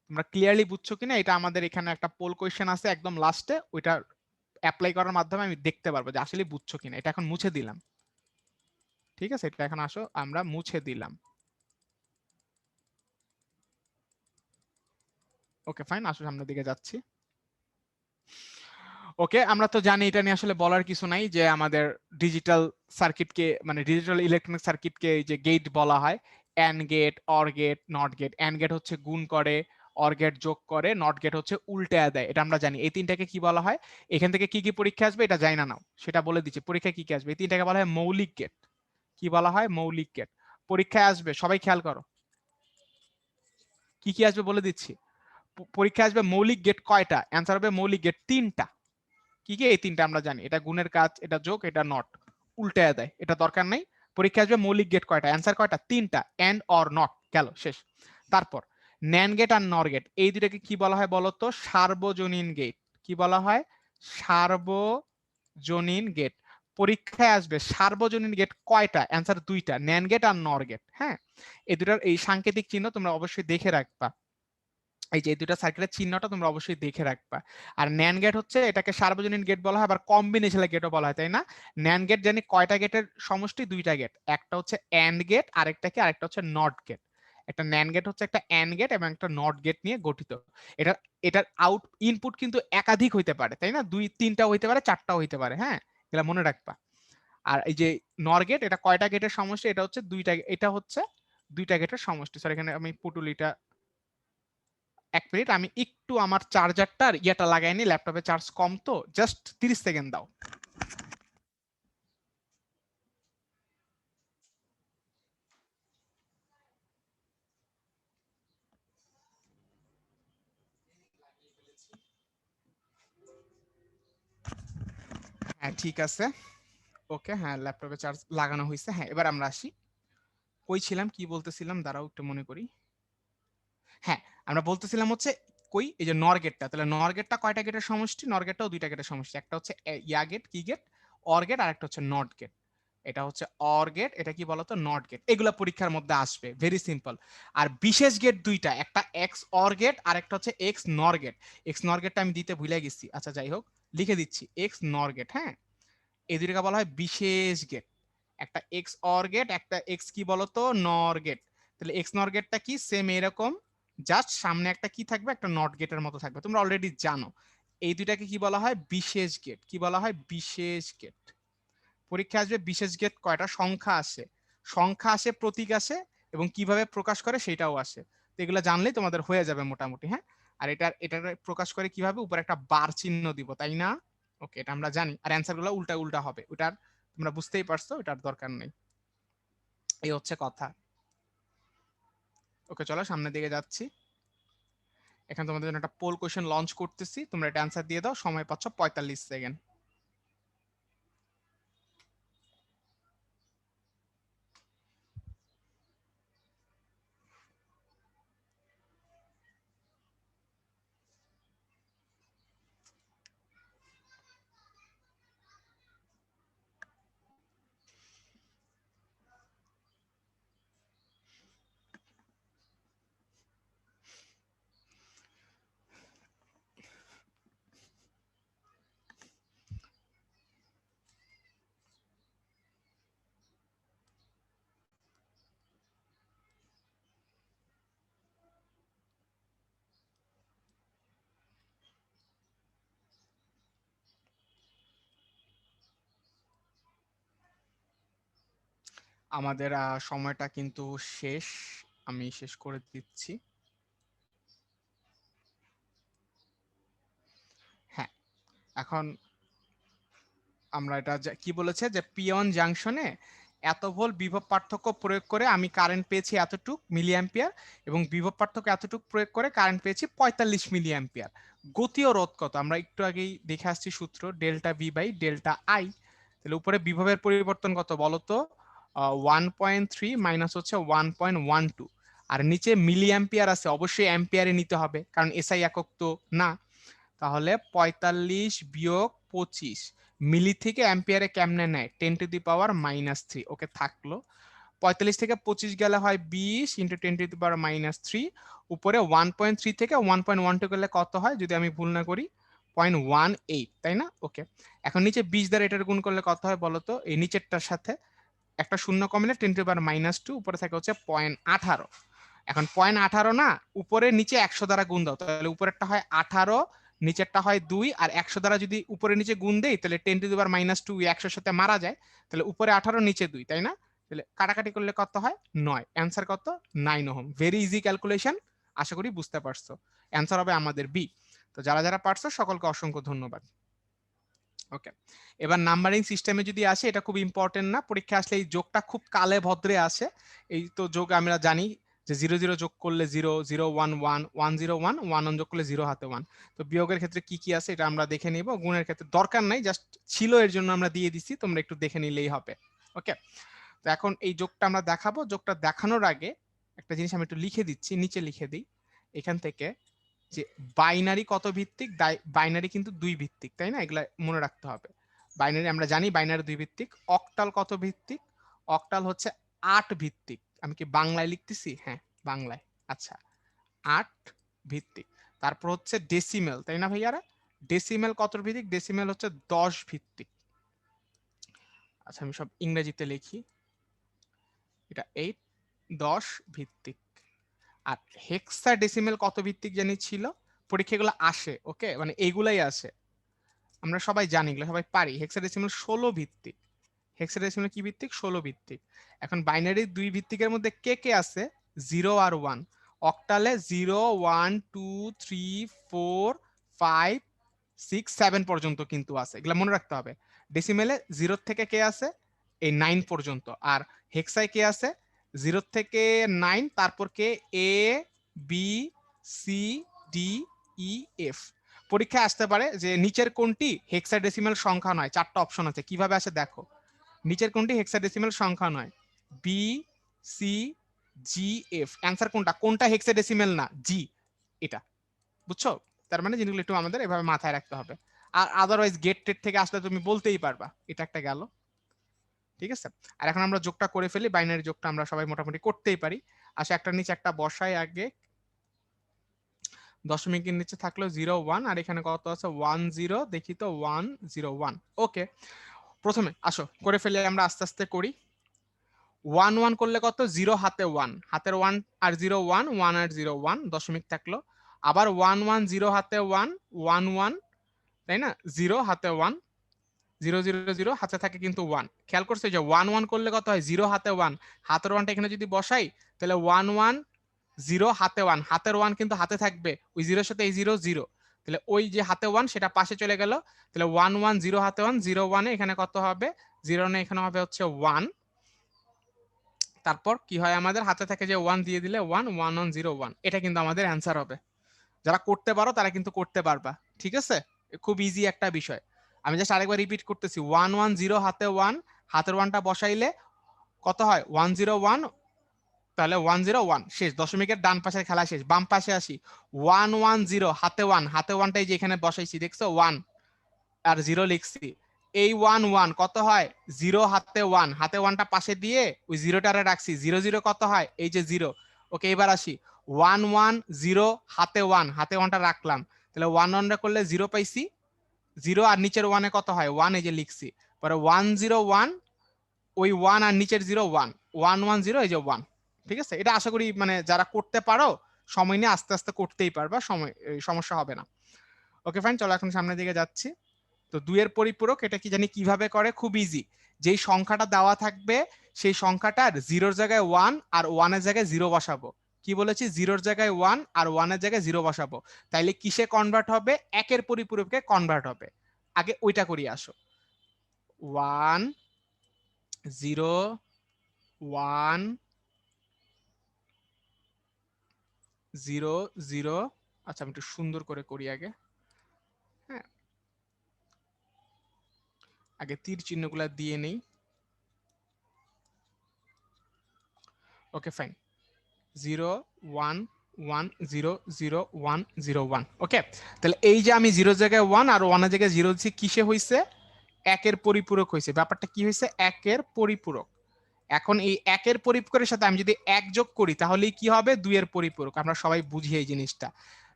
তোমরা ক্লিয়ারলি বুঝছো কিনা এটা আমাদের এখানে একটা পোল কোয়েশ্চেন আছে একদম লাস্টে, ওইটা অ্যাপ্লাই করার মাধ্যমে আমি দেখতে পারবো যে আসলে বুঝছো কিনা। এটা এখন মুছে দিলাম। ঠিক আছে, এটা এখন আসো আমরা মুছে দিলাম। ওকে ফাইন, আসো সামনের দিকে যাচ্ছি। ওকে, আমরা তো জানি এটা নিয়ে আসলে বলার কিছু নাই যে আমাদের ডিজিটাল সার্কিটকে মানে ডিজিটাল ইলেকট্রনিক সার্কিটকে এই যে গেট বলা হয়, and gate, or gate, not gate. And gate হচ্ছে গুণ করে, অর গেট যোগ করে, নট গেট হচ্ছে উল্টে দেয়। এটা আমরা জানি। এই তিনটাকে কি বলা হয়? এখান থেকে কি কি পরীক্ষা আসবে এটা জানি না নাও, সেটা বলে দিচ্ছি। পরীক্ষায় কি কি আসবে? এই তিনটাকে বলা হয় মৌলিক গেট। কি বলা হয়? মৌলিক গেট। পরীক্ষায় আসবে, সবাই খেয়াল করো কি কি আসবে বলে দিচ্ছি। পরীক্ষায় আসবে মৌলিক গেট কয়টা? অ্যান্সার হবে মৌলিক গেট 3টা। কি কি? এই তিনটা আমরা জানি। এটা গুণের কাজ, এটা যোগ, এটা নট, উল্টে দেয়। এটা দরকার নেই। পরীক্ষা আসবে মৌলিক গেট কয়টা? অ্যান্সার কয়টা? 3টা। এন্ড অর নট, গেল, শেষ। তারপর ন্যান্ড গেট আর নর গেট, এই দুটাকে কি বলা হয় বলতো? সার্বজনীন গেট। কি বলা হয়? সার্বজনীন গেট। পরীক্ষায় আসবে সার্বজনীন গেট কয়টা? অ্যান্সার 2টা, ন্যান্ড গেট আর নর গেট। হ্যাঁ, এই দুটার এই সাংকেতিক চিহ্ন তোমরা অবশ্যই দেখে রাখবা। এই যে এই দুটা সার্কিটের চিহ্নটা তোমরা অবশ্যই দেখে রাখবা। আর ন্যান্ড গেট হচ্ছে, এটাকে সার্বজনীন গেট বলা হয়, আবার কম্বিনেশনাল গেটও বলা হয়, তাই না? ন্যান্ড গেট জানি কয়টা গেটের সমষ্টি? 2টা গেট। একটা হচ্ছে অ্যান্ড গেট, আরেকটা হচ্ছে নট গেট। একটা ন্যান্ড গেট হচ্ছে একটা অ্যান্ড গেট এবং একটা নট গেট নিয়ে গঠিত। এটা এটার আউট ইনপুট কিন্তু একাধিক হইতে পারে, তাই না? 2-3টাও হইতে পারে, 4টাও হইতে পারে। হ্যাঁ, এগুলা মনে রাখবা। আর এই যে নর গেট, এটা কয়টা গেটের সমষ্টি? এটা হচ্ছে 2টা। এটা হচ্ছে 2টা গেটের সমষ্টি। সরি, এখানে আমি পুটুলিটা, 1 মিনিট, আমি একটু আমার চার্জারটার ইয়েটা লাগাই নি, ল্যাপটপে চার্জ কম তো, জাস্ট 30 সেকেন্ড দাও। হ্যাঁ ঠিক আছে, ওকে, হ্যাঁ ল্যাপটপে চার্জ লাগানো হয়েছে। হ্যাঁ, এবার আমরা আসি। কই ছিলাম, কি বলতেছিলাম, দাঁড়াও একটু মনে করি। হ্যাঁ, আমরা বলতেছিলাম হচ্ছে কই, এই যে নর গেটটা। তাহলে নর গেটটা কয়টা গেটের সমষ্টি? নর গেটটাও 2টা গেটের সমষ্টি। একটা হচ্ছে ইয়া গেট, কি গেট? অর গেট, আর একটা হচ্ছে নট গেট। এটা হচ্ছে অর গেট, এটা কি বলতো? Not gate. এগুলা পরীক্ষার মধ্যে আসবে, ভেরি সিম্পল। আর বিশেষ গেট 2টা, একটা এক্স অর গেট আর একটা হচ্ছে এক্স নর গেট। এক্স নর গেটটা আমি দিতে ভুলে গেছি, আচ্ছা যাই হোক, লিখে দিচ্ছি এক্স নর গেট। হ্যাঁ, এই দুইটাকে বলা হয় বিশেষ গেট। একটা এক্স অর গেট, একটা এক্স কি বলতো? নর গেট। তাহলে এক্স নর গেটটা কি? সেম এরকম, জাস্ট সামনে একটা কি থাকবে? একটা নট গেটের মতো থাকবে। তোমরা অলরেডি জানো। এই দুইটাকে কি বলা হয়? বিশেষ গেট। কি বলা হয়? বিশেষ গেট। পরীক্ষা আসবে বিশেষ গেট কয়টা? সংখ্যা আসে, সংখ্যা আসে, প্রতীক আসে, এবং কিভাবে প্রকাশ করে সেটাও আসে। তো এগুলো জানলেই তোমাদের হয়ে যাবে মোটামুটি। হ্যাঁ, আর এটা প্রকাশ করে কিভাবে? উপরে একটা বার চিহ্ন দিব, তাই না? ওকে, এটা আমরা জানি। আর অ্যান্সার গুলো উল্টা উল্টা হবে, ওটার তোমরা বুঝতেই পারছো, ওটার দরকার নেই। এই হচ্ছে কথা। ওকে, চলো সামনের দিকে যাচ্ছি। এখানে তোমাদের জন্য একটা পোল কোশ্চেন লঞ্চ করতেছি, তোমরা এটা অ্যান্সার দিয়ে দাও। সময় পাচ্ছ 45 সেকেন্ড। আমাদের সময়টা কিন্তু শেষ, আমি শেষ করে দিচ্ছি। হ্যাঁ, এখন আমরা এটা কি বলেছে যে পিয়ন জাংশনে এত ভোল্ট বিভব পার্থক্য প্রয়োগ করে আমি কারেন্ট পেয়েছি এতটুক মিলি অ্যাম্পিয়ার, এবং বিভব পার্থক্য এতটুক প্রয়োগ করে কারেন্ট পেয়েছি 45 মিলি অ্যাম্পিয়ার। গতি ও রোধ কত? আমরা একটু আগেই দেখে আসছি সূত্র, delta V by delta I. তাহলে উপরে বিভবের পরিবর্তন কত বলতো? 1.3 মাইনাস হচ্ছে 1.12, আর নিচে মিলি অ্যাম্পিয়ার আছে, অবশ্যই অ্যাম্পিয়ারে নিতে হবে কারণ এসআই একক তো না। তাহলে 45 বিয়োগ 25, মিলি থেকে অ্যাম্পিয়ারে কেমনে নেয়? 10⁻⁻3। ওকে, থাকলো। 45 থেকে 25 গেলে হয় 20 ইন্টু 10⁻⁻3। উপরে 1.3 থেকে 1.12 গেলে কত হয় যদি আমি ভুল না করি? 0.18, তাই না? ওকে, এখন নিচে 20 দ্বারা এটার গুণ করলে কত হয় বলতো? এই নিচেরটার সাথে একটা শূন্য কমলে 10⁻⁻2, উপরে থাকে হচ্ছে 0.18। এখন 0.18 না, উপরে নিচে 100 দ্বারা গুণ দাও, তাহলে উপরেরটা হয় 18 নিচেরটা হয় 2 আর 100 দ্বারা যদি উপরে নিচে গুণ দেই তাহলে 10 টু দি পাওয়ার -2 100 সাথে মারা যায়, তাহলে উপরে 18 নিচে 2, তাই না? তাহলে কাটাকাটি করলে কত হয়? 9। অ্যান্সার কত? 9 ওহম। ভেরি ইজি ক্যালকুলেশন, আশা করি বুঝতে পারছো। অ্যান্সার হবে আমাদের বি। তো যারা যারা পারছো সকলকে অসংখ্য ধন্যবাদ। ওকে, এবার নাম্বারিং সিস্টেমে যদি আসে, এটা খুব ইম্পর্টেন্ট না, পরীক্ষা আসলে এই যোগটা খুব কালে ভদ্রে আসে। এই তো যোগ আমরা জানি যে 0 0 যোগ করলে 0, 0 1 1, 1 0 1, 1 1 যোগ করলে 0 হাতে 1। তো বিয়োগের ক্ষেত্রে কি কি আছে এটা আমরা দেখে নিব, গুণের ক্ষেত্রে দরকার নাই, জাস্ট ছিল এর জন্য আমরা দিয়ে দিছি, তোমরা একটু দেখে নিলেই হবে। ওকে, তো এখন এই যোগটা আমরা দেখাবো। যোগটা দেখানোর আগে একটা জিনিস আমি একটু লিখে দিচ্ছি, নিচে লিখে দিই এখান থেকে, যে বাইনারি কত ভিত্তিক? বাইনারি কিন্তু 2 ভিত্তিক, তাই না? এগুলা মনে রাখতে হবে। বাইনারি আমরা জানি বাইনারি 2 ভিত্তিক। অক্টাল কত ভিত্তিক? অক্টাল হচ্ছে 8 ভিত্তিক। আমি কি বাংলায় লিখতেছি? হ্যাঁ, বাংলায়। আচ্ছা, 8 ভিত্তিক। তারপর হচ্ছে ডেসিমেল, তাই না ভাইয়ারা? ডেসিমেল কত ভিত্তিক? ডেসিমেল হচ্ছে 10 ভিত্তিক। আচ্ছা, আমি সব ইংরেজিতে লিখি, এটা 8 10 ভিত্তিক। আর হেক্সাডেসিমেল কত ভিত্তিক জানি ছিল? পরীক্ষাগুলো আসে, ওকে, মানে এইগুলাই আসে, আমরা সবাই জানি, এগুলো সবাই পারি। হেক্সাডেসিমেল 16 ভিত্তিক। হেক্সাডেসিমেল কি ভিত্তিক? 16 ভিত্তিক। এখন বাইনারি 2 ভিত্তিকের মধ্যে কে কে আছে? 0 আর 1। অক্টালে 0 1 2 3 4 5 6 7 পর্যন্ত কিন্তু আছে, এগুলো মনে রাখতে হবে। ডেসিমেলে 0 থেকে কে আছে? এই 9 পর্যন্ত। আর হেক্সায় কে আছে? 0 থেকে 9, তারপর কে? A B C D E F. পরীক্ষায় আসতে পারে যে নিচের কোনটি হেক্সাডেসিমাল সংখ্যা নয়, 4টা অপশন আছে, কিভাবে আসে দেখো। নিচের কোনটি হেক্সাডেসিমাল সংখ্যা নয়? B C G F. Answer কোনটা? কোনটা হেক্সাডেসিমাল না? জি, এটা। বুঝছো? তার মানে জিনিসগুলো একটু আমাদের এভাবে মাথায় রাখতে হবে। আর আদারওয়াইজ গেট টেট থেকে আসলে তুমি বলতেই পারবা। এটা একটা গেল, ঠিক আছে? আর এখন আমরা যোগটা করে ফেলি, বাইনারি যোগটা আমরা সবাই মোটামুটি করতেই পারি। আসে একটা নিচে একটা বসাই আগে, দশমিকের নিচে থাকলো 0 1, আর এখানে কত আছে? 1 0। দেখি তো, 1 0 1। ওকে, প্রথমে আসো করে ফেলে, আমরা আস্তে আস্তে করি। 1 1 করলে কত? 0 হাতে 1, হাতের 1 আর 0 1, 1 আর 0 1, দশমিক থাকলো। আবার 1 1 0 হাতে 1 1 1, তাই না? 0 হাতে 1 0 0 0, হাতে থাকে কিন্তু 1। খেয়াল করছো যে 1 1 করলে কত হয়? 0 হাতে 1, হাতের 1টা এখানে যদি বসাই তাহলে 1 1 0 হাতে 1, হাতের 1 কিন্তু হাতে থাকবে, ওই 0 এর সাথে এই 0 0, তাহলে ওই যে হাতে 1 সেটা পাশে চলে গেল, তাহলে 1 1 0 হাতে 1 0 1 এ এখানে কত হবে? 0 না, এখানে হবে হচ্ছে 1। তারপর কি হয় আমাদের? হাতে থাকে যে 1 দিয়ে দিলে 1 1 1 0 1, এটা কিন্তু আমাদের অ্যান্সার হবে। যারা করতে পারো তারা কিন্তু করতে পারবা, ঠিক আছে? খুব ইজি একটা বিষয়। আমি জাস্ট আরেকবার রিপিট করতেছি, 1 1 0 হাতে 1, হাতের 1টা বসাইলে কত হয়? 1 0 1, তাহলে 1 0 1 শেষ, দশমিকের ডান পাশের খেলা শেষ। বাম পাশে আসি, 1 1 0 হাতে 1, হাতে 1টাই যে এখানে বসাইছি, দেখছো? 1 আর 0 লিখছি। এই 1 1 কত হয়? 0 হাতে 1, হাতে 1টা পাশে দিয়ে ওই 0টারে রাখছি, 0 0 কত হয়? এই যে 0। ওকে, এবার আসি, 1 1 0 হাতে 1, হাতে 1টা রাখলাম, তাহলে 1 1 রে করলে 0 পাইছি, 0 আর নিচের 1 এ কত হয়? 1, এই যে লিখছি। পরে 1 0 1, ওই 1 আর নিচের 0 1 1 1 0, এই যে 1। ঠিক আছে? এটা আশা করি মানে যারা করতে পারো সময় নিয়ে আস্তে আস্তে করতেই পারবা, সমস্যা হবে না। ওকে ফাইন, চলো এখন সামনের দিকে যাচ্ছি। তো 2 এর পরিপূরক এটা কি জানি কিভাবে করে? খুব ইজি। যেই সংখ্যাটা দেওয়া থাকবে সেই সংখ্যাটার 0 এর জায়গায় 1 আর 1 এর জায়গায় 0 বসাবো। কি বলেছি? 0 এর জায়গায় 1 আর 1 এর জায়গায় 0 বসাবো। তাইলে কিসে কনভার্ট হবে? 1 এর পরিপূরকে কনভার্ট হবে। আগে ওইটা করি, আসো। 1 0 1 0 0। আচ্ছা, আমি একটু সুন্দর করে করি আগে। হ্যাঁ, আগে তীর চিহ্নগুলো দিয়ে নেই। Okay fine, 0 1 1 0 0 1 0 1। ওকে, তাহলে এই যে আমি 0 জায়গায় 1 আর 1 এর জায়গায় 0 দিচ্ছি, কিসে হইছে? 1 এর পরিপূরক হইছে। ব্যাপারটা কি হইছে? 1 এর পরিপূরক। এখন এই 1 এর পরিপূরকের সাথে আমি যদি 1 যোগ করি তাহলে কি হবে? 2 এর পরিপূরক। আমরা সবাই বুঝি এই জিনিসটা,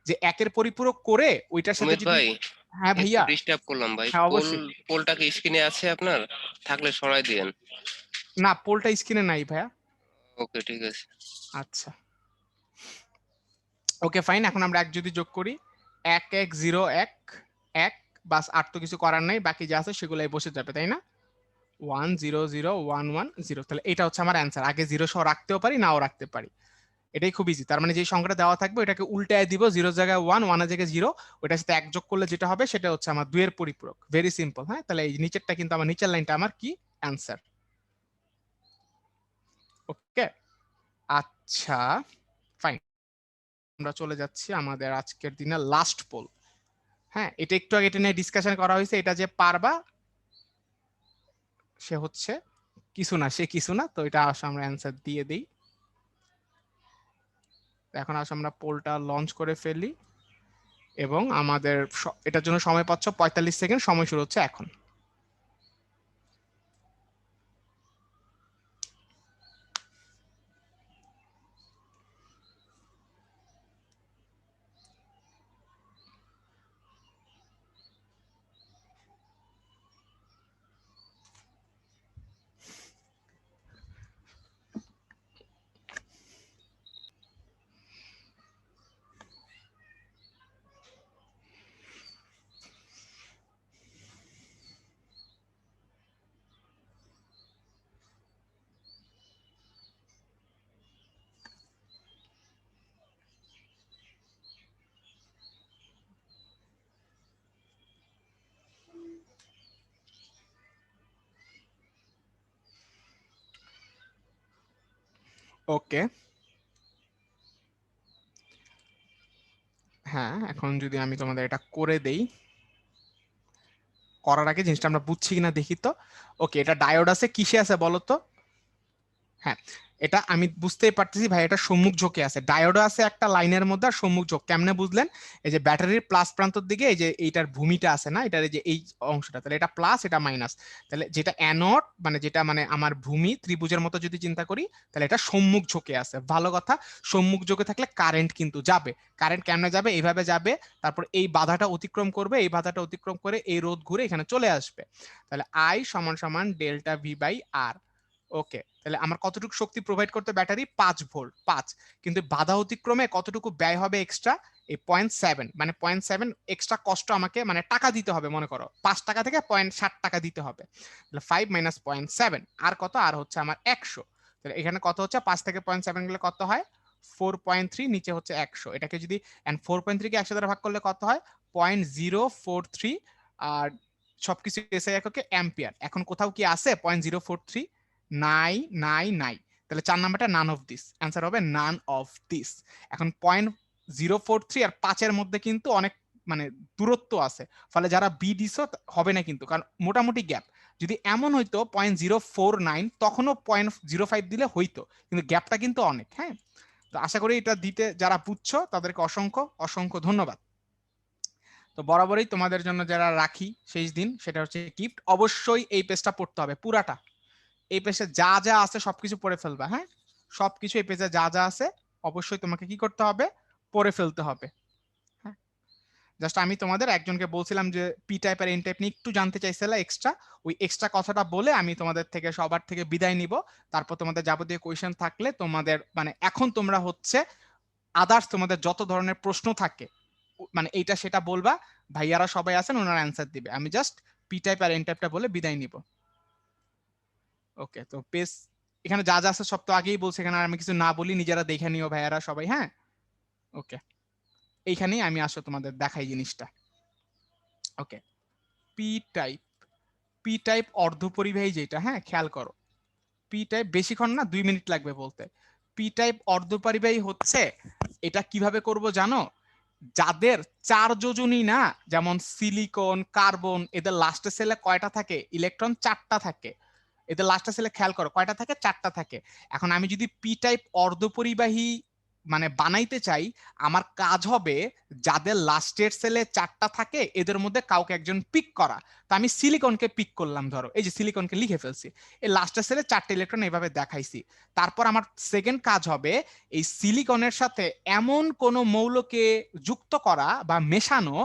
যে 1 এর পরিপূরক করে ওইটার সাথে উমেদ যদি। ভাই, হ্যাঁ একটু ভাইয়া। ডিস্টার্ব করলাম ভাই। হ্যাঁ, অবশ্যই। পোলটা কি স্ক্রিনে আছে আপনার? থাকলে সরাই দিয়েন। না, পোলটা স্ক্রিনে নাই ভাইয়া। ওকে, ঠিক আছে। আচ্ছা, ওকে ফাইন। এখন আমরা 1 যদি যোগ করি, 1 বাস, আর তো কিছু করার নাই, বাকি যা আছে সেগুলাই বসে যাবে, তাই না? 1 0 0 1 1 0, তাহলে এটা হচ্ছে আমার অ্যান্সার। আগে 0 সহ রাখতেও পারি, নাও রাখতে পারি, এটাই খুব ইজি। তার মানে যে সংখ্যাটা দেওয়া থাকবে ওটাকে উল্টায় দিব, 0 জায়গায় 1, 1 এর জায়গায় 0, ওটার সাথে 1 যোগ করলে যেটা হবে সেটা হচ্ছে আমার 2 এর পরিপূরক। Very simple. হ্যাঁ, তাহলে এই নিচেরটা কিন্তু আমার, নিচের লাইনটা আমার কি অ্যান্সার। ওকে, আচ্ছা ফাইন, আমরা চলে যাচ্ছি আমাদের আজকের দিনের লাস্ট পোল। হ্যাঁ, এটা একটু আগে এটা নিয়ে ডিসকাশন করা হয়েছে, এটা যে পারবা সে হচ্ছে কিছু না, সে কিছু না। তো এটা আসলে আমরা অ্যান্সার দিয়ে দেই। এখন আসলে আমরা পোলটা লঞ্চ করে ফেলি এবং আমাদের এটার জন্য সময় পাচ্ছ 45 সেকেন্ড, সময় শুরু হচ্ছে এখন। ওকে, হ্যাঁ, এখন যদি আমি তোমাদের এটা করে দেই, করার আগে জিনিসটা আমরা বুঝছি কিনা দেখি তো। ওকে, এটা ডায়োড আছে, কিসে আছে বলো তো? হ্যাঁ, এটা আমি বুঝতেই পারতেছি ভাই, এটা সম্মুখ ঝোঁকে আছে, ডায়োডও আছে একটা লাইনের মধ্যে, আর সম্মুখ ঝোঁক কেমনে বুঝলেন? এই যে ব্যাটারির প্লাস প্রান্তর দিকে এই যে এইটার ভূমিটা আছে না, এটার এই যে এই অংশটা, তাহলে এটা প্লাস, এটা মাইনাস। তাহলে যেটা অ্যানোড, মানে যেটা মানে আমার ভূমি ত্রিভুজের মতো যদি চিন্তা করি, তাহলে এটা সম্মুখ ঝোঁকে আছে। ভালো কথা, সম্মুখ ঝোঁকে থাকলে কারেন্ট কিন্তু যাবে। কারেন্ট কেমনে যাবে? এইভাবে যাবে, তারপর এই বাধাটা অতিক্রম করবে, এই বাধাটা অতিক্রম করে এই রোধ ঘুরে এখানে চলে আসবে। তাহলে আই সমান সমান ডেল্টা ভি বাই আর। ওকে, তাহলে আমার কতটুকু শক্তি প্রোভাইড করতে ব্যাটারি? 5 ভোল্ট, 5। কিন্তু বাধা অতিক্রমে কতটুকু ব্যয় হবে এক্সট্রা? এই 0.7, মানে 0.7 এক্সট্রা কষ্ট আমাকে, মানে টাকা দিতে হবে। মনে করো 5 টাকা থেকে 0.7 টাকা দিতে হবে। তাহলে 5 মাইনাস 0.7 আর কত? আর হচ্ছে আমার 100। তাহলে এখানে কত হচ্ছে? 5 থেকে 0.7 গেলে কত হয়? 4.3, নিচে হচ্ছে 100। এটাকে যদি 4.3 কে 100 দ্বারা ভাগ করলে কত হয়? 0.043। আর সবকিছু এসআই এককে অ্যাম্পিয়ার। এখন কোথাও কি আছে 0.043? নাই, নাই, নাই। তাহলে 4 নাম্বারটা নান অফ দিস, অ্যান্সার হবে নান অফ দিস। এখন 0.043 আর 5 এর মধ্যে কিন্তু অনেক মানে দূরত্ব আছে, ফলে যারা বি দিছো হবে না কিন্তু, কারণ মোটামুটি গ্যাপ। যদি এমন হইতো 0.049, তখনও 0.05 দিলে হইতো, কিন্তু গ্যাপটা কিন্তু অনেক। হ্যাঁ, তো আশা করি এটা দিতে যারা বুঝছো তাদেরকে অসংখ্য অসংখ্য ধন্যবাদ। তো বরাবরই তোমাদের জন্য যারা রাখি শেষ দিন, সেটা হচ্ছে গিফট। অবশ্যই এই পেজটা পড়তে হবে পুরাটা। এই পেজে যা যা আছে সবকিছু পড়ে ফেলবা। হ্যাঁ, সবকিছু এই পেজে যা যা আছে অবশ্যই তোমাকে কি করতে হবে? পড়ে ফেলতে হবে। হ্যাঁ, জাস্ট আমি তোমাদের একজনকে বলছিলাম যে পি টাইপ আর এন টাইপ নিয়ে একটু জানতে চাইছিলাম এক্সট্রা, ওই এক্সট্রা কথাটা বলে আমি তোমাদের থেকে সবার থেকে বিদায় নিব। তারপর তোমাদের যাবতীয় কোয়েশ্চেন থাকলে তোমাদের মানে এখন তোমরা হচ্ছে আদার্স তোমাদের যত ধরনের প্রশ্ন থাকে মানে এইটা সেটা বলবা, ভাইয়ারা সবাই আছেন, ওনারা অ্যান্সার দিবে। আমি জাস্ট পি টাইপ আর এন টাইপটা বলে বিদায় নিব। ওকে, তো পেজ এখানে যা যা আছে সব তো আগেই বলছে, এখানে আর আমি কিছু না বলি, নিজেরা দেখে নিও ভাইয়ারা সবাই। হ্যাঁ, ওকে, এইখানেই আমি আসলে তোমাদের দেখাই জিনিসটা। ওকে, পি টাইপ, পি টাইপ অর্ধপরিবাহী যেটা, হ্যাঁ খেয়াল করো, পি টাইপ বেশিক্ষণ না, 2 মিনিট লাগবে বলতে। পি টাইপ অর্ধপরিবাহী হচ্ছে, এটা কিভাবে করব জানো? যাদের 4 যোজনী না, যেমন সিলিকন, কার্বন, এদের লাস্টের সেলে কয়টা থাকে? ইলেকট্রন 4টা থাকে। এদের লাস্টের সেলে খেয়াল করো কয়টা থাকে? 4টা থাকে। এখন আমি যদি পি টাইপ অর্ধপরিবাহী মানে বানাইতে চাই, আমার কাজ হবে যাদের লাস্টের সেলে 4টা থাকে এদের মধ্যে কাউকে একজন পিক করা। তো আমি সিলিকনকে পিক করলাম, ধরো এই যে সিলিকনকে লিখে ফেলছি, এই লাস্টের সেলে 4টে ইলেকট্রন এইভাবে দেখাইছি। তারপর আমার সেকেন্ড কাজ হবে এই সিলিকনের সাথে এমন কোন মৌলকে যুক্ত করা বা মেশানো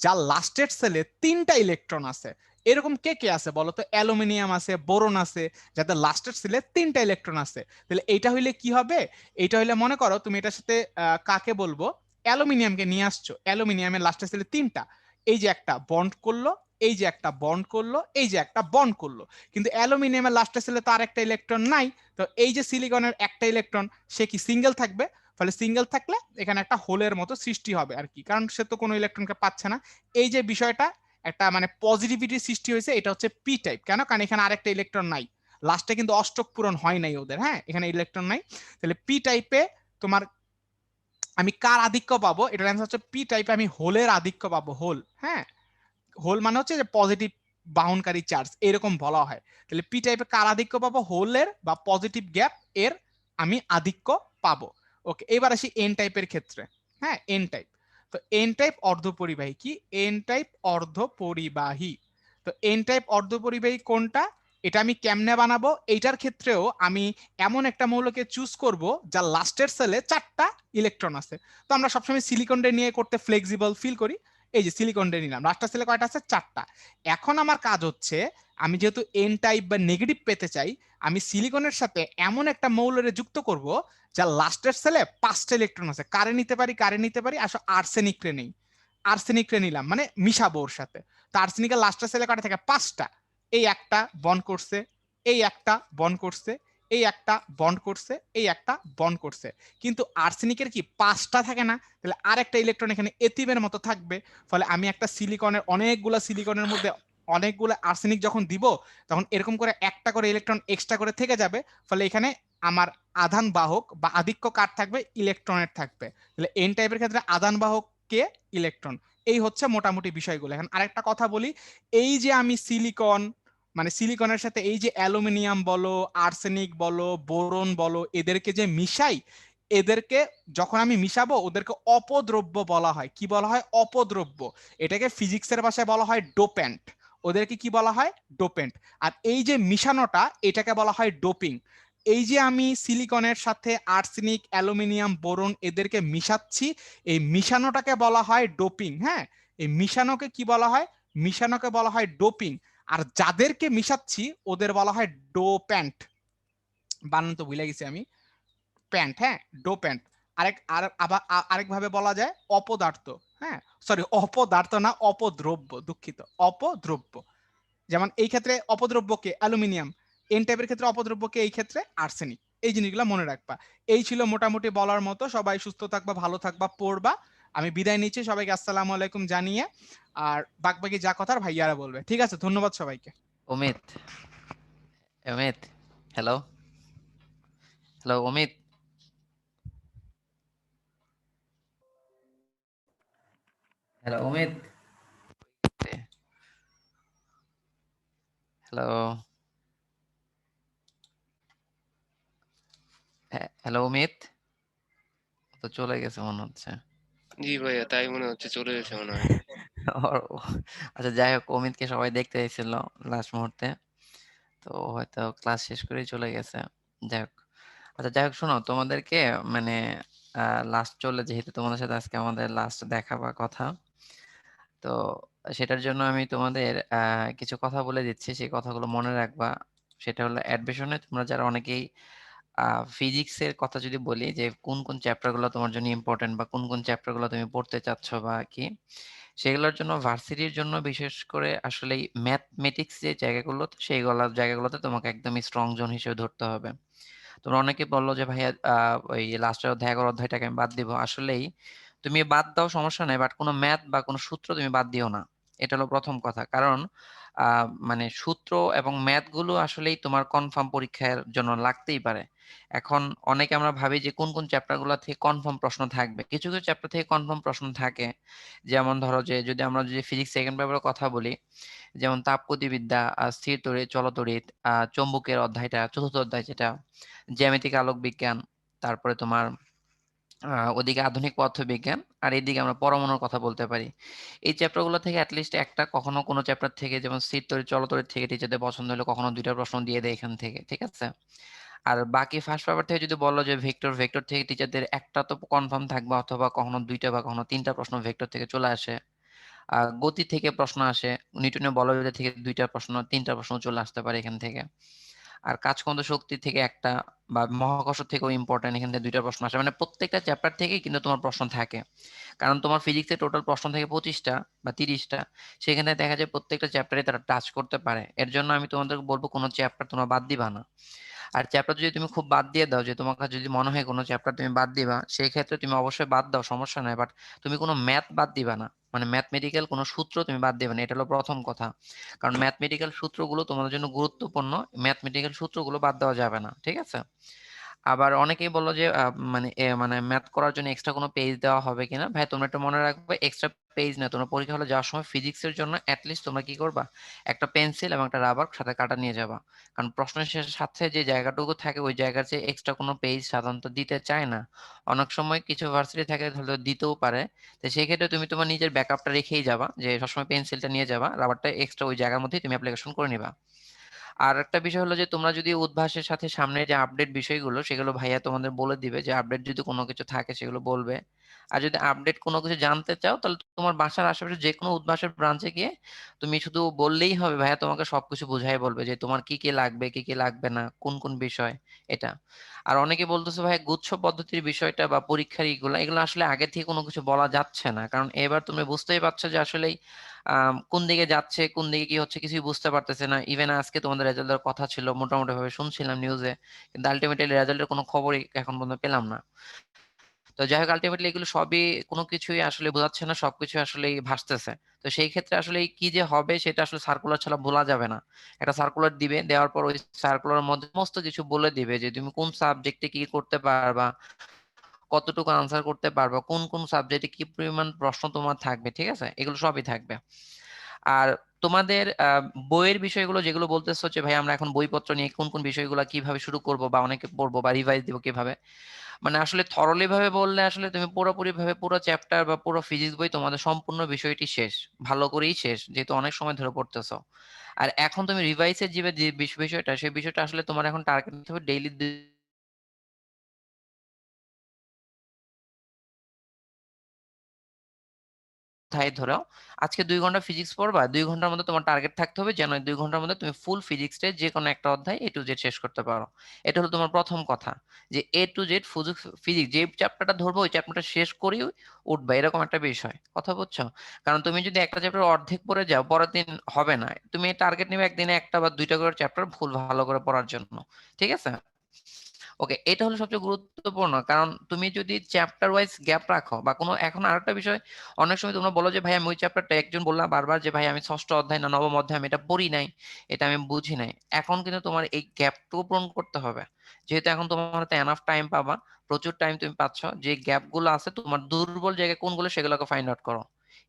যার লাস্টের সেলে 3টা ইলেকট্রন আছে। এরকম কে কে আছে বলো তো? অ্যালুমিনিয়াম আছে, বোরন আছে, যাদের লাস্টের সেলে 3টা ইলেকট্রন আছে। তাহলে এইটা হইলে কি হবে? এইটা হইলে মনে করো তুমি এটার সাথে কাকে বলবো, অ্যালুমিনিয়ামকে নিয়ে আসছো, অ্যালুমিনিয়ামের লাস্টে ছিল 3টা, এই যে একটা বন্ড করলো, এই যে একটা বন্ড করলো, এই যে একটা বন্ড করলো, কিন্তু অ্যালুমিনিয়ামের লাস্টে ছিল তার একটা ইলেকট্রন নাই। তো এই যে সিলিকনের একটা ইলেকট্রন, সে কি সিঙ্গেল থাকবে? ফলে সিঙ্গেল থাকলে এখানে একটা হোলের মতো সৃষ্টি হবে আর কি, কারণ সে তো কোনো ইলেকট্রনকে পাচ্ছে না। এই যে বিষয়টা একটা মানে পজিটিভিটি সৃষ্টি হয়েছে, এটা হচ্ছে পি টাইপ। কেন? কারণ এখানে আরেকটা ইলেকট্রন নাই, লাস্টে কিন্তু অষ্টক পূরণ হয় নাই ওদের, হ্যাঁ, এখানে ইলেকট্রন নাই। তাহলে পি টাইপে তোমার আমি কার আধিক্য পাবো? এটার অ্যান্সার হচ্ছে পি টাইপে আমি হোলের আধিক্য পাবো, হোল। হ্যাঁ, হোল মানে হচ্ছে যে পজিটিভ বাহনকারী চার্জ, এরকম বলা হয়। তাহলে পি টাইপে কার আধিক্য পাবো? হোলের বা পজিটিভ গ্যাপ এর আমি আধিক্য পাবো। ওকে, এবার আসি এন টাইপের ক্ষেত্রে। হ্যাঁ, এন টাইপ। তো এন টাইপ অর্ধপরিবাহী কি? এন টাইপ অর্ধপরিবাহী। তো এন টাইপ অর্ধপরিবাহী কোনটা? এটা আমি কেমনে বানাবো? এইটার ক্ষেত্রেও আমি এমন একটা মৌলকে চুজ করব যার লাস্টের সেলে 4টা ইলেকট্রন আছে। তো আমরা সবসময় সিলিকনডে নিয়ে করতে ফ্লেক্সিবল ফিল করি। এই যে সিলিকনডে নিলাম, লাস্টের সেলে কয়টা আছে? 4টা। এখন আমার কাজ হচ্ছে, আমি যেহেতু এন টাইপ বা নেগেটিভ পেতে চাই, আমি সিলিকনের সাথে এমন একটা মৌলরে যুক্ত করব যার লাস্টের সেলে 5টা ইলেকট্রন আছে। কারে নিতে পারি? কারে নিতে পারি? আসো আর্সেনিক রে নেই। আর্সেনিক রে নিলাম, মানে মিশাবো ওর সাথে। তো আর্সেনিকের লাস্টের সেলে কয়টা থাকে? 5টা। এই একটা বন্ড করছে, এই একটা বন্ড করছে, এই একটা বন্ড করছে, এই একটা বন্ড করছে। কিন্তু আর্সেনিকের কি 5টা থাকে না? তাহলে আরেকটা ইলেকট্রন এখানে এতিমের মতো থাকবে। ফলে আমি একটা সিলিকনের, অনেকগুলা সিলিকনের মধ্যে অনেকগুলো আর্সেনিক যখন দিব, তখন এরকম করে একটা করে ইলেকট্রন এক্সট্রা করে থেকে যাবে। ফলে এখানে আমার আধান বাহক বা আধিক্য কার থাকবে? ইলেকট্রনের থাকবে। তাহলে এন টাইপের ক্ষেত্রে আধান বাহক কে? ইলেকট্রন। এই হচ্ছে মোটামুটি বিষয়গুলো। এখন আরেকটা কথা বলি, এই যে আমি সিলিকন, মানে সিলিকনের সাথে এই যে অ্যালুমিনিয়াম বলো, আর্সেনিক বলো, বোরন বলো, এদেরকে যে মিশাই, এদেরকে যখন আমি মিশাবো ওদেরকে অপদ্রব্য বলা হয়। কি বলা হয়? অপদ্রব্য। এটাকে ফিজিক্সের ভাষায় বলা হয় ডোপ্যান্ট। ওদেরকে কি বলা হয়? ডোপেন্ট। আর এই যে মিশানোটা, এটাকে বলা হয় ডোপিং। এই যে আমি সিলিকনের সাথে আর্সেনিক, অ্যালুমিনিয়াম, বোরন এদেরকে মিশাচ্ছি, এই মিশানোটাকে বলা হয় ডোপিং। হ্যাঁ, এই মিশানোকে কি বলা হয়? মিশানোকে বলা হয় ডোপিং। আর যাদেরকে মিশাচ্ছি ওদের বলা হয় ডোপ্যান্ট। বানান তো ভুলে গেছি আমি, প্যান্ট। হ্যাঁ, ডো প্যান্ট। আরেক আর আবার আরেকভাবে বলা যায় অপদার্থ। হ্যাঁ, সরি, অপদার্থ না, অপদ্রব্য, দুঃখিত, অপদ্রব্য। যেমন এই ক্ষেত্রে অপদ্রব্যকে অ্যালুমিনিয়াম, এন টাইপের ক্ষেত্রে অপদ্রব্যকে এই ক্ষেত্রে আর্সেনিক। এই জিনিসগুলো মনে রাখবা। এই ছিল মোটামুটি বলার মতো। সবাই সুস্থ থাকবা, ভালো থাকবা, পড়বা। আমি বিদায় নিচ্ছি সবাইকে আসসালামু আলাইকুম জানিয়ে। আর বাকি যা কথার ভাইয়ারা বলবে। ঠিক আছে, ধন্যবাদ সবাইকে। Amit, Amit, hello, hello, Amit, hello, Amit, hello, hello, Amit, তো চলে গেছে মনে হচ্ছে। জি ভাইয়া, তাই মনে হচ্ছে, চলে গেছে মনে হয়। আচ্ছা, যাই হোক, অমিতকে সবাই দেখতে এসেছিল লাস্ট মুহূর্তে, তো হয়তো ক্লাস শেষ করেই চলে গেছে। যাই হোক, আচ্ছা, যাই হোক, শোনো, তোমাদেরকে মানে লাস্ট চলে, যেহেতু তোমাদের সাথে আজকে আমাদের লাস্ট দেখা বা কথা, তো সেটার জন্য আমি তোমাদের কিছু কথা বলে দিচ্ছি, সেই কথাগুলো মনে রাখবা। সেটা হলো অ্যাডমিশনে তোমরা যারা অনেকেই ফিজিক্সের কথা যদি বলি, যে কোন কোন চ্যাপ্টার গুলো তোমার জন্য ইম্পর্টেন্ট বা কোন কোন চ্যাপ্টার গুলো তুমি পড়তে চাচ্ছ বা কি, সেগুলোর জন্য ভার্সিটির জন্য বিশেষ করে আসলে ম্যাথমেটিক্স যে জায়গাগুলো, সেইগুলো জায়গাগুলোতে তোমাকে একদমই স্ট্রং জোন হিসেবে ধরতে হবে। তোমরা অনেকে বললো যে ভাইয়া ওই লাস্টের অধ্যায় 11 অধ্যায়টাকে আমি বাদ দিব। আসলেই তুমি বাদ দাও, সমস্যা নাই, বাট কোনো ম্যাথ বা কোনো সূত্র তুমি বাদ দিও না। এটা হলো প্রথম কথা। কারণ মানে সূত্র এবং ম্যাথ গুলো আসলেই তোমার কনফার্ম পরীক্ষার জন্য লাগতেই পারে। এখন অনেকে আমরা ভাবি যে কোন কোন চ্যাপ্টার গুলো থেকে কনফার্ম প্রশ্ন থাকবে। কিছু কিছু চ্যাপ্টার থেকে কনফার্ম প্রশ্ন থাকে। যেমন ধরো যে যদি আমরা যদি ফিজিক্স সেকেন্ড পেপারের কথা বলি, যেমন তাপগতিবিদ্যা, স্থির তড়িৎ, চলতড়িৎ, চৌম্বকের অধ্যায়টা, চতুর্থ অধ্যায় যেটা, জ্যামিতিক আলোক বিজ্ঞান, তারপরে তোমার ওদিকে আধুনিক পদার্থবিজ্ঞান, আর এদিকে আমরা পরমাণুর কথা বলতে পারি। এই চ্যাপ্টারগুলো থেকে অ্যাটলিস্ট একটা, কখনো কোনো চ্যাপ্টার থেকে, যেমন স্থির তড়িৎ, চলতড়িৎ থেকে টিচারদের পছন্দ হলে কখনো 2টা প্রশ্ন দিয়ে দেয় এখান থেকে, ঠিক আছে? আর বাকি ফার্স্ট পেপার থেকে যদি বলো যে ভেক্টর, ভেক্টর থেকে টিচারদের একটা তো কনফার্ম থাকবে, অথবা কখনো 2টা বা কখনো 3টা প্রশ্ন ভেক্টর থেকে চলে আসে। গতি থেকে প্রশ্ন আসে, নিউটনের বলবিদ্যা থেকে 2টা প্রশ্ন, 3টা প্রশ্ন চলে আসতে পারে এখান থেকে। আর কাজকন্দ শক্তি থেকে একটা, বা মহাকর্ষ থেকেও ইম্পর্টেন্ট, এখান থেকে 2টা প্রশ্ন আসে। মানে প্রত্যেকটা চ্যাপ্টার থেকেই কিন্তু তোমার প্রশ্ন থাকে, কারণ তোমার ফিজিক্সে টোটাল প্রশ্ন থেকে 25টা বা 30টা, সেখানে দেখা যায় প্রত্যেকটা চ্যাপ্টারে তারা টাচ করতে পারে। এর জন্য আমি তোমাদেরকে বলবো কোনো চ্যাপ্টার তোমরা বাদ দিবা না। আর চ্যাপ্টার যদি তুমি খুব বাদ দিয়ে দাও, যে তোমার কাছে যদি মনে হয় কোনো চ্যাপ্টার তুমি বাদ দিবা, সেই ক্ষেত্রে তুমি অবশ্যই বাদ দাও, সমস্যা নাই, বাট তুমি কোনো ম্যাথ বাদ দিবা না, মানে ম্যাথমেটিক্যাল কোনো সূত্র তুমি বাদ দিবে না, এটা হলো প্রথম কথা। কারণ ম্যাথমেটিক্যাল সূত্রগুলো তোমাদের জন্য গুরুত্বপূর্ণ, ম্যাথমেটিক্যাল সূত্রগুলো বাদ দেওয়া যাবে না, ঠিক আছে? আবার অনেকেই বলল যে মানে ম্যাথ করার জন্য এক্সট্রা কোনো পেজ দেওয়া হবে কিনা। ভাই তোমরা একটু মনে রাখবে, এক্সট্রা পেজ না, তোমরা পরীক্ষা হলে যাওয়ার সময় ফিজিক্সের জন্য অ্যাটলিস্ট তোমরা কি করবা, একটা পেন্সিল এবং একটা রাবার সাথে কাটা নিয়ে যাবা। কারণ প্রশ্নের সাথে যে জায়গাটুকু থাকে ওই জায়গার যে এক্সট্রা কোনো পেজ সাধারণত দিতে চায় না। অনেক সময় কিছু ভার্সিটি থাকে হয়তো দিতেও পারে। তো সেই ক্ষেত্রে তুমি তোমার নিজের ব্যাকআপটা রেখেই যাবা, যে সবসময় পেন্সিলটা নিয়ে যাবা, রাবারটা এক্সট্রা ওই জায়গার মধ্যেই তুমি অ্যাপ্লিকেশন করে নিবা। আর একটা বিষয় হলো যে তোমরা যদি উদ্ভাসের সাথে সামনে যে আপডেট বিষয়গুলো, সেগুলো ভাইয়া তোমাদের বলে দিবে, যে আপডেট যদি কোনো কিছু থাকে সেগুলো বলবে। আর যদি আপডেট কোনো কিছু জানতে চাও, তাহলে তোমার বাসার আশেপাশে যে কোনো উদ্ভাসের ব্রাঞ্চে গিয়ে তুমি শুধু বললেই হবে, ভাইয়া তোমাকে সবকিছু বুঝাই বলবে, যে তোমার কি কি লাগবে, কি কি লাগবে না, কোন কোন বিষয় এটা। আর অনেকে বলতেছে ভাই গুচ্ছ পদ্ধতির বিষয়টা বা পরীক্ষার এগুলো এগুলো আসলে আগে থেকে কোনো কিছু বলা যাচ্ছে না, কারণ এবার তুমি বুঝতেই পারছো যে আসলে কোন দিকে যাচ্ছে, কোন দিকে কি হচ্ছে কিছুই বুঝতে পারতেছে না। ইভেন আজকে তোমাদের রেজাল্ট দেওয়ার কথা ছিল, মোটামুটি ভাবে শুনছিলাম নিউজে, কিন্তু আলটিমেটলি রেজাল্টের কোনো খবরই এখন পর্যন্ত পেলাম না। তো যাই হোক, আলটিমেটলি এগুলো সবই কোনো কিছুই আসলে বোঝাচ্ছে না, সবকিছু আসলেই ভাসতেছে। তো সেই ক্ষেত্রে আসলে কি যে হবে সেটা আসলে সার্কুলার ছাড়া বলা যাবে না। একটা সার্কুলার দিবে, দেওয়ার পর ওই সার্কুলার মধ্যে সমস্ত কিছু বলে দিবে, যে তুমি কোন সাবজেক্টে কি করতে পারবা, কতটুকু আনসার করতে পারবা, কোন কোন সাবজেক্টে কি পরিমাণ প্রশ্ন তোমার থাকবে, ঠিক আছে? এগুলো সবই থাকবে। আর তোমাদের বইয়ের বিষয়গুলো যেগুলো বলতেছো যে ভাই আমরা এখন বইপত্র নিয়ে কোন কোন বিষয়গুলো কিভাবে শুরু করব বা অনেকে পড়বো বা রিভাইজ দিব কিভাবে, মানে আসলে থরলি ভাবে বললে আসলে তুমি পুরোপুরি ভাবে পুরো চ্যাপ্টার বা পুরো ফিজিক্স বই তোমাদের সম্পূর্ণ বিষয়টি শেষ, ভালো করেই শেষ, যেহেতু অনেক সময় ধরে পড়তেছো। আর এখন তুমি রিভাইসের যে বিষয়টা, সেই বিষয়টা আসলে তোমার এখন টার্গেট হবে ডেইলি ধরো আজকে 2 ঘন্টা ফিজিক্স পড়বা, 2 ঘন্টার মধ্যে তোমার টার্গেট থাকতে হবে যেন 2 ঘন্টার মধ্যে তুমি ফুল ফিজিক্সের যে কোনো একটা অধ্যায় A to Z শেষ করতে পারো। এটা হলো তোমার প্রথম কথা, যে A to Z ফিজিক্স যে চ্যাপ্টারটা ধরবো ওই চ্যাপ্টারটা শেষ করেই উঠবা, এরকম একটা বিষয়, কথা বুঝছো? কারণ তুমি যদি একটা চ্যাপ্টার অর্ধেক পড়ে যাও, পরের দিন হবে না। তুমি টার্গেট নিবে একদিনে একটা বা 2টা করে চ্যাপ্টার ফুল ভালো করে পড়ার জন্য, ঠিক আছে? ওকে, এটা হলো সবচেয়ে গুরুত্বপূর্ণ, কারণ তুমি যদি চ্যাপ্টার ওয়াইজ গ্যাপ রাখো বা কোনো, এখন আরেকটা বিষয়, অনেক সময় তোমরা বলো যে ভাই আমি ওই চ্যাপ্টারটা, একজন বললাম বারবার যে ভাই আমি ষষ্ঠ অধ্যায় না নবম অধ্যায় আমি এটা পড়ি নাই, এটা আমি বুঝি নাই। এখন কিন্তু তোমার এই গ্যাপটুকু পূরণ করতে হবে, যেহেতু এখন তোমার হাতে এনাফ টাইম পাবা, প্রচুর টাইম তুমি পাচ্ছ, যে গ্যাপগুলো আছে তোমার দুর্বল জায়গা কোনগুলো সেগুলোকে ফাইন্ড আউট করো।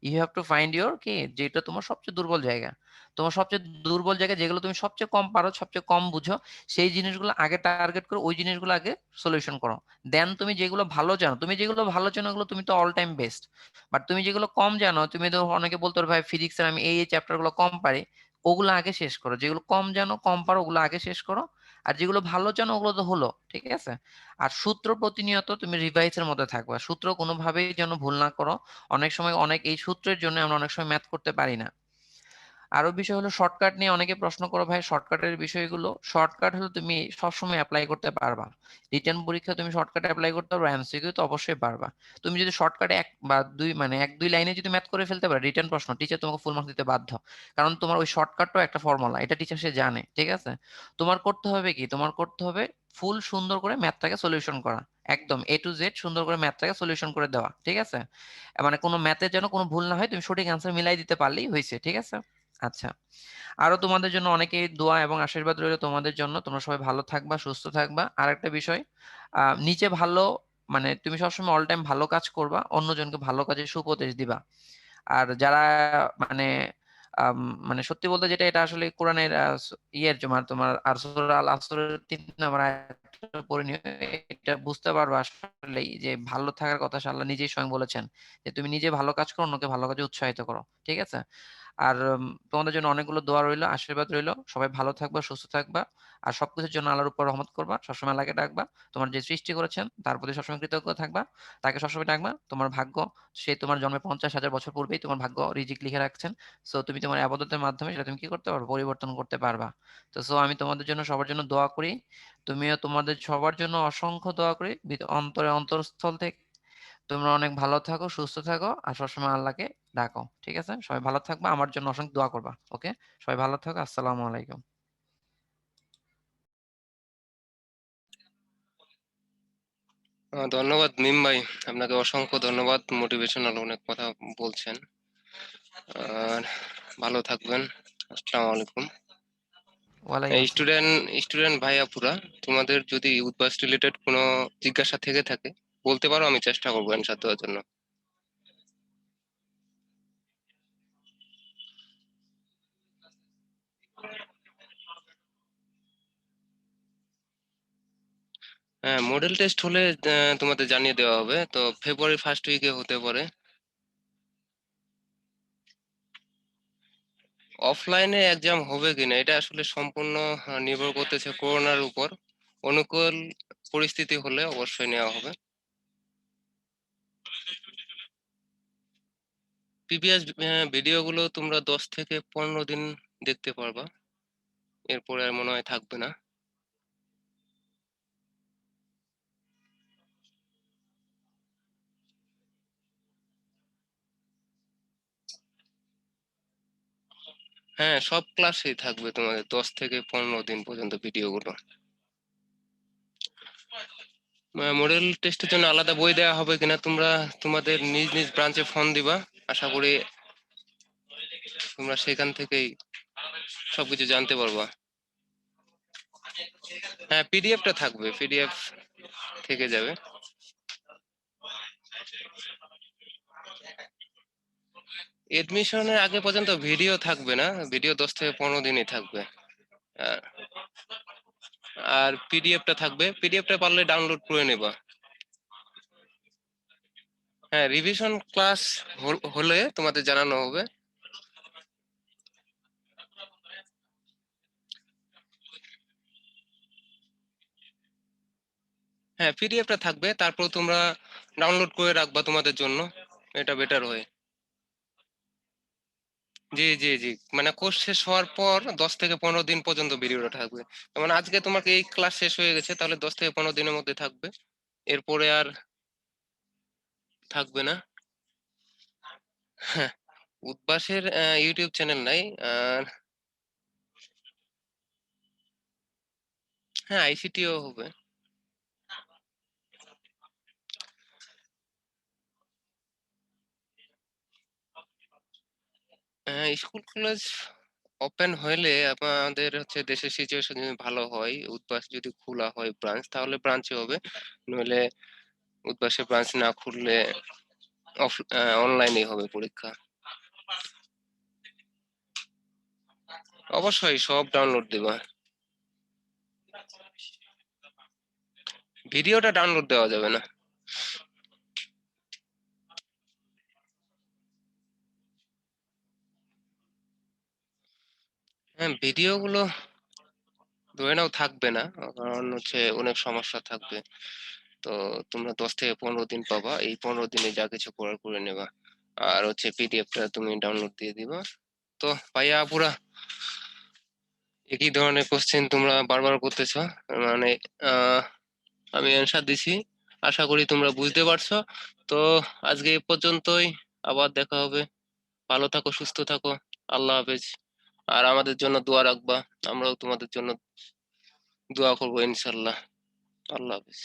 You have to find your কি, যেটা তোমার সবচেয়ে দুর্বল জায়গা, তোমার সবচেয়ে দুর্বল জায়গা যেগুলো তুমি সবচেয়ে কম পারো, সবচেয়ে কম বুঝো, সেই জিনিসগুলো আগে টার্গেট করো, ওই জিনিসগুলো আগে সলিউশন করো। দেন তুমি যেগুলো ভালো জানো, তুমি যেগুলো ভালো জানো ওগুলো তুমি তো অল টাইম বেস্ট। বাট তুমি যেগুলো কম জানো, তুমি তো অনেকে বলতে পারো ভাই ফিজিক্সের আমি এই চ্যাপ্টার গুলো কম পারি, ওগুলো আগে শেষ করো। যেগুলো কম জানো কম পারো ওগুলো আগে শেষ করো, আর যেগুলো ভালো জানো ওগুলো তো হলো, ঠিক আছে? আর সূত্র প্রতিনিয়ত তুমি রিভাইসের মধ্যে থাকবা, সূত্র কোনোভাবেই যেন ভুল না করো। অনেক সময় অনেক এই সূত্রের জন্য আমরা অনেক সময় ম্যাথ করতে পারি না। আরো বিষয় হলো শর্টকাট নিয়ে অনেকে প্রশ্ন করো, ভাই শর্টকাটের বিষয়গুলো, শর্টকাট হলো তুমি সবসময় অ্যাপ্লাই করতে পারবা। রিটেন পরীক্ষা তুমি শর্টকাটে অ্যাপ্লাই করতে পারবা, এমসিকিউ তো অবশ্যই পারবা। তুমি যদি শর্টকাটে এক বা দুই, মানে 1-2 লাইনে যদি ম্যাথ করে ফেলতে পারো রিটেন প্রশ্ন, টিচার তোমাকে ফুল মার্কস দিতে বাধ্য। কারণ তোমার ওই শর্টকাটটাও একটা ফর্মুলা, এটা টিচার সে জানে, ঠিক আছে? তোমার করতে হবে কি, তোমার করতে হবে ফুল সুন্দর করে ম্যাথটাকে সলিউশন করা, একদম A to Z সুন্দর করে ম্যাথটাকে সলিউশন করে দেওয়া, ঠিক আছে? মানে কোনো ম্যাথের যেন কোনো ভুল না হয়, তুমি সঠিক অ্যান্সার মিলাই দিতে পারলেই হয়েছে, ঠিক আছে? আচ্ছা, আরো তোমাদের জন্য অনেকেই দোয়া এবং আশীর্বাদ রইলো তোমাদের জন্য, তোমরা সবাই ভালো থাকবা, সুস্থ থাকবা। আর একটা বিষয়, নিচে ভালো, মানে তুমি সবসময় অল টাইম ভালো কাজ করবা, অন্যজনকে ভালো কাজের সুপদেশ দিবা। আর যারা মানে আম, মানে সত্যি বলতে যেটা, এটা আসলে কোরআনের ইয়ের তোমার তোমার আর সূরা আল আসরের 3 নম্বর আয়াতটা পড়ে নিও, এটা বুঝতে পারবা আসলে যে ভালো থাকার কথা আল্লাহ নিজেই স্বয়ং বলেছেন, যে তুমি নিজে ভালো কাজ করো, অন্যকে ভালো কাজে উৎসাহিত করো, ঠিক আছে? আর তোমাদের জন্য অনেকগুলো দোয়া রইলো, আশীর্বাদ রইলো। সবাই ভালো থাকবা, সুস্থ থাকবা। আর সবকিছুর জন্য আল্লাহর উপর রহমত করবা। সবসময় আল্লাহকে ডাকবা। তোমার যে সৃষ্টি করেছেন তার প্রতি সবসময় কৃতজ্ঞ থাকবা। তাকে সবসময় ডাকবা। তোমার ভাগ্য, সে তোমার জন্মের ৫০,০০০ বছর পূর্বেই তোমার ভাগ্য রিজিক লিখে রাখছেন। সো তুমি তোমার ইবাদতের মাধ্যমে সেটা তুমি কি করতে পারবা? পরিবর্তন করতে পারবা। তো আমি তোমাদের জন্য সবার জন্য দোয়া করি। তুমিও তোমাদের সবার জন্য অসংখ্য দোয়া করি। অন্তরস্থল থেকে তোমরা অনেক ভালো থাকো, সুস্থ থাকো আর সবসময় আল্লাহকে ডাকো। ঠিক আছে? সবাই ভালো থাকবা। আমার জন্য অসংখ্য দোয়া করবা। ওকে? সবাই ভালো থাকো। আসসালামু আলাইকুম। ধন্যবাদ মিম ভাই, আপনাকে অসংখ্য ধন্যবাদ। মোটিভেশনাল অনেক কথা বলছেন। আর ভালো থাকবেন। আসসালামু আলাইকুম। ওয়ালাইকুম আসসালাম। স্টুডেন্ট ভাই আপুরা, তোমাদের যদি উদ্বাস রিলেটেড কোনো জিজ্ঞাসা থেকে থাকে বলতে পারো, আমি চেষ্টা করবো অ্যান্সার দেওয়ার জন্য। হ্যাঁ, মডেল টেস্ট হলে তোমাদের জানিয়ে দেওয়া হবে, তো ফেব্রুয়ারি ফার্স্ট উইকে হতে পারে। অফলাইনে এক্সাম হবে কিনা এটা আসলে সম্পূর্ণ নির্ভর করতেছে করোনার উপর। অনুকূল পরিস্থিতি হলে অবশ্যই নেওয়া হবে। প্রিভিয়াস ভিডিওগুলো তোমরা 10 থেকে 15 দিন দেখতে পারবা, এরপরে আর মনে হয় থাকবে না। হ্যাঁ, সব ক্লাসেই থাকবে তোমাদের 10 থেকে 15 দিন পর্যন্ত ভিডিওগুলো। মডেল টেস্টের জন্য আলাদা বই দেওয়া হবে কিনা তোমরা তোমাদের নিজ নিজ ব্রাঞ্চে ফোন দিবা, আশা করি তোমরা সেখান থেকেই সবকিছু জানতে পারবা। হ্যাঁ, পিডিএফটা থাকবে, পিডিএফ থেকে যাবে। এডমিশনের আগে পর্যন্ত ভিডিও থাকবে না, ভিডিও 10 থেকে 15 দিনই থাকবে। আর পিডিএফটা থাকবে, পিডিএফটা পারলে ডাউনলোড করে নেবা। হ্যাঁ, রিভিশন ক্লাস হলে তোমাদের জানানো হবে। হ্যাঁ, পিডিএফটা থাকবে, তারপর তোমরা ডাউনলোড করে রাখবা তোমাদের জন্য, এটা বেটার হয়। জি জি জি, মানে কোর্স শেষ হওয়ার পর 10 থেকে 15 দিন পর্যন্ত ভিডিওটা থাকবে। যেমন আজকে তোমাকে এই ক্লাস শেষ হয়ে গেছে, তাহলে 10 থেকে 15 দিনের মধ্যে থাকবে, এরপরে আর থাকবে না। হ্যাঁ, উদ্ভাসের ইউটিউব চ্যানেল নাই। আর হ্যাঁ, আইসিটিও হবে। স্কুল কলেজ ওপেন হইলে আমাদের হচ্ছে দেশের সিচুয়েশন যদি ভালো হয়, উদ্বাস যদি খোলা হয় ব্রাঞ্চ, তাহলে ব্রাঞ্চে হবে। নইলে উদ্বাসে ব্রাঞ্চ না খুললে অনলাইনেই হবে পরীক্ষা। অবশ্যই সব ডাউনলোড দিবা। ভিডিওটা ডাউনলোড দেওয়া যাবে না। হ্যাঁ, ভিডিওগুলো ধরে নাও থাকবে না, কারণ হচ্ছে অনেক সমস্যা থাকবে। তো তোমরা 10 থেকে 15 দিন পাবা, এই 15 দিনে যা কিছু করার করে নেবা। আর হচ্ছে পিডিএফটা তুমি ডাউনলোড দিয়ে দিবা। তো ভাইয়া আপুরা, একই ধরনের কোশ্চেন তোমরা বারবার করতেছো, মানে আমি অ্যান্সার দিছি, আশা করি তোমরা বুঝতে পারছো। তো আজকে এ পর্যন্তই, আবার দেখা হবে। ভালো থাকো, সুস্থ থাকো। আল্লাহ হাফেজ। আর আমাদের জন্য দোয়া রাখবা, আমরাও তোমাদের জন্য দোয়া করবো ইনশাল্লাহ। আল্লাহ হাফেজ।